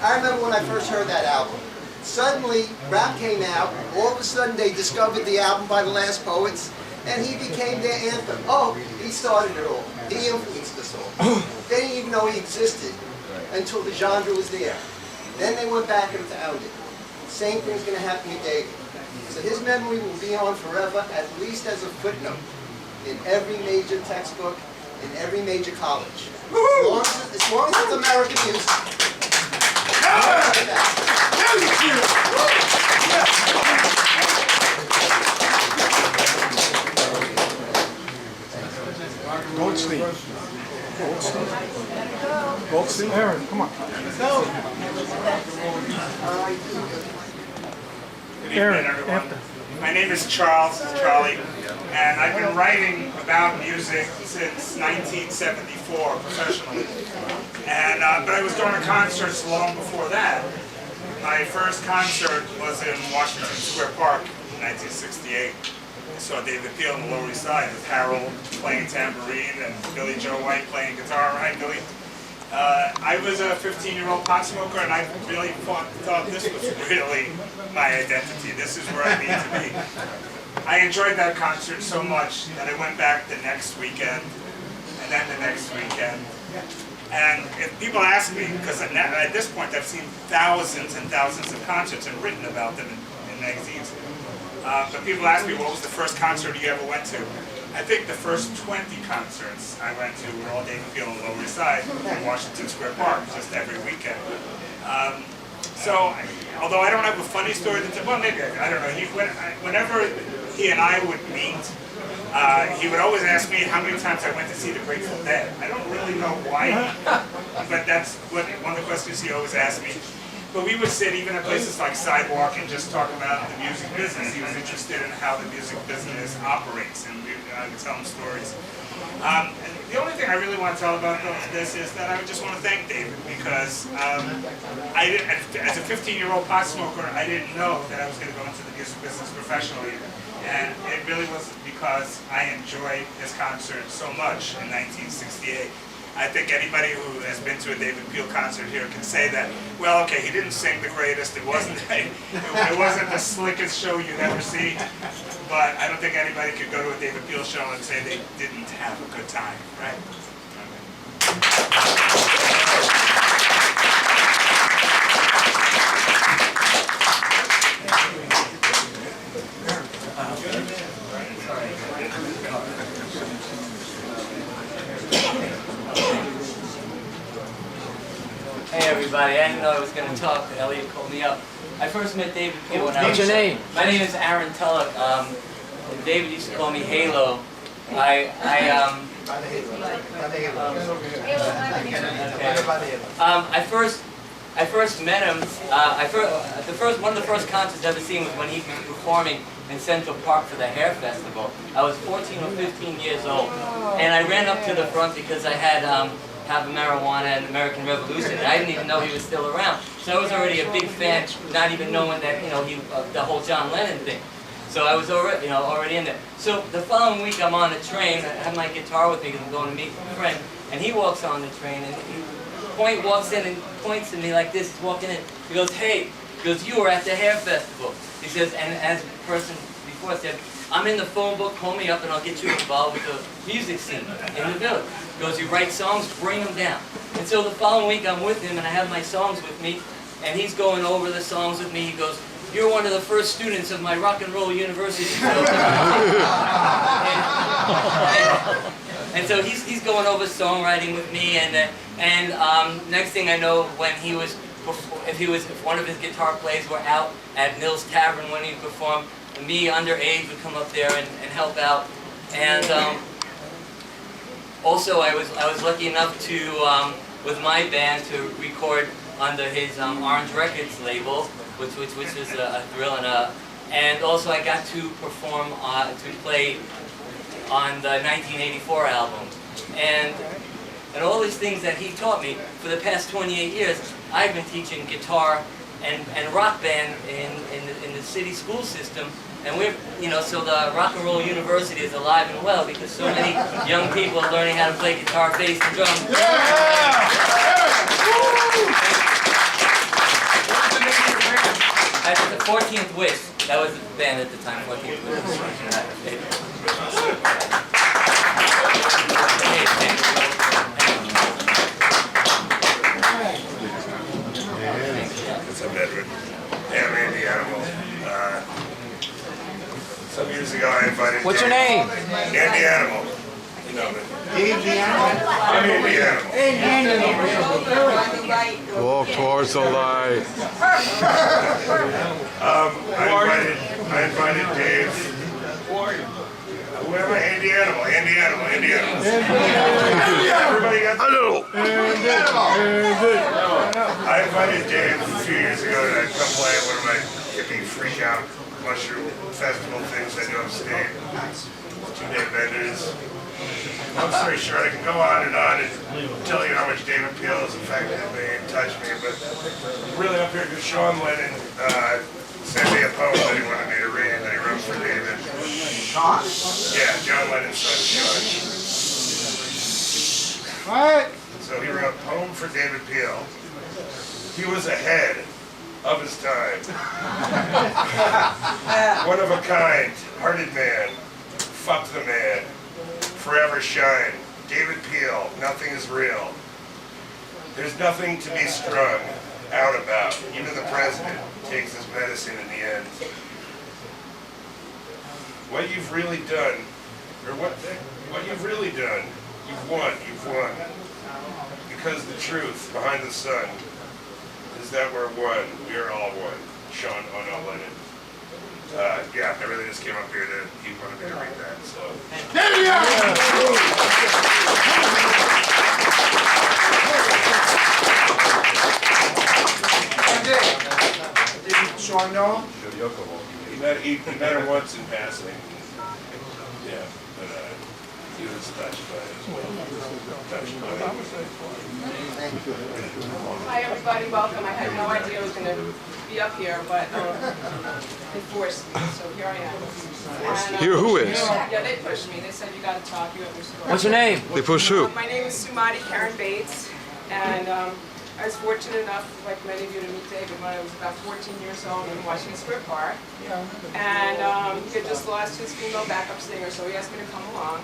I remember when I first heard that album. Suddenly, rap came out. All of a sudden, they discovered the album by the Last Poets, and he became their anthem. Oh, he started it all. He influenced us all. They didn't even know he existed until the genre was there. Then they went back and found it. Same thing's going to happen to David. So his memory will be on forever, at least as a footnote, in every major textbook, in every major college. As long as it's American music. Goldstein. Goldstein. Aaron, come on. Good evening, everyone. My name is Charles, Charlie, and I've been writing about music since 1974 professionally. And but I was going to concerts long before that. My first concert was in Washington Square Park in 1968. I saw David Peel on the Lower East Side with Harold playing tambourine and Billy Joe White playing guitar. Right, Billy? I was a 15-year-old pot smoker, and I really thought this was really my identity. This is where I need to be. I enjoyed that concert so much that I went back the next weekend, and then the next weekend. And if people ask me, because at this point I've seen thousands and thousands of concerts and written about them in magazines, but people ask me, what was the first concert you ever went to? I think the first 20 concerts I went to were all David Peel on the Lower East Side in Washington Square Park, just every weekend. So, although I don't have a funny story to tell, well, maybe, I don't know. Whenever he and I would meet, he would always ask me how many times I went to see the Grateful Dead. I don't really know why, but that's one of the questions he always asked me. But we would sit even at places like Sidewalk and just talk about the music business. He was interested in how the music business operates, and I would tell him stories. And the only thing I really want to tell about this is that I just want to thank David, because as a 15-year-old pot smoker, I didn't know that I was going to go into the music business professionally. And it really was because I enjoyed his concert so much in 1968. I think anybody who has been to a David Peel concert here can say that, well, okay, he didn't sing the greatest, it wasn't the slickest show you'd ever see, but I don't think anybody could go to a David Peel show and say they didn't have a good time, right? Hey everybody, I didn't know I was going to talk. Elliot called me up. I first met David Peel when I was... What's your name? My name is Aaron Tulloch. David used to call me Halo. I first met him. One of the first concerts I ever seen was when he was performing in Central Park for the Hair Festival. I was 14 or 15 years old, and I ran up to the front because I had Have a Marijuana and American Revolution, and I didn't even know he was still around. So I was already a big fan, not even knowing that the whole John Lennon thing. So I was already in there. So the following week I'm on a train. I have my guitar with me because I'm going to meet a friend, and he walks on the train and he walks in and points at me like this. He's walking in. He goes, "Hey," he goes, "you were at the Hair Festival." He says, and as the person before said, "I'm in the phone book, call me up and I'll get you involved with the music scene in the village." He goes, "You write songs, bring them down." And so the following week I'm with him and I have my songs with me, and he's going over the songs with me. He goes, "You're one of the first students of my rock and roll university." And so he's going over songwriting with me, and next thing I know, if one of his guitar players were out at Nils Tavern when he performed, me underage would come up there and help out. And also I was lucky enough to with my band to record under his Orange Records label, which was a thrill, and also I got to perform to play on the 1984 album, and all these things that he taught me for the past 28 years. I've been teaching guitar and rock band in the city school system, and so the Rock and Roll University is alive and well because so many young people are learning how to play guitar, bass, and drums. the 14th Wish. That was the band at the time, 14th What's up, Edward? Hey, I'm Andy Animal. Some years ago I invited What's your name? Andy Animal. You know me. Andy Animal? I'm Andy Animal. Walk towards the light. I invited Dave. Whoever, Andy Animal. Everybody got Hello. I invited Dave a few years ago to come play at one of my hippie freak out mushroom festival things I do upstate. 2-day vendors. Long story short, I can go on and tell you how much David Peel has affected me and touched me, but really up here because Sean Lennon sent me a poem that he wanted me to read that he wrote for David. Sean? Yeah, John Lennon's son, Sean. What? So he wrote a poem for David Peel. He was ahead of his time. One of a kind, hearted man. Fuck the man. Forever shine. David Peel, nothing is real. There's nothing to be strung out about. Even the president takes his medicine in the end. What you've really done, or what you've really done, you've won. Because the truth behind the sun is that we're one. We are all one. Sean Lennon. Yeah, I really just came up here he wanted me to read that, so. Did Sean know him? He met her once in passing. Yeah, but he was touched by it as well. Hi everybody, welcome. I had no idea I was going to be up here, but they forced me, so here I am. And, Here, who is? Yeah, they pushed me. They said you got to talk. You have your story. What's your name? They push who? My name is Sumati Karen Bates, and I was fortunate enough, like many of you, to meet David when I was about 14 years old in Washington Square Park. And he had just lost his female backup singer, so he asked me to come along.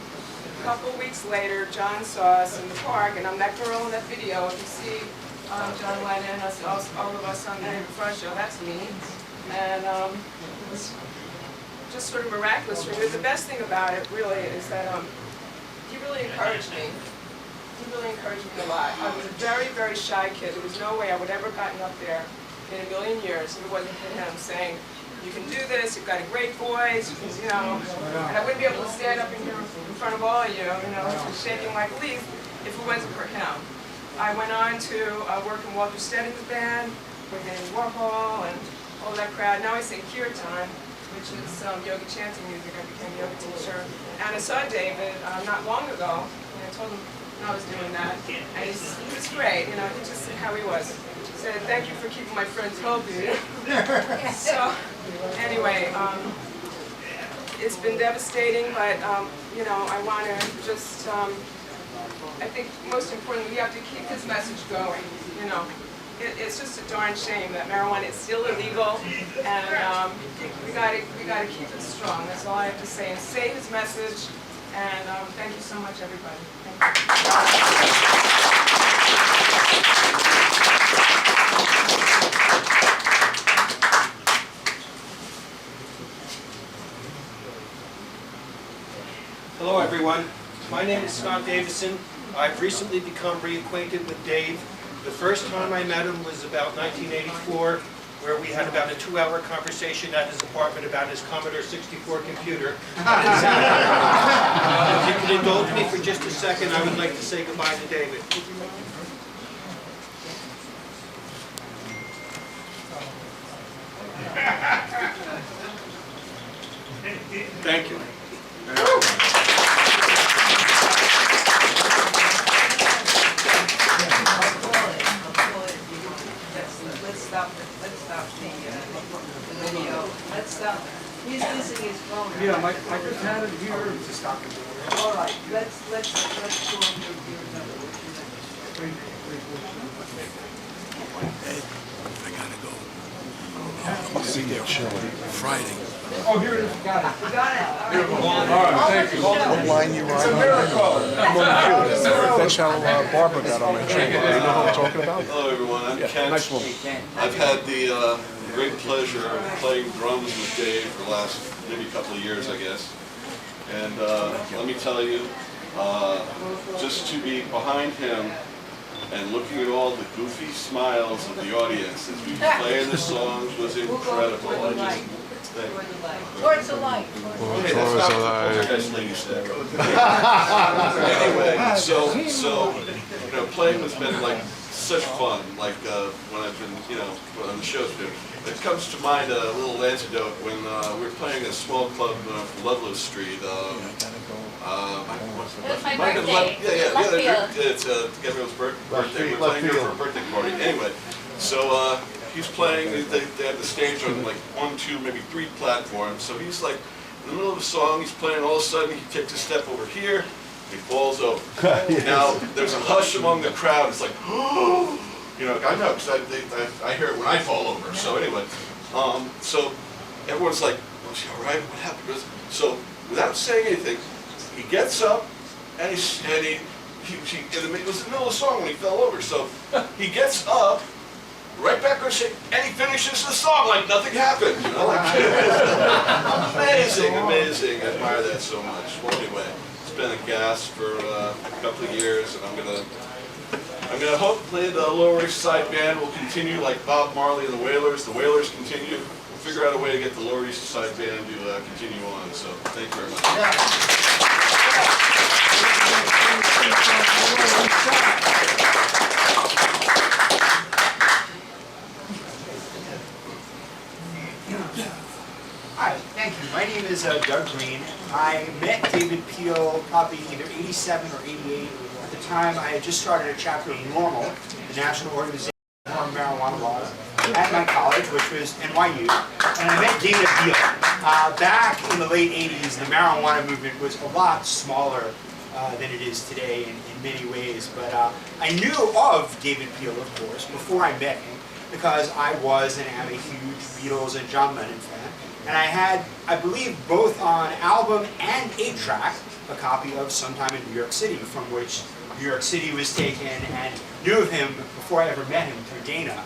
A couple of weeks later, John saw us in the park, and I'm that girl in that video. If you see John Lennon, all of us on the front show, that's me. And it was just sort of miraculous for me. The best thing about it, really, is that he really encouraged me. He really encouraged me a lot. I was a very, very shy kid. There was no way I would ever gotten up there in a million years if it wasn't for him saying, you can do this, you've got a great voice, you can, and I wouldn't be able to stand up in here in front of all of you, shaking like a leaf if it wasn't for him. I went on to work in Walter Steading's band with Andy Warhol and all that crowd. Now I sing kirtan, which is yoga chanting music. I became a yoga teacher. And I saw David not long ago, and I told him I was doing that. And he was great, he just said how he was. He said, thank you for keeping my friends healthy. So, anyway, it's been devastating, but, I want to just, I think most importantly, we have to keep his message going, It's just a darn shame that marijuana is still illegal, and we gotta keep it strong. That's all I have to say. And say his message. And thank you so much, everybody. Thank you. Hello, everyone. My name is Scott Davison. I've recently become reacquainted with Dave. The first time I met him was about 1984, where we had about a 2-hour conversation at his apartment about his Commodore 64 computer. If you could indulge me for just a second, I would like to say goodbye to David. Thank you. Let's stop the video. Let's stop. He's using his phone. Yeah, I just had it here to stop it. All right, let's go on to I gotta go. Friday. Oh, here it is. Got it. Got it. All right, thank you. What line you It's a miracle. That's how Barbara got on my train. You know what I'm talking about? Hello everyone, I'm Ken. Nice woman. I've had the great pleasure of playing drums with Dave for the last maybe couple of years, I guess. And let me tell you, just to be behind him and looking at all the goofy smiles of the audience as we were playing the songs was incredible. I just Towards the light. Okay, that's not what the lady said. Anyway, so you know, playing has been like such fun. Like when I've been, you know, on the shows. It comes to mind a little anecdote when we were playing a small club from Ludlow Street. my birthday. It's Gabriel's birthday. We're playing here for a birthday party. Anyway, so he's playing. They have the stage on like 1, 2, maybe 3 platforms. So he's like in the middle of the song. He's playing. All of a sudden, he takes a step over here. He falls over. Now there's a hush among the crowd. It's like, oh, you know, I know because I hear it when I fall over. So anyway, so everyone's like, "Was he all right? What happened?" So without saying anything, he gets up and it was in the middle of the song when he fell over. So he gets up, right back on stage, and he finishes the song like nothing happened. You know, like amazing, amazing. I admire that so much. Well, anyway, it's been a gas for a couple of years, and I'm gonna hopefully the Lower East Side Band will continue like Bob Marley and the Wailers. The Wailers continue. We'll figure out a way to get the Lower East Side Band to continue on. So thank you very much. Hi, thank you. My name is Doug Green. I met David Peel probably either 87 or 88. At the time, I had just started a chapter of NORML, the National Organization for Marijuana Laws, at my college, which was NYU. And I met David Peel. Back in the late 80s, the marijuana movement was a lot smaller than it is today in many ways. But I knew of David Peel, of course, before I met him, because I was and am a huge Beatles and John Lennon fan. And I had, I believe, both on album and 8-track, a copy of Sometime in New York City, from which New York City was taken, and knew of him before I ever met him through Dana.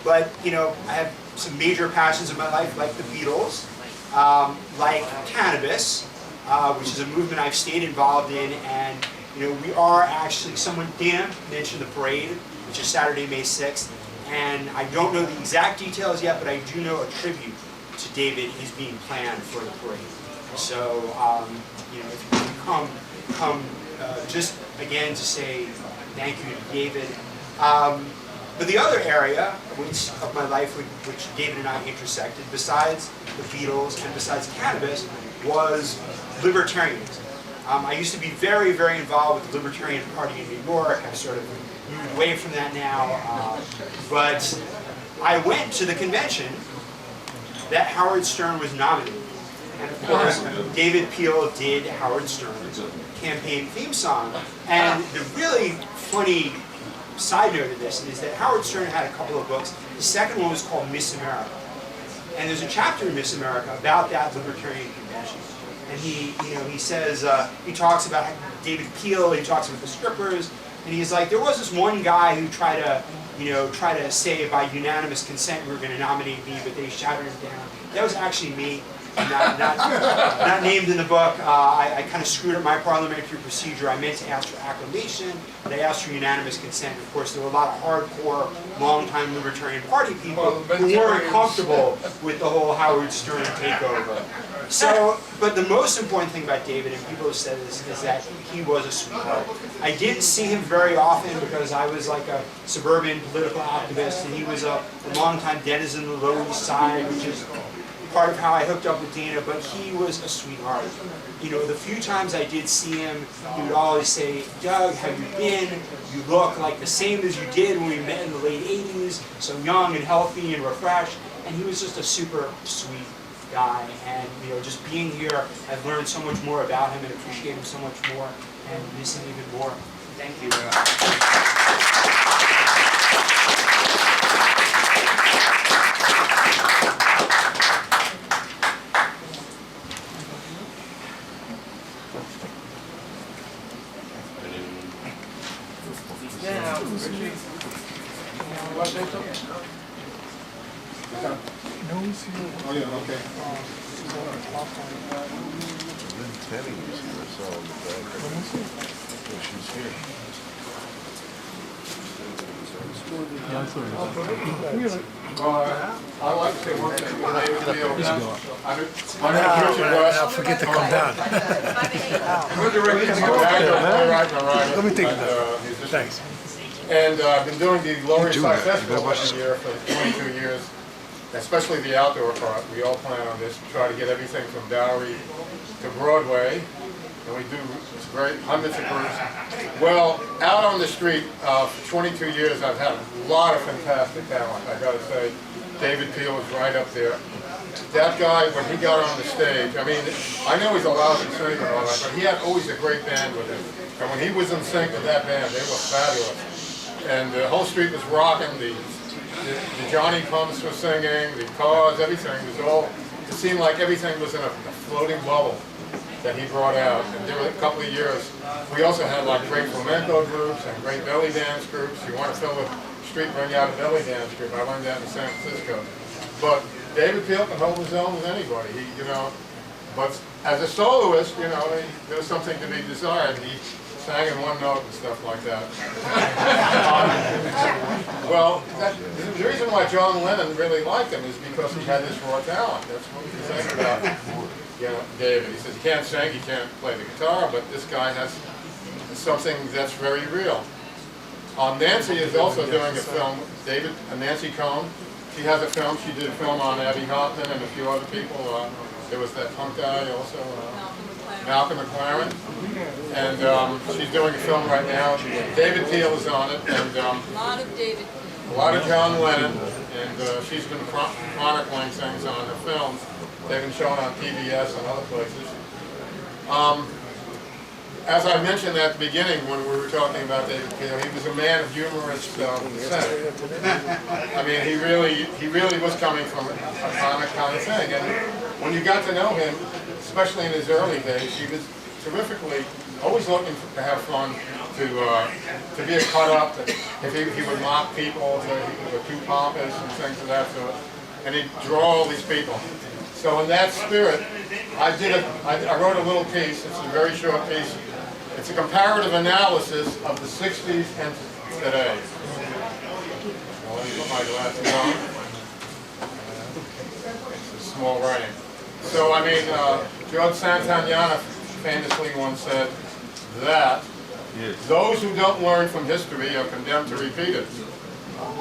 But, you know, I have some major passions in my life, like the Beatles, like cannabis, which is a movement I've stayed involved in, and, you know, we are actually, Dana mentioned the parade, which is Saturday, May 6th, and I don't know the exact details yet, but I do know a tribute to David is being planned for the parade. So, you know, if you can come just again to say thank you to David. But the other area of my life which David and I intersected, besides the Beatles and besides cannabis, was libertarianism. I used to be very, very involved with the Libertarian Party in New York. I've sort of moved away from that now. But I went to the convention that Howard Stern was nominated. And of course, David Peel did Howard Stern's campaign theme song. And the really funny side note of this is that Howard Stern had a couple of books. The second one was called Miss America. And there's a chapter in Miss America about that libertarian convention. And he says, he talks about David Peel, he talks about the strippers, and he's like, there was this one guy who tried to say by unanimous consent we were going to nominate me, but they shouted him down. That was actually me, not named in the book. I kind of screwed up my parliamentary procedure. I meant to ask for acclamation, but I asked for unanimous consent. Of course, there were a lot of hardcore, long-time Libertarian Party people who weren't comfortable with the whole Howard Stern takeover. So, but the most important thing about David, and people have said this, is that he was a sweetheart. I didn't see him very often because I was like a suburban political activist, and he was a longtime denizen of the Lower East Side, which is part of how I hooked up with Dana, but he was a sweetheart. You know, the few times I did see him, he would always say, Doug, how you been? You look like the same as you did when we met in the late 80s, so young and healthy and refreshed, and he was just a super sweet guy, and you know, just being here, I've learned so much more about him and appreciate him so much more, and miss him even more. Thank you. Oh, yeah, okay. Lynn Tenny is here, so in the back. Oh, she's here. I'd like to say one thing. I'll forget to come down. Let me think about it. Thanks. And I've been doing the Lower East Side Festival every year for 22 years, especially the outdoor part. We all plan on this, try to get everything from Bowery to Broadway, and we do great hundreds of groups. Well, out on the street for 22 years, I've had a lot of fantastic talent. I got to say, David Peel was right up there. That guy, when he got on the stage, I mean, I know he's a lousy singer and all that, but he had always a great band with him. And when he was in sync with that band, they were fabulous. And the whole street was rocking. The Johnny Pumps were singing, the Cars, everything was all. It seemed like everything was in a floating bubble that he brought out. And there were a couple of years. We also had like great flamenco groups and great belly dance groups. You want to fill the street, bring out a belly dance group. I learned that in San Francisco. But David Peel can hold his own with anybody. He, you know, but as a soloist, you know, there was something to be desired. He sang in one note and stuff like that. Well, the reason why John Lennon really liked him is because he had this raw talent. That's what he sang about, you know, David. He says he can't sing, he can't play the guitar, but this guy has something that's very real. Nancy is also doing a film, Nancy Cohn. She has a film, she did a film on Abby Hoffman and a few other people. There was that punk guy also, Malcolm McLaren. And she's doing a film right now. David Peel is on it. And A lot of David. a lot of John Lennon. And she's been chronicling things on her films. They've been shown on PBS and other places. As I mentioned at the beginning when we were talking about David Peel, he was a man of humorous descent. I mean, he really was coming from a comic kind of thing. And when you got to know him, especially in his early days, he was terrifically, always looking to have fun, to be a cut-up. If he would mock people, he were too pompous and things of that sort. And he'd draw all these people. So in that spirit, I wrote a little piece. It's a very short piece. It's a comparative analysis of the 60s and today. Well, let me put my glasses on. It's a small writing. So, I mean, George Santayana famously once said that those who don't learn from history are condemned to repeat it.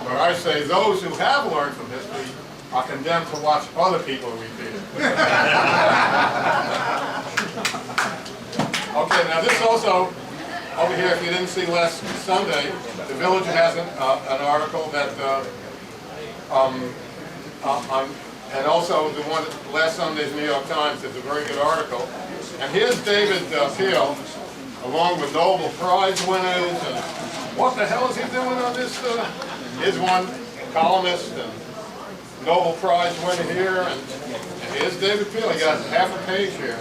But I say those who have learned from history are condemned to watch other people repeat it. Okay, now this also, over here, if you didn't see last Sunday, the Village has an article that, and also the one last Sunday's New York Times is a very good article. And here's David Peel, along with Nobel Prize winners, and what the hell is he doing on this? Here's one columnist and Nobel Prize winner here, and here's David Peel. He got half a page here.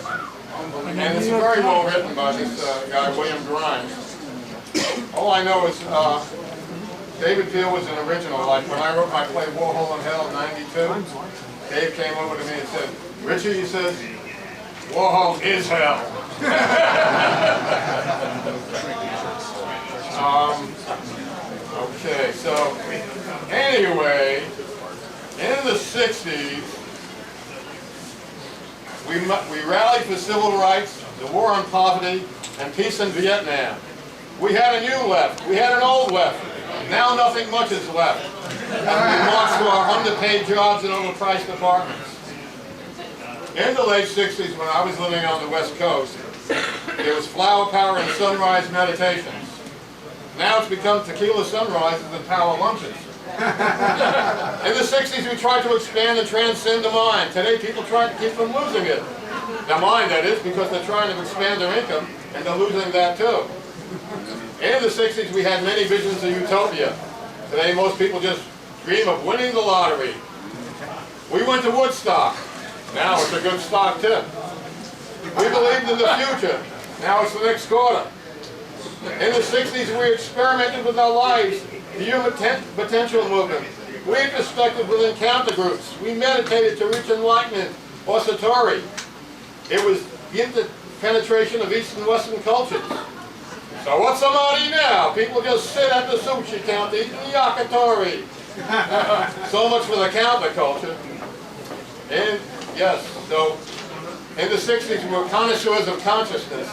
And it's very well written by this guy, William Grimes. All I know is David Peel was an original. Like when I wrote my play Warhol in Hell in '92, Dave came over to me and said, Richie, he says, Warhol is hell. Okay, so anyway, in the 60s, we rallied for civil rights, the war on poverty, and peace in Vietnam. We had a new left. We had an old left. Now nothing much is left. And we marched to our underpaid jobs and overpriced apartments. In the late 60s, when I was living on the West Coast, there was flower power and sunrise meditations. Now it's become tequila sunrises and power lunches. In the 60s, we tried to expand and transcend the mind. Today, people try to keep from losing it. Their mind, that is, because they're trying to expand their income, and they're losing that too. In the 60s, we had many visions of utopia. Today, most people just dream of winning the lottery. We went to Woodstock. Now it's a good stock tip. We believed in the future. Now it's the next quarter. In the 60s, we experimented with our lives. The human potential movement. We introspected with encounter groups. We meditated to reach enlightenment or satori. It was the interpenetration of East and Western cultures. So what's samadhi now? People just sit at the sushi counter eating yakitori. So much for the counterculture. And yes, so in the 60s we were connoisseurs of consciousness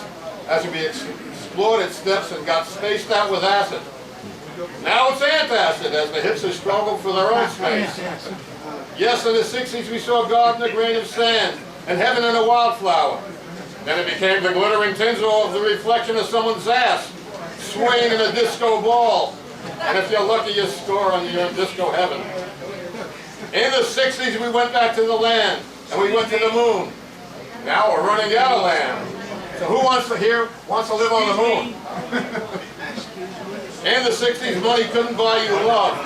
as we explored its steps and got spaced out with acid. Now it's antacid as the hipsters struggle for their own space. Yes, in the 60s we saw God in a grain of sand and heaven in a wildflower. Then it became the glittering tinsel of the reflection of someone's ass, swaying in a disco ball. And if you're lucky, you score on your disco heaven. In the 60s, we went back to the land, and we went to the moon. Now we're running out of land. So who wants to live on the moon? In the 60s, money couldn't buy you love.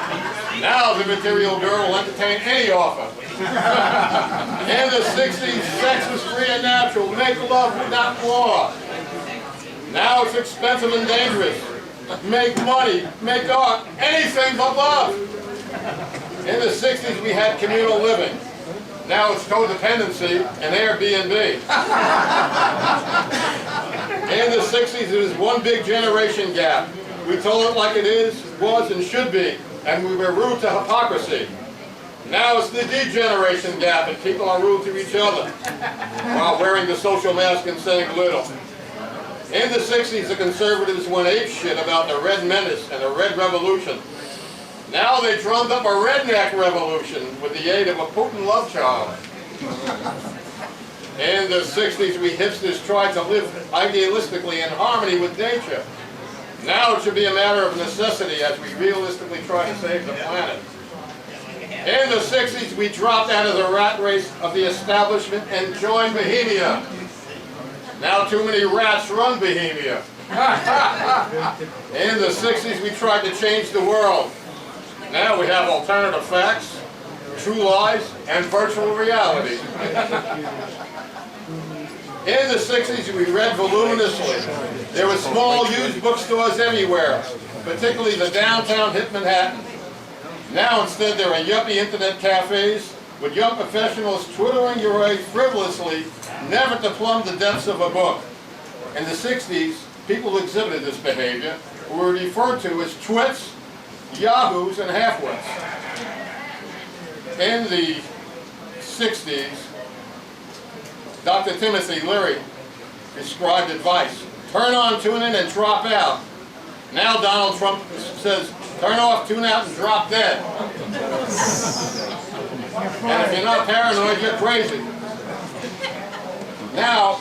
Now the material girl will entertain any offer. In the 60s, sex was free and natural. Make love, not war. Now it's expensive and dangerous. Make money, make art, anything but love. In the 60s, we had communal living. Now it's codependency and Airbnb. In the 60s, there was one big generation gap. We told it like it is, was, and should be, and we were rude to hypocrisy. Now it's the degeneration gap, and people are rude to each other while wearing the social mask and saying little. In the 60s, the conservatives went apeshit about the Red Menace and the Red Revolution. Now they drummed up a redneck revolution with the aid of a Putin love child. In the 60s, we hipsters tried to live idealistically in harmony with nature. Now it should be a matter of necessity as we realistically try to save the planet. In the 60s, we dropped out of the rat race of the establishment and joined Bohemia. Now too many rats run Bohemia. In the 60s, we tried to change the world. Now we have alternative facts, true lies, and virtual reality. In the 60s, we read voluminously. There were small used bookstores everywhere, particularly the downtown hip Manhattan. Now instead there are yuppie internet cafes with young professionals twittering away frivolously, never to plumb the depths of a book. In the 60s, people who exhibited this behavior were referred to as twits, yahoos, and halfwits. In the 60s, Dr. Timothy Leary prescribed advice. Turn on, tune in, and drop out. Now Donald Trump says, turn off, tune out, and drop dead. And if you're not paranoid, you're crazy. Now,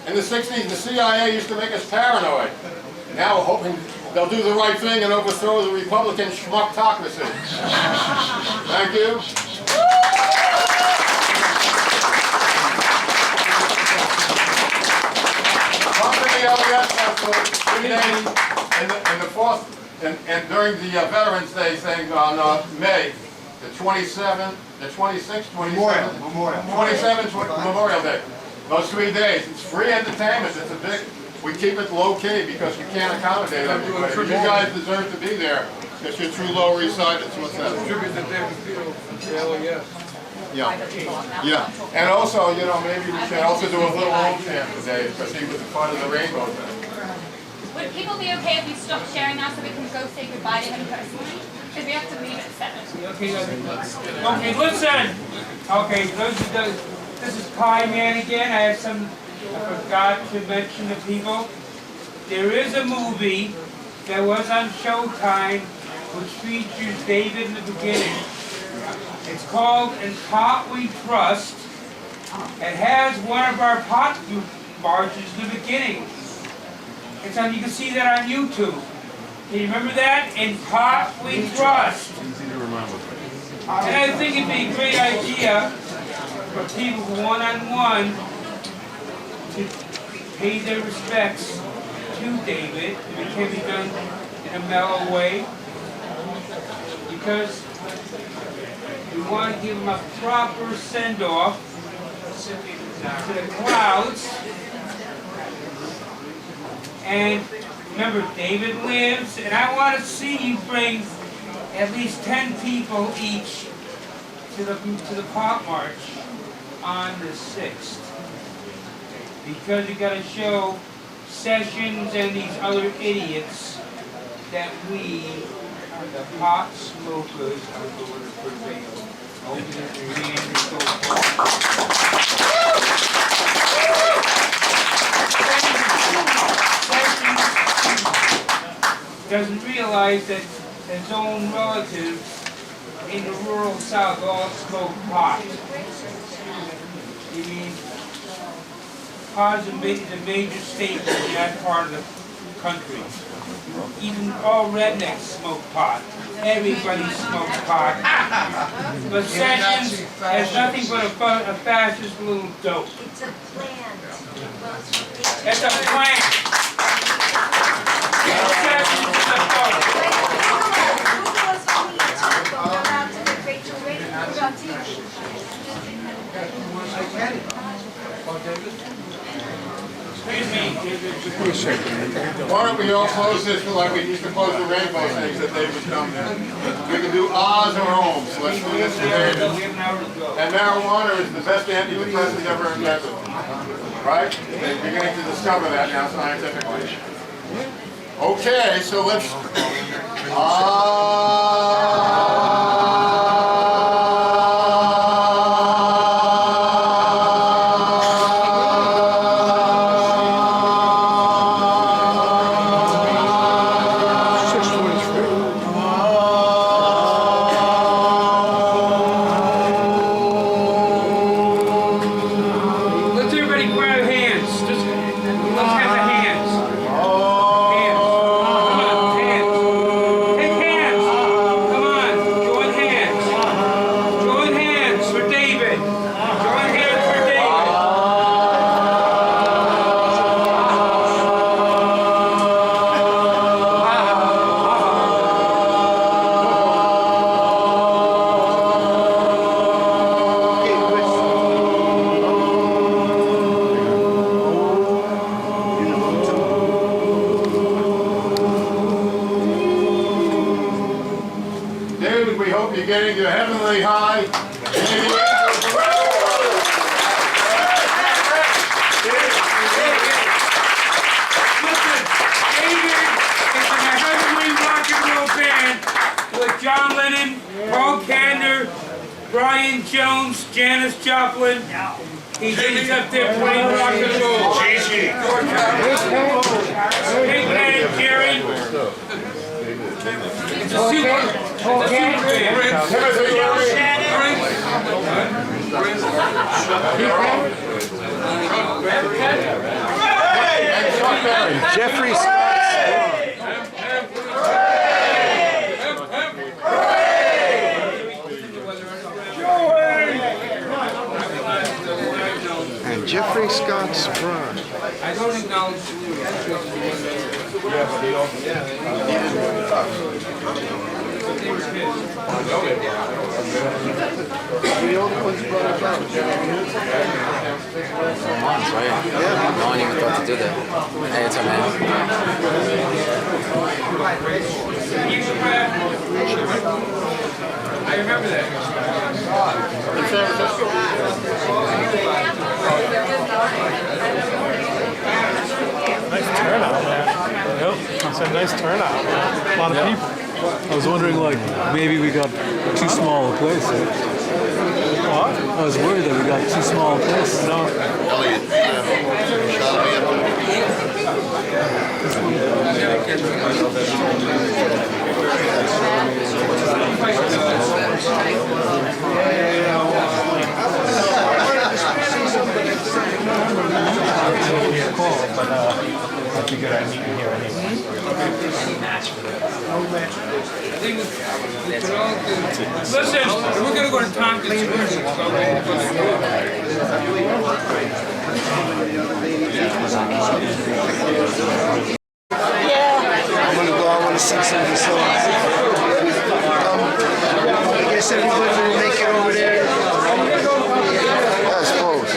in the 60s, the CIA used to make us paranoid. Now we're hoping they'll do the right thing and overthrow the Republican schmucktocracy. Thank you. And during the Veterans Day thing on May, the 27th, the 26th, 27th, Memorial Day. Those 3 days, it's free entertainment. It's a big. We keep it low key because we can't accommodate everybody. You guys deserve to be there because you're true Lower East Siders. What's that? Tribute to David Field. Yes. Yeah. And also, you know, maybe we should also do a little old chant today because he was a part of the Rainbow thing. Would people be okay if we stop sharing now so we can go say goodbye to him personally? Because we have to leave at 7. Okay, listen. Okay, this is Pie Man again. I forgot to mention to people. There is a movie that was on Showtime which features David in the beginning. It's called In Pot We Trust. It has one of our pot marches in the beginning. It's on. You can see that on YouTube. Can you remember that? In Pot We Trust. Easy to remember. And I think it'd be a great idea for people one-on-one to pay their respects to David. It can be done in a mellow way because we want to give him a proper send-off to the crowds. And remember, David lives, and I want to see you bring at least 10 people each to the pop march on the 6th. Because you gotta show Sessions and these other idiots that we, the pot smokers, are going to prevail. Open your hand and go Sessions doesn't realize that his own relatives in the rural South all smoke pot. You mean, pot is a major staple in that part of the country. Even all rednecks smoke pot. Everybody smokes pot. But Sessions has nothing but a fascist little dope. It's a plan. It's a plan. Sessions is a dope. Why don't we all close this like we used to close the rainbow things that David come in? We can do Oz or Ohms. So let's do this to David. And marijuana is the best antidepressant ever invented. Right? They're beginning to discover that now scientifically. Okay, so let's... We hope you're getting your heavenly high. With John Lennon, Paul Kander, Brian Jones, Janis Joplin. He's up there playing rock and roll. Big Man Jerry. It's a super Jeffrey and Jeffrey Scott Sprung. I don't acknowledge The only ones brought us out. Months, right? Yeah. No one even thought to do that. Hey, it's okay. I remember that. Nice turnout, man. Yep, it's a nice turnout. A lot of people. I was wondering, like, maybe we got too small a place. What? I was worried that we got too small a place. No. Elliot, But I figured I'd meet you here anyway. Listen, we're going to go to Tompkins first. I'm gonna go. I want to sing some of the songs. I guess everybody will make it over there. Yeah, I suppose.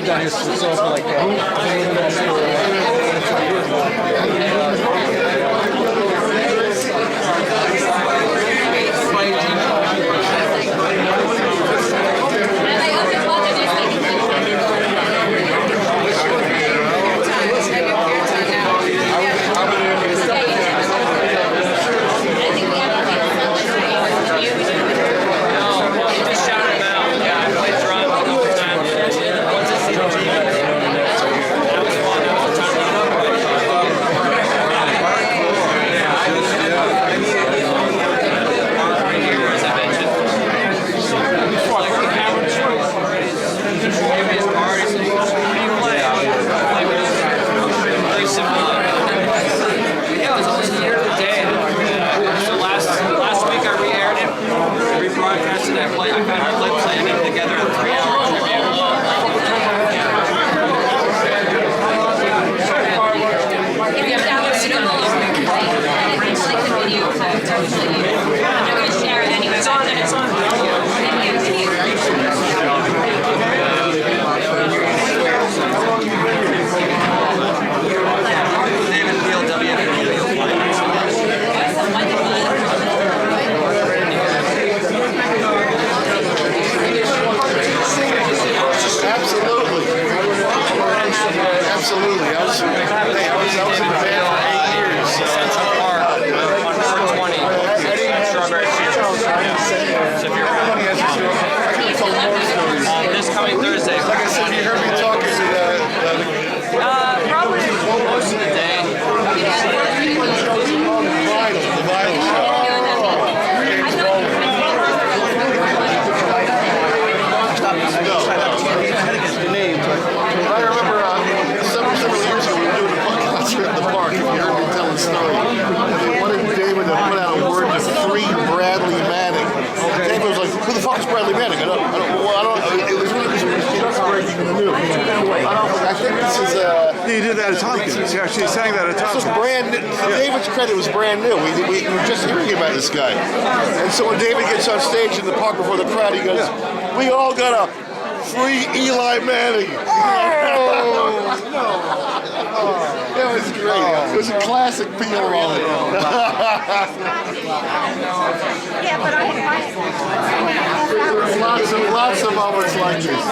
down here so for like Absolutely. I was in the band for 8 years. Central Park on 420. Strawberry Fields. So if you're this coming Thursday. Like I said, you heard me talking to probably most of the day. The vinyl show. I remember several years ago we were doing a punk concert at the park. If you heard me tell the story, and they wanted David to put out a word to free Bradley Manning. David was like, "Who the fuck is Bradley Manning?" It was breaking the news. I think this is. He did that at Tompkins. He actually sang that at Tompkins. This was brand new. David's credit was brand new. We were just hearing about this guy. And so when David gets on stage in the park before the crowd, he goes, "We all got a free Eli Manning." Oh, no. That was great. It was a classic Peel moment. Yeah, but Lots of moments like this.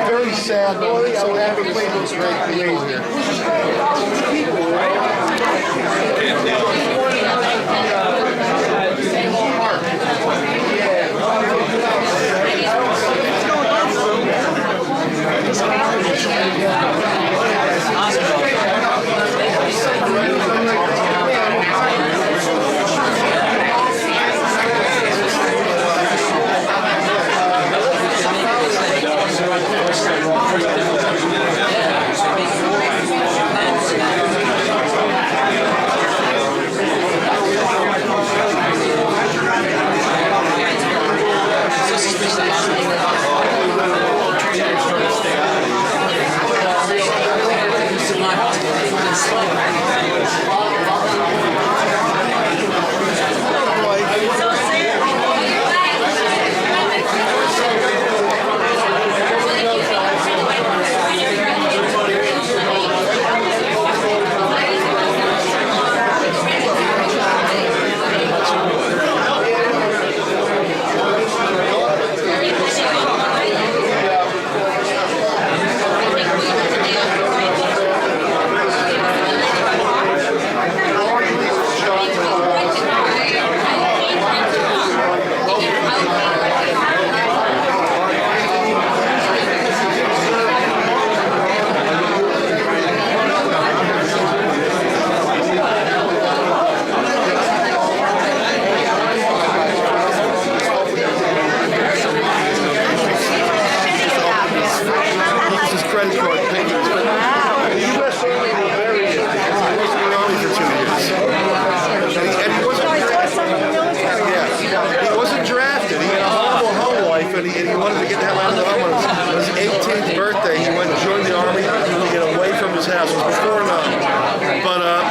Very sad, but so happy to play those great games here. And he wanted to get the hell out of the home. On his 18th birthday, he went and joined the Army to get away from his house. It was before 9.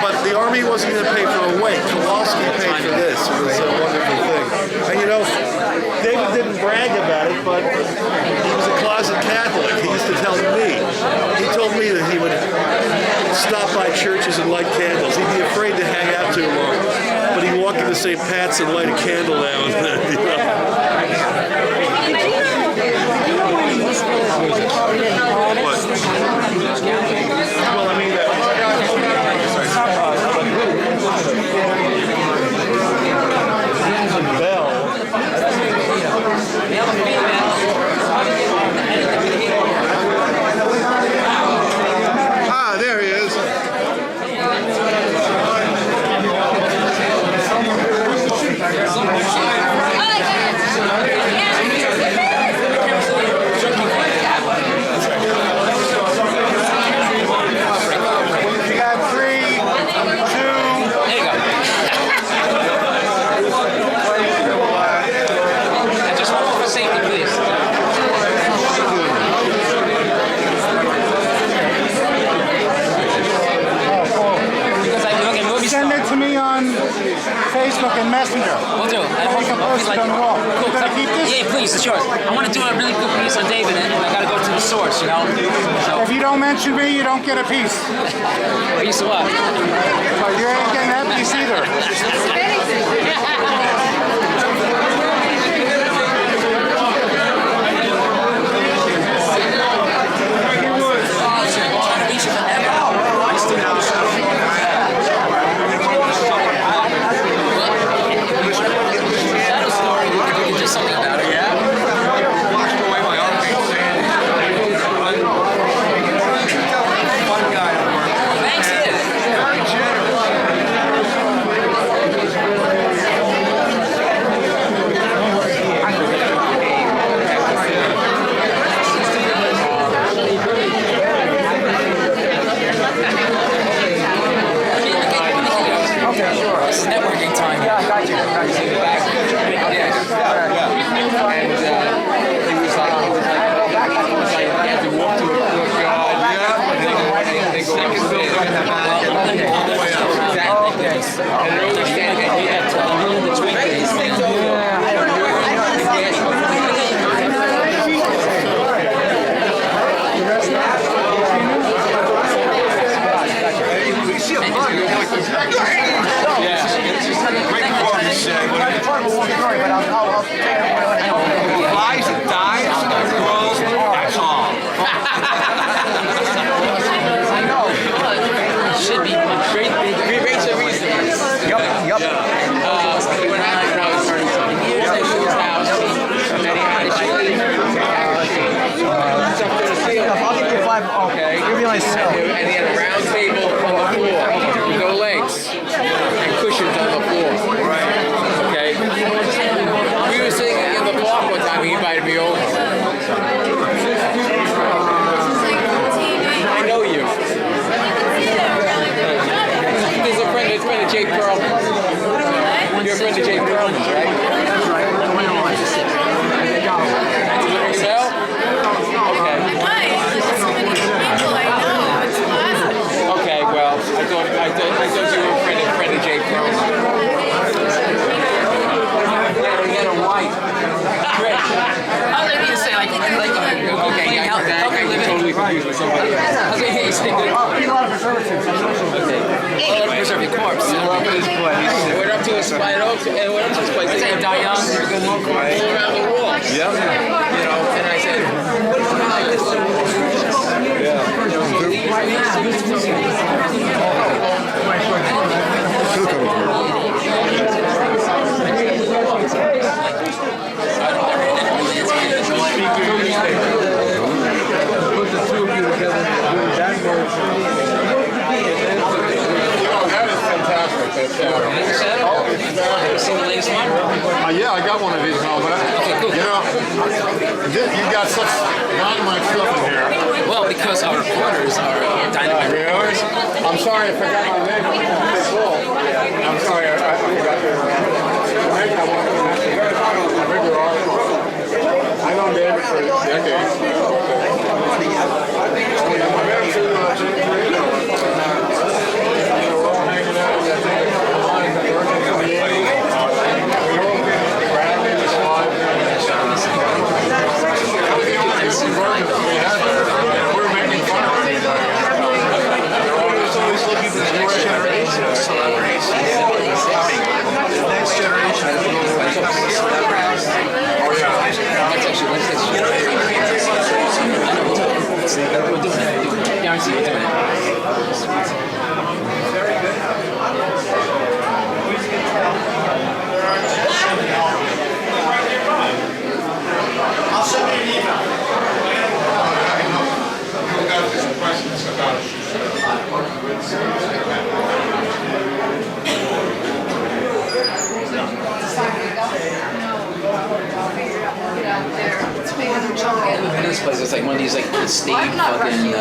But the Army wasn't going to pay for a wake. Kowalski paid for this. It was a wonderful thing. And you know, David didn't brag about it, but he was a closet Catholic. He used to tell me. He told me that he would stop by churches and light candles. He'd be afraid to hang out too long. But he'd walk into St. Pat's and light a candle now and then. You know? Well, I mean, Bell. Ah, there he is. You got 3, 2. There you go. Just one more for safety, please. Send it to me on Facebook and Messenger. We'll do. And we can post it on the wall. Cool. You gonna keep this? Yeah, please, it's yours. I want to do a really good piece on David, and I got to go to the source, you know? So. If you don't mention me, you don't get a piece. Piece of what? Well, you ain't getting that piece either. Flies and dives, girls, that's all. Should be great rates of reasons. Yep. When I was in years at Shul's house, and he had a I'll give you 5. Okay. Give me like 7. And he had a round table on the floor, with no legs, and cushions on the floor. Okay? We were sitting in the park one time, he invited me over. I know you. There's a friend of Jake Perlman. You're a friend of Jake Perlman's, right? So? Okay. Okay, well, I thought you were a friend of Jake Perlman. We got a wife. Great. I was going to say, like, okay, yeah, how can you totally confused with somebody else? I was like, hey, stick with it. Okay. Well, preserve your corpse. We're up to this place. We're up to his place. They say Die Young. All around the wall. Yep. You know, and I said, what is it like this? Put the two of you together doing that version. That is fantastic. Seen the latest one? Yeah, I got one of these now, but you know, you got such dynamite stuff in here. Well, because our reporters are dynamite reporters. I'm sorry, I forgot my name. I'm sorry, I forgot your name. I know David for decades. next generation of celebrities coming. The next generation of people will become celebrities. That's actually, let's we're doing it. Guarantee we're doing it. Very good. I'll send you an email. I've got some questions about This place is like one of these like staid fucking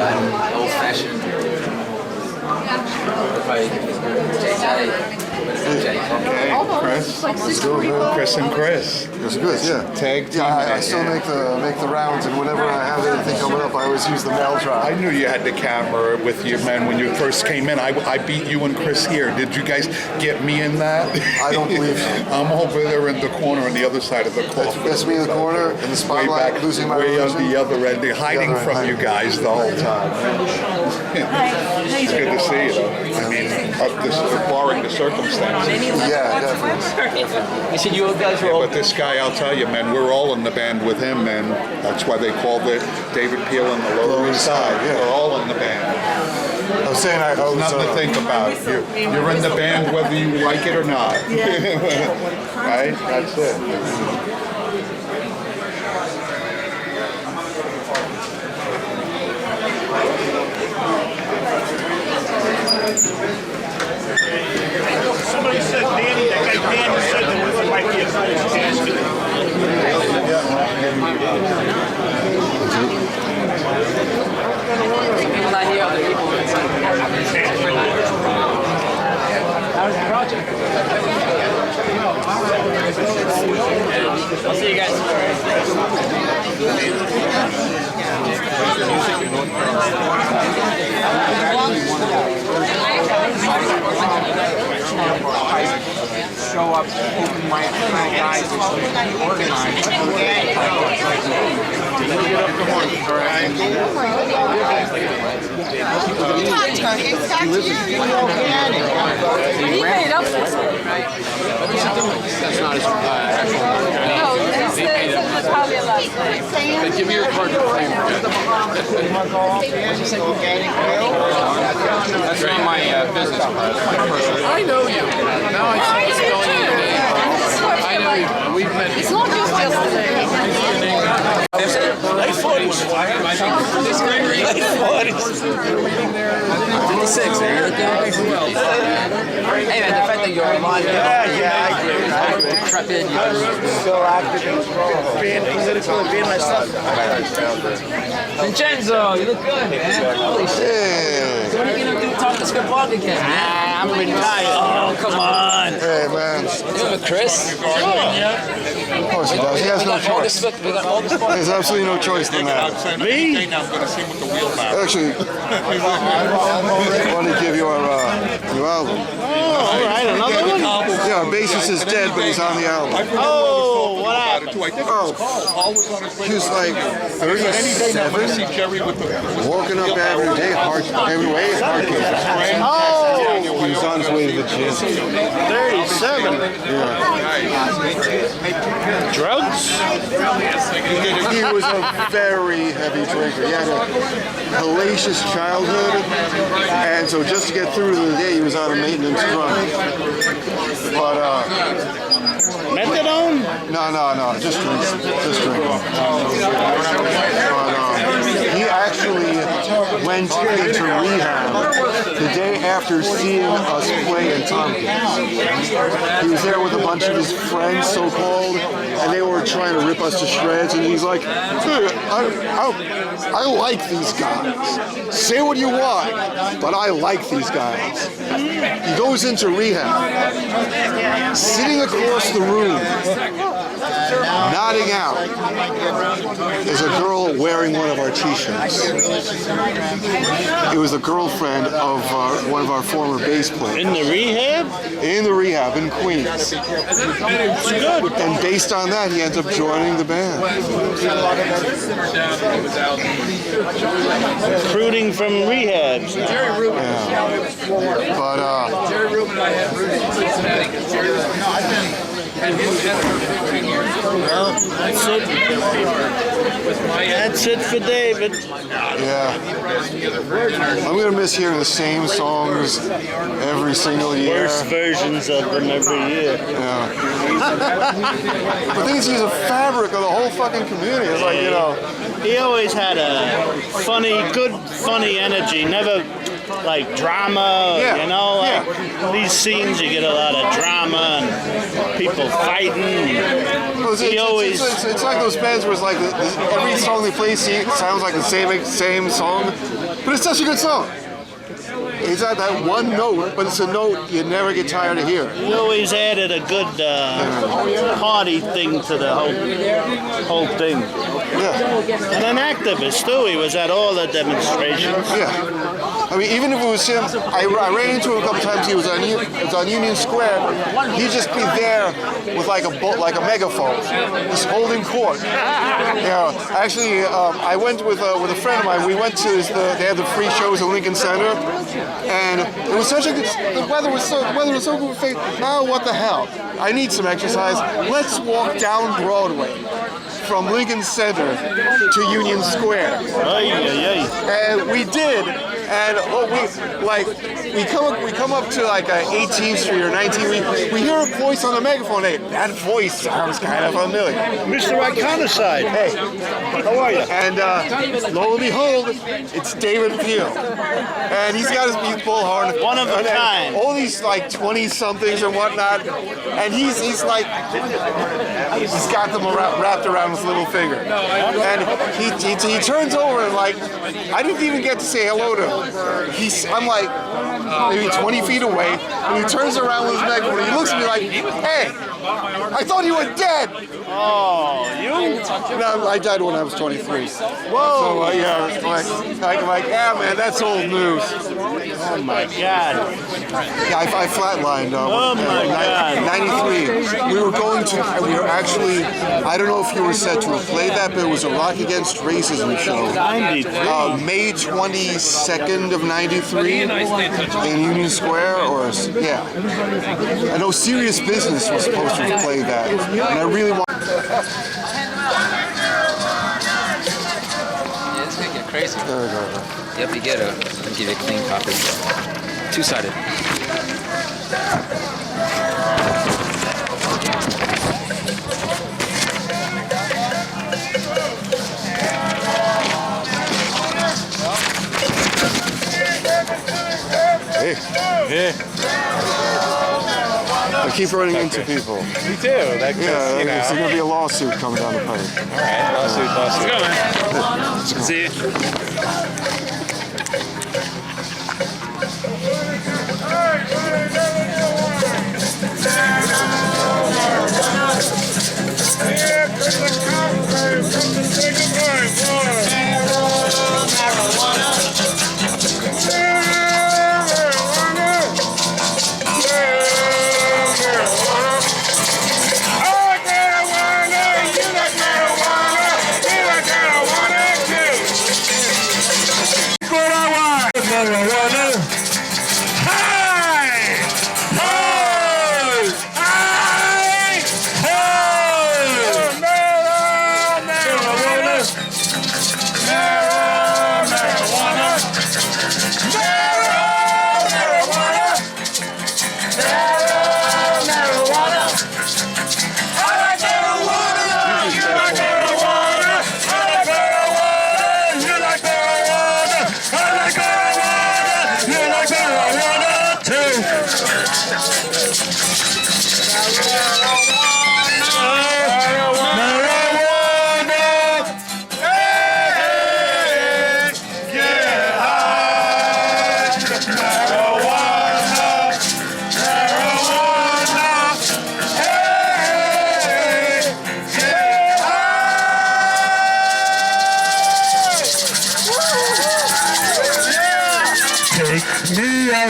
old-fashioned. Okay, Chris. Let's go, Chris and Chris. It's good, yeah. Tag team. Yeah, I still make the rounds, and whenever I have anything coming up, I always use the mail drop. I knew you had the camera with you, man, when you first came in. I beat you and Chris here. Did you guys get me in that? I don't believe so. I'm over there in the corner on the other side of the court. That's me in the corner, in the spotlight, way back, losing my way religion. on the other end, hiding from you guys the whole time. It's good to see you, though. I mean, barring the circumstances. Yeah, definitely. You said you guys were all... But this guy, I'll tell you, man, we're all in the band with him, man. That's why they called it David Peel and the Lower East Side. Yeah. We're all in the band. I was saying I There's was nothing to think about. You're in the band whether you like it or not. Right? That's it. Somebody said Danny, that guy Danny said that we might be a fantastic. People not here, other people inside. How's the project? I'll see you guys. Show up, open mic guys, organized. He made up for it. That's not his No, it's probably a last name. Give me your card to frame. That's not my business card. I know you. Now I see what's going on today. I know you. We've met. It's not just yesterday. Late 40s. Late 40s. 56, man. Hey, man, the fact that you're alive. Yeah, I agree. Decrepit. Still active. Being political and being myself. Vincenzo, you look good, man. Holy shit. So when are you gonna do Talk to Script Blog again, man? I'm retired. Oh, come on. Hey, man. You with Chris? Of course he does. He has no choice. We got all this fun. There's absolutely no choice in that. Me? I'm going to see him with the wheelbarrow. Actually, I want to give you our new album. Oh, all right, another one? Yeah, our bassist is dead, but he's on the album. Oh, what happened? He was like 37, walking up every day, every way, hard case. Oh! He was on his way to the gym. 37? Yeah. Drugs? He was a very heavy drinker. He had a hellacious childhood, and so just to get through the day, he was on a maintenance drunk. But, methadone? No, just drinking. But, he actually went into rehab the day after seeing us play in Tompkins. He was there with a bunch of his friends, so-called, and they were trying to rip us to shreds, and he's like, "Dude, I like these guys. Say what you want, but I like these guys." He goes into rehab, sitting across the room nodding out is a girl wearing one of our t-shirts. It was the girlfriend of one of our former bass players. In the rehab? In the rehab in Queens. Good. And based on that, he ends up joining the band. Recruiting from rehabs. Yeah. But Jerry Rubin and I had roots in Cincinnati. Well, that's it. That's it for David. yeah, I'm gonna miss hearing the same songs every single year. Worst versions of them every year. Yeah. The thing is, he's a fabric of the whole fucking community. It's like, you know. He always had a good funny energy. Never like drama, you know. Like these scenes, you get a lot of drama and people fighting. It's like those bands where it's like every song they play sounds like the same song, but it's such a good song. It's not that one note, but it's a note you never get tired of hearing. He always added a good party thing to the whole thing. Yeah. And an activist too. He was at all the demonstrations. Yeah. I mean, even if it was him, I ran into him a couple times. He was on Union Square. He'd just be there with like a megaphone, just holding court. Yeah. Actually, I went with a friend of mine. We went to they had the free shows at Lincoln Center, and it was such a good. The weather was so good. We think, oh, what the hell? I need some exercise. Let's walk down Broadway from Lincoln Center to Union Square. And we did. And we come up to like 18th Street or 19th. We hear a voice on the megaphone. Hey, that voice sounds kind of familiar. Mr. Iconicide. Hey, how are you? And lo and behold, it's David Peel. And he's got his beat bullhorn. One of a kind. All these like 20-somethings and whatnot. And he's got them wrapped around his little finger. And he turns over and like, I didn't even get to say hello to him. I'm like maybe 20 feet away, and he turns around with his megaphone. He looks at me like, "Hey, I thought you were dead." Oh, you? No, I died when I was 23. Whoa. So yeah, it's like, yeah, man, that's old news. Oh my God. Yeah, I flatlined. Oh my God. 93. We were actually, I don't know if you were set to have played that, but it was a Rock Against Racism show. 93. May 22nd of 93 in Union Square, or yeah. I know Serious Business was supposed to have played that, and I really want. Yeah, it's gonna get crazy. There we go. Yep, you get I'll give you a clean copy. Two-sided. Hey. I keep running into people. Me too. Yeah, there's going to be a lawsuit coming down the pipe. All right, lawsuit. Let's go, man. Let's go. See you.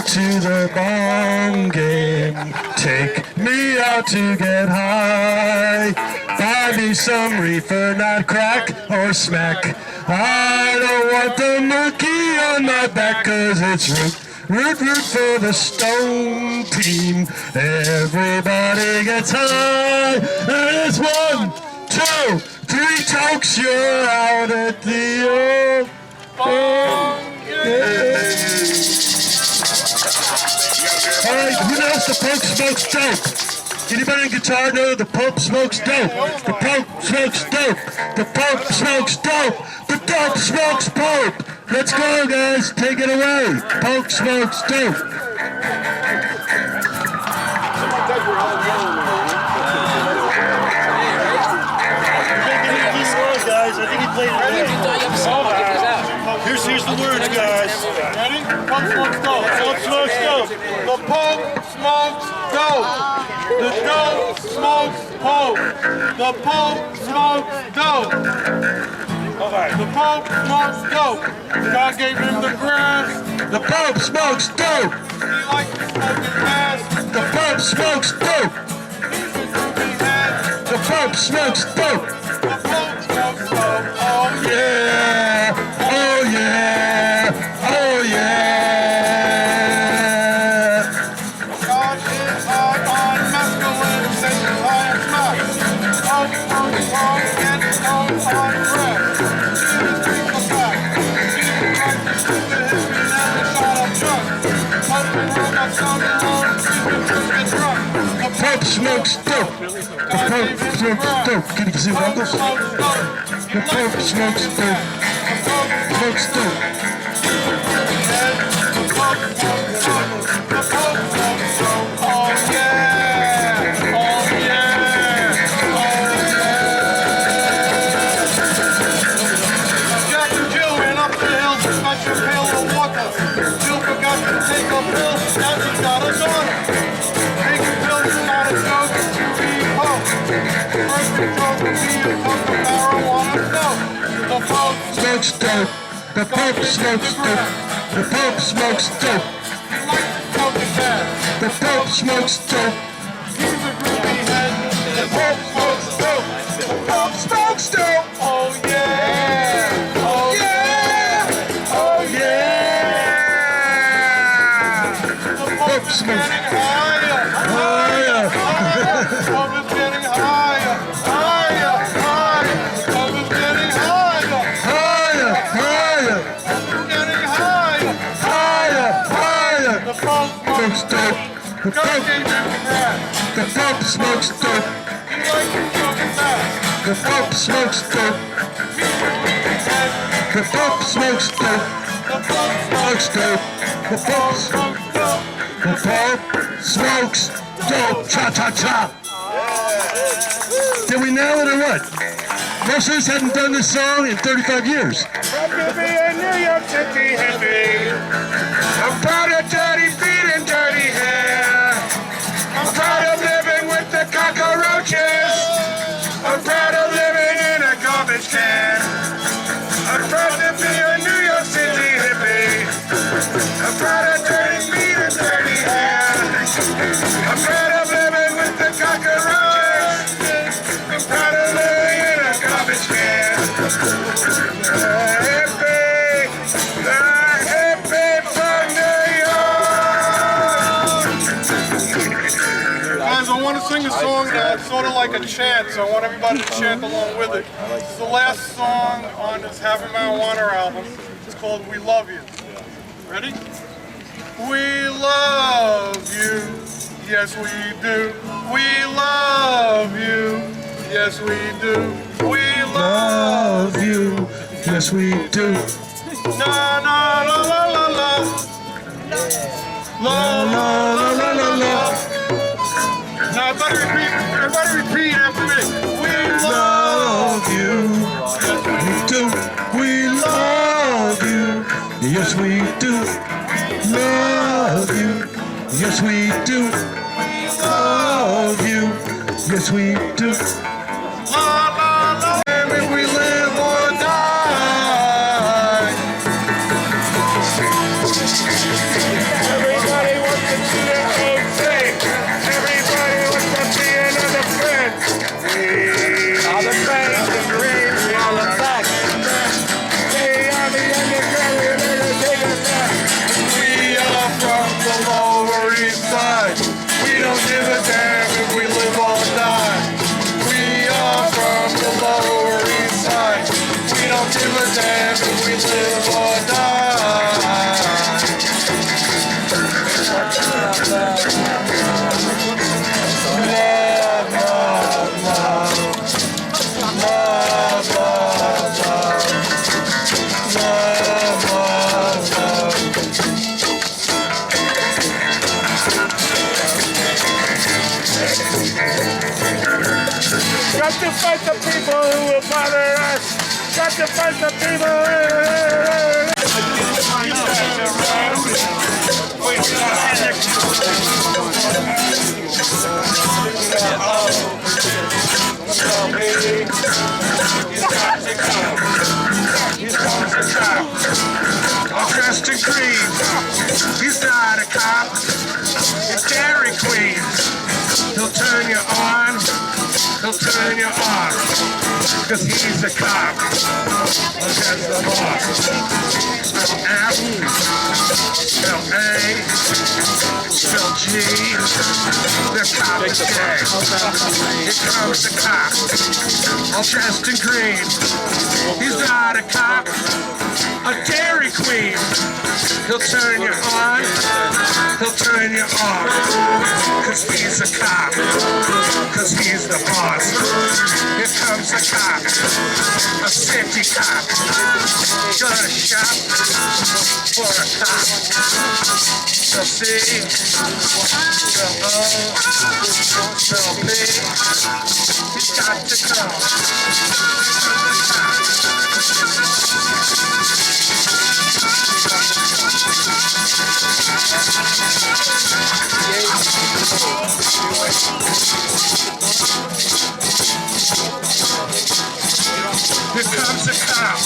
to the ball game. Take me out to get high. Buy me some reefer, not crack or smack. I don't want the monkey on my back, 'cause it's root for the Stone team. Everybody gets high, and it's 1, 2, 3 tokes, you're out at the old ball game. All right, who knows the Pope smokes dope? Anybody in guitar know the Pope smokes dope? The Pope smokes dope. The Pope smokes dope. The Pope smokes Pope. Let's go, guys. Take it away. Pope smokes dope. Here's the words, guys. Ready? Pope smokes dope. Pope smokes dope. The Pope smokes dope. The dope smokes Pope. The Pope smokes dope. The Pope smokes dope. God gave him the grass. The Pope smokes dope. He likes to smoke it fast. The Pope smokes dope. The Pope smokes dope. The Pope smokes dope. Oh yeah. Oh yeah. Oh yeah. God is high on mescaline. Satan's high on smack. Pope smokes Pope and Pope on crack. Jesus brings the back. Jesus Christ is stupid. His feet and the shot of truck. Pope and Pope got stoned and low. Jesus gets drunk. The Pope smokes dope. The Pope smokes dope. Can you see the vocals? The Pope smokes dope. Smokes dope. Oh yeah. Oh yeah. Jack and Jill ran up the hill to fetch a pail of water. Jill forgot to take a pill. Now she's got a daughter. Taking pills is not a joke. Be Pope. First we talk to be a Pope of marijuana dope. The Pope smokes dope. The Pope smokes dope. The Pope smokes dope. He likes to smoke it fast. The Pope smokes dope. He's a groovy head. The Pope smokes dope. The Pope smokes dope. Oh yeah. Oh yeah. Oh yeah. The Pope's getting higher. Higher. The Pope is getting higher. Higher. Higher. The Pope is getting higher. Higher. Higher. Getting higher. Higher. Higher. The Pope smokes dope. The Pope gave him crack. The Pope smokes dope. He likes to smoke it fast. The Pope smokes dope. The Pope smokes dope. The Pope smokes dope. The Pope smokes dope. The Pope smokes dope. Cha cha cha. Did we nail it or what? Most of us hadn't done this song in 35 years. Proud to be a New York City hippie. I'm proud of dirty feet and dirty hair. I'm proud of living with the cockroaches. I'm proud of living in a garbage can. I'm proud to be a New York City hippie. I'm proud of dirty feet and dirty hair. I'm proud of living with the cockroaches. I'm proud of living in a garbage can. Hippie, the hippie from New York. Guys, I want to sing a song that's sort of like a chant, so I want everybody to chant along with it. This is the last song on this Happy Marijuana album. It's called We Love You. Ready? We love you, yes we do. We love you, yes we do. We love you, yes we do. Na na la la la la. La la la la la la. Now everybody repeat after me. We love you, yes we do. We love you, yes we do. Love you, yes we do. Love you, yes we do. La la la. If we live or die. Everybody side. We don't give a damn if we live or die. We are from the Lower East Side. We don't give a damn if we live or die. Love, love, love. Love, love, love. Love, love, love. Got to fight the people who will bother us. Got to fight the people. I'm dressed in green. He's not a cop. It's Dairy Queen. He'll turn you on. He'll turn you off. Cause he's a cop. Against the law. Spell F. Spell A. Spell G. The cop is gay. Here comes the cop. All dressed in green. He's not a cop. A Dairy Queen. He'll turn you on. He'll turn you off. Cause he's a cop. Cause he's the boss. Here comes a cop. A city cop. Gonna shop for a cop. The C. The O. The P. He's got to go. Here comes a cop.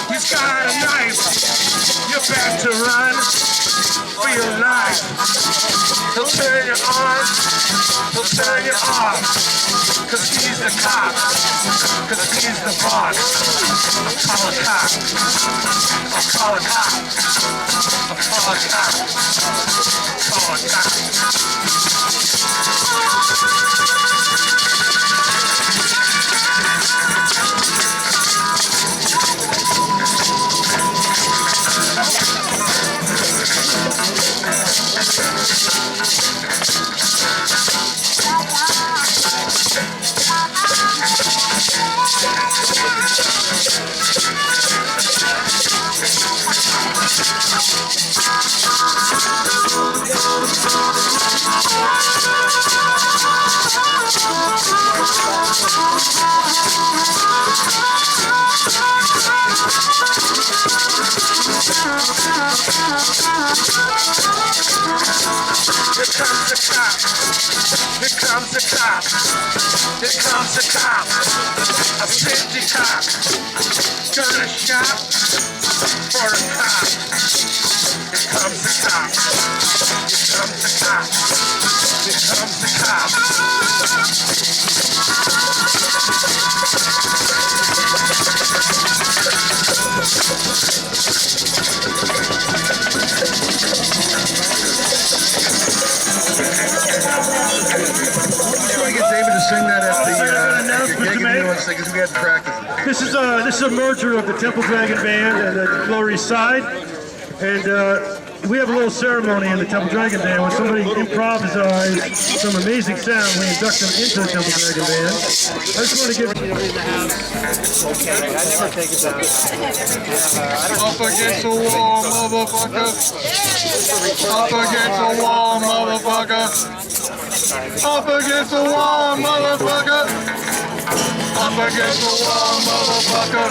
He's got a knife. You're about to run for your life. He'll turn you on. He'll turn you off. Cause he's the cop. Cause he's the boss. I'll call a cop. I'll call a cop. I'll call a cop. Call a cop. A city cop, gonna shop for a cop. Here comes the cop. Here comes the cop. Here comes the cop. Try to get David to sing that at the gig if he wants to, because we had to practice. This is a merger of the Temple Dragon Band and the Lower East Side, and we have a little ceremony in the Temple Dragon Band where somebody improvised some amazing sound. We induct them into the Temple Dragon Band. I just want to give. Okay, I never take it down. Up against the wall, motherfucker. Up against the wall, motherfucker. Up against the wall, motherfucker. Up against the wall, motherfucker.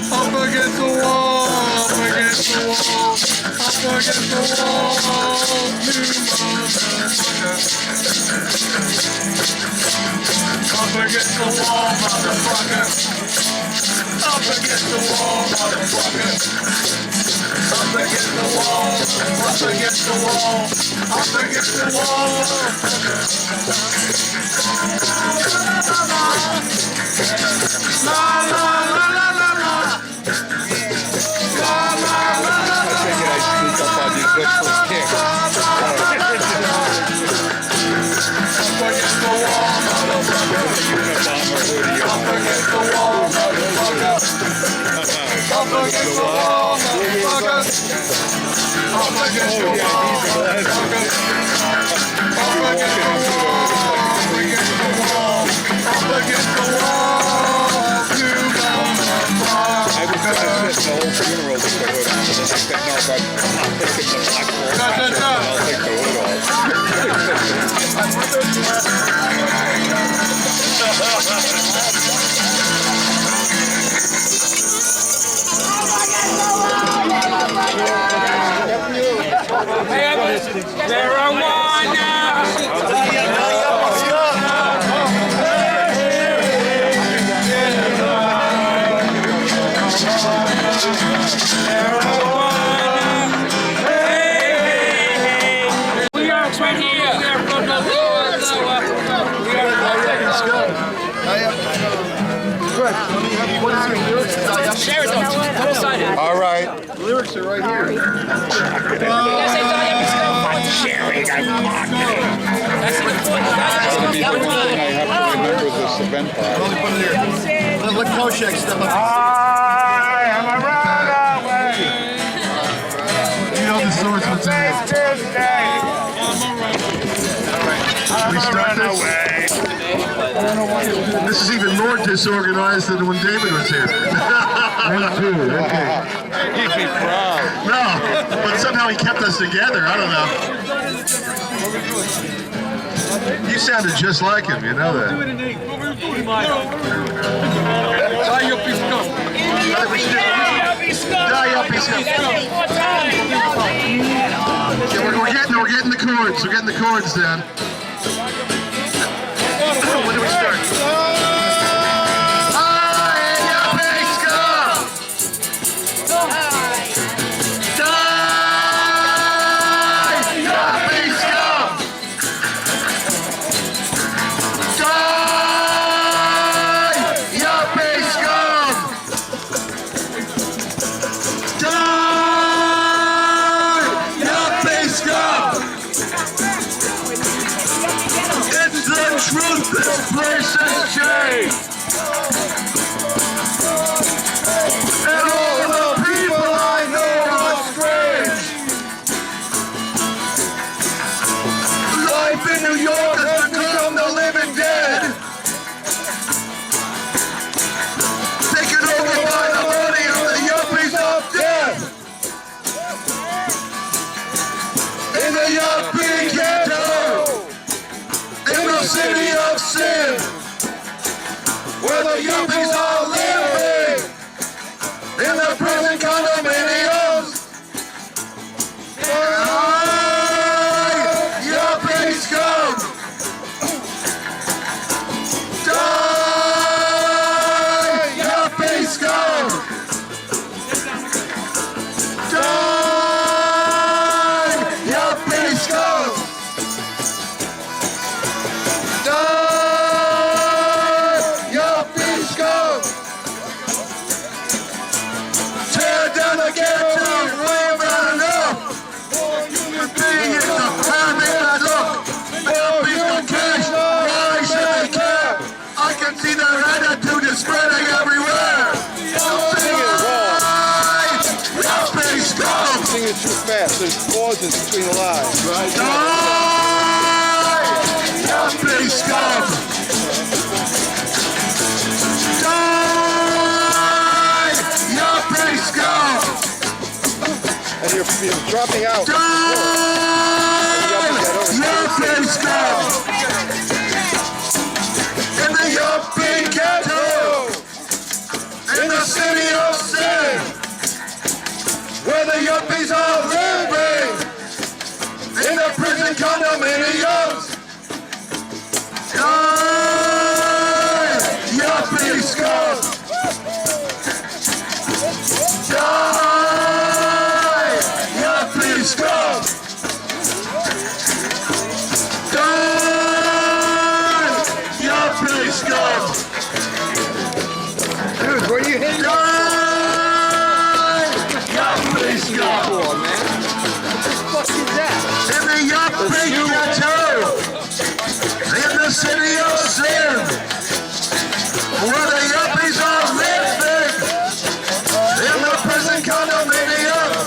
Up against the wall, up against the wall. Up against the wall, you motherfucker. Up against the wall, motherfucker. Up against the wall, motherfucker. Up against the wall, up against the wall, up against the wall. La la la la la la. La la la la la la. I think I sneak up on you good for a kick. but I'm taking the black wall. I'll take the wood We are right here. We are from the lower. We are Share it though. Double-sided. All right. The lyrics are right here. You guys say sharing and marketing. I have to remember this event part. Let Koshak step up. I am a runaway. You know the swordsman's We start This is even more disorganized than when David was here. Me too, okay. Keep me proud. No, but somehow he kept us together. I don't know. You sounded just like him, you know that. We're getting the chords. We're getting the chords down. When do we start? Truth, this place has changed. And all the people I know are strange. Life in New York has become the living dead. Taken over by the money of the yuppies of death. In the yuppie ghetto. In the city of sin, where the yuppies are living, in the prison condominiums. Die, yuppies come. Die, yuppies come. Die, yuppies come. Tear down the ghetto, we've had enough. Human beings are having a look. Yuppies got cash, why should they care? I can see their attitude is spreading everywhere. Yuppies come. Sing it too fast. There's pauses between the lines. Yuppies come. Yuppies come. And you're dropping out. Yuppies come. In the yuppie ghetto. In the city of sin. Where the yuppies are living. In the prison condominiums. Yuppies come. Die! Yuppies come! Die! Yuppies come! Dude, where you hitting? Die! Yuppies come! What the fuck is that? In the yuppie ghetto! In the city of sin! Where the yuppies are living! In the prison condominium.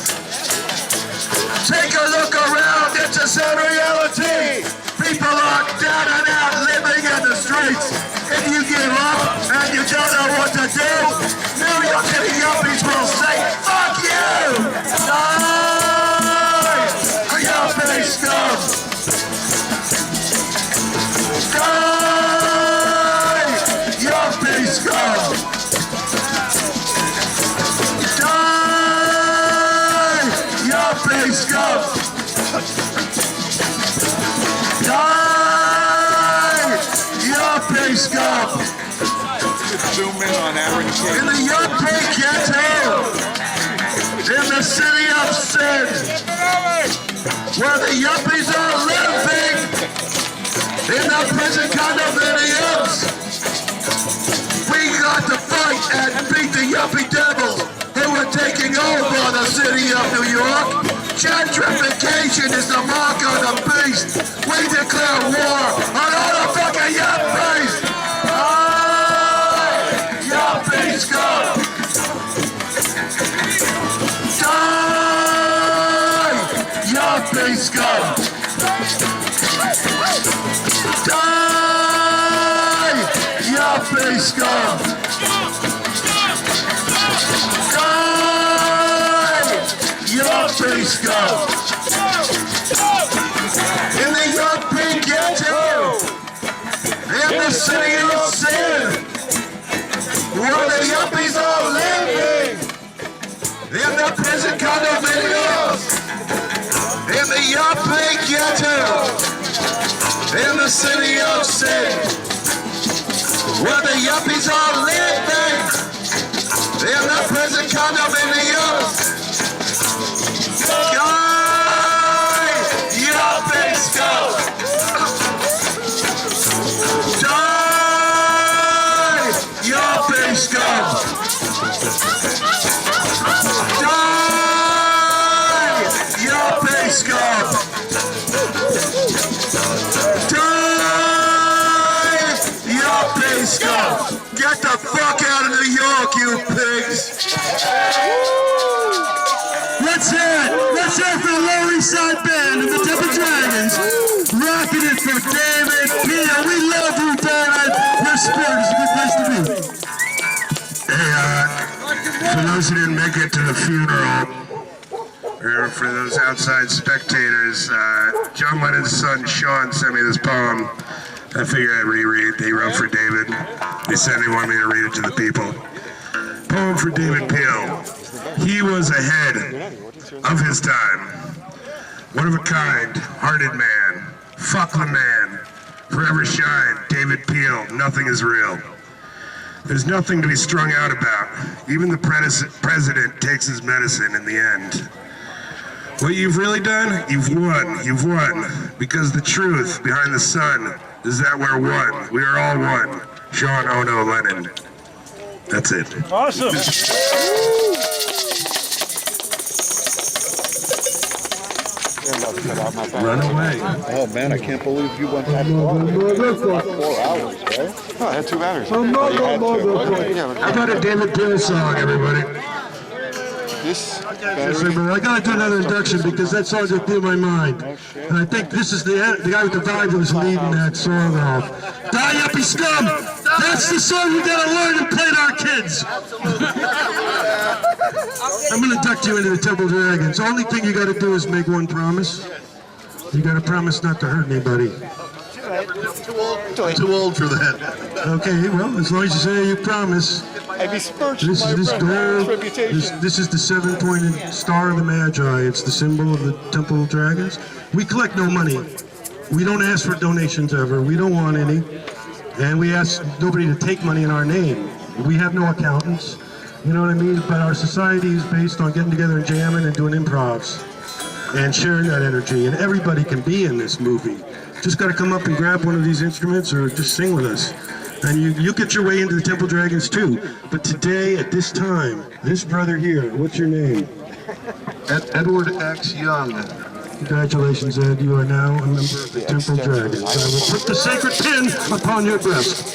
Take a look around, it's a sad reality. People are down and out living in the streets. If you give up and you don't know what to do, New York City yuppies will say, fuck you! comment on average kids. In the Yuppie Ghetto, in the city of sin, where the yuppies are living, in the prison condominiums, we got to fight and beat the yuppie devils who are taking over the city of New York. Gentrification is the mark of the beast. We declare war on all the fucking yuppies. Yuppies go! Die! Yuppies go! Die! Yuppies go! Yuppies go! In the Yuppie Ghetto, in the city of sin, where the yuppies are living, in the prison condominiums, in the Yuppie Ghetto, in the city of sin, where the yuppies are living, in the prison condominiums. Yuppies go! Die! Yuppies go! Die! Yuppies go! Die! Yuppies go! Get the fuck out of New York, you pigs! Let's hear for the Lower East Side Band and the Temple Dragons. Rocking it for David Peel. We love you, David. Your spirit is a good place to be. Hey, for those who didn't make it to the funeral, or for those outside spectators, John Lennon's son Sean sent me this poem. I figured I'd reread. He wrote for David. He said he wanted me to read it to the people. Poem for David Peel. He was ahead of his time. One of a kind, hearted man, fuck the man, forever shine, David Peel, nothing is real. There's nothing to be strung out about. Even the president takes his medicine in the end. What you've really done, you've won, because the truth behind the sun is that we're one. We are all one. Sean Ono Lennon. That's it. Awesome. Run away. Oh man, I can't believe you went that far. 4 hours, right? No, I had 2 batteries. I got a David Peel song, everybody. This I gotta do another induction because that song just blew my mind. And I think this is the guy with the vibe who's leading that song off. Die Yuppie Scum! That's the song we gotta learn and play to our kids! I'm gonna induct you into the Temple Dragons. The only thing you gotta do is make one promise. You gotta promise not to hurt anybody. Too old for that. Okay, well, as long as you say you promise. I besmirched This my reputation. is the 7-pointed star of the Magi. It's the symbol of the Temple of Dragons. We collect no money. We don't ask for donations ever. We don't want any. And we ask nobody to take money in our name. We have no accountants. You know what I mean? But our society is based on getting together and jamming and doing improvs and sharing that energy. And everybody can be in this movie. Just got to come up and grab one of these instruments or just sing with us. And you get your way into the Temple Dragons too. But today, at this time, this brother here, what's your name? Edward X. Young. Congratulations, Ed. You are now a member of the Temple Dragons. I will put the sacred pin upon your breast.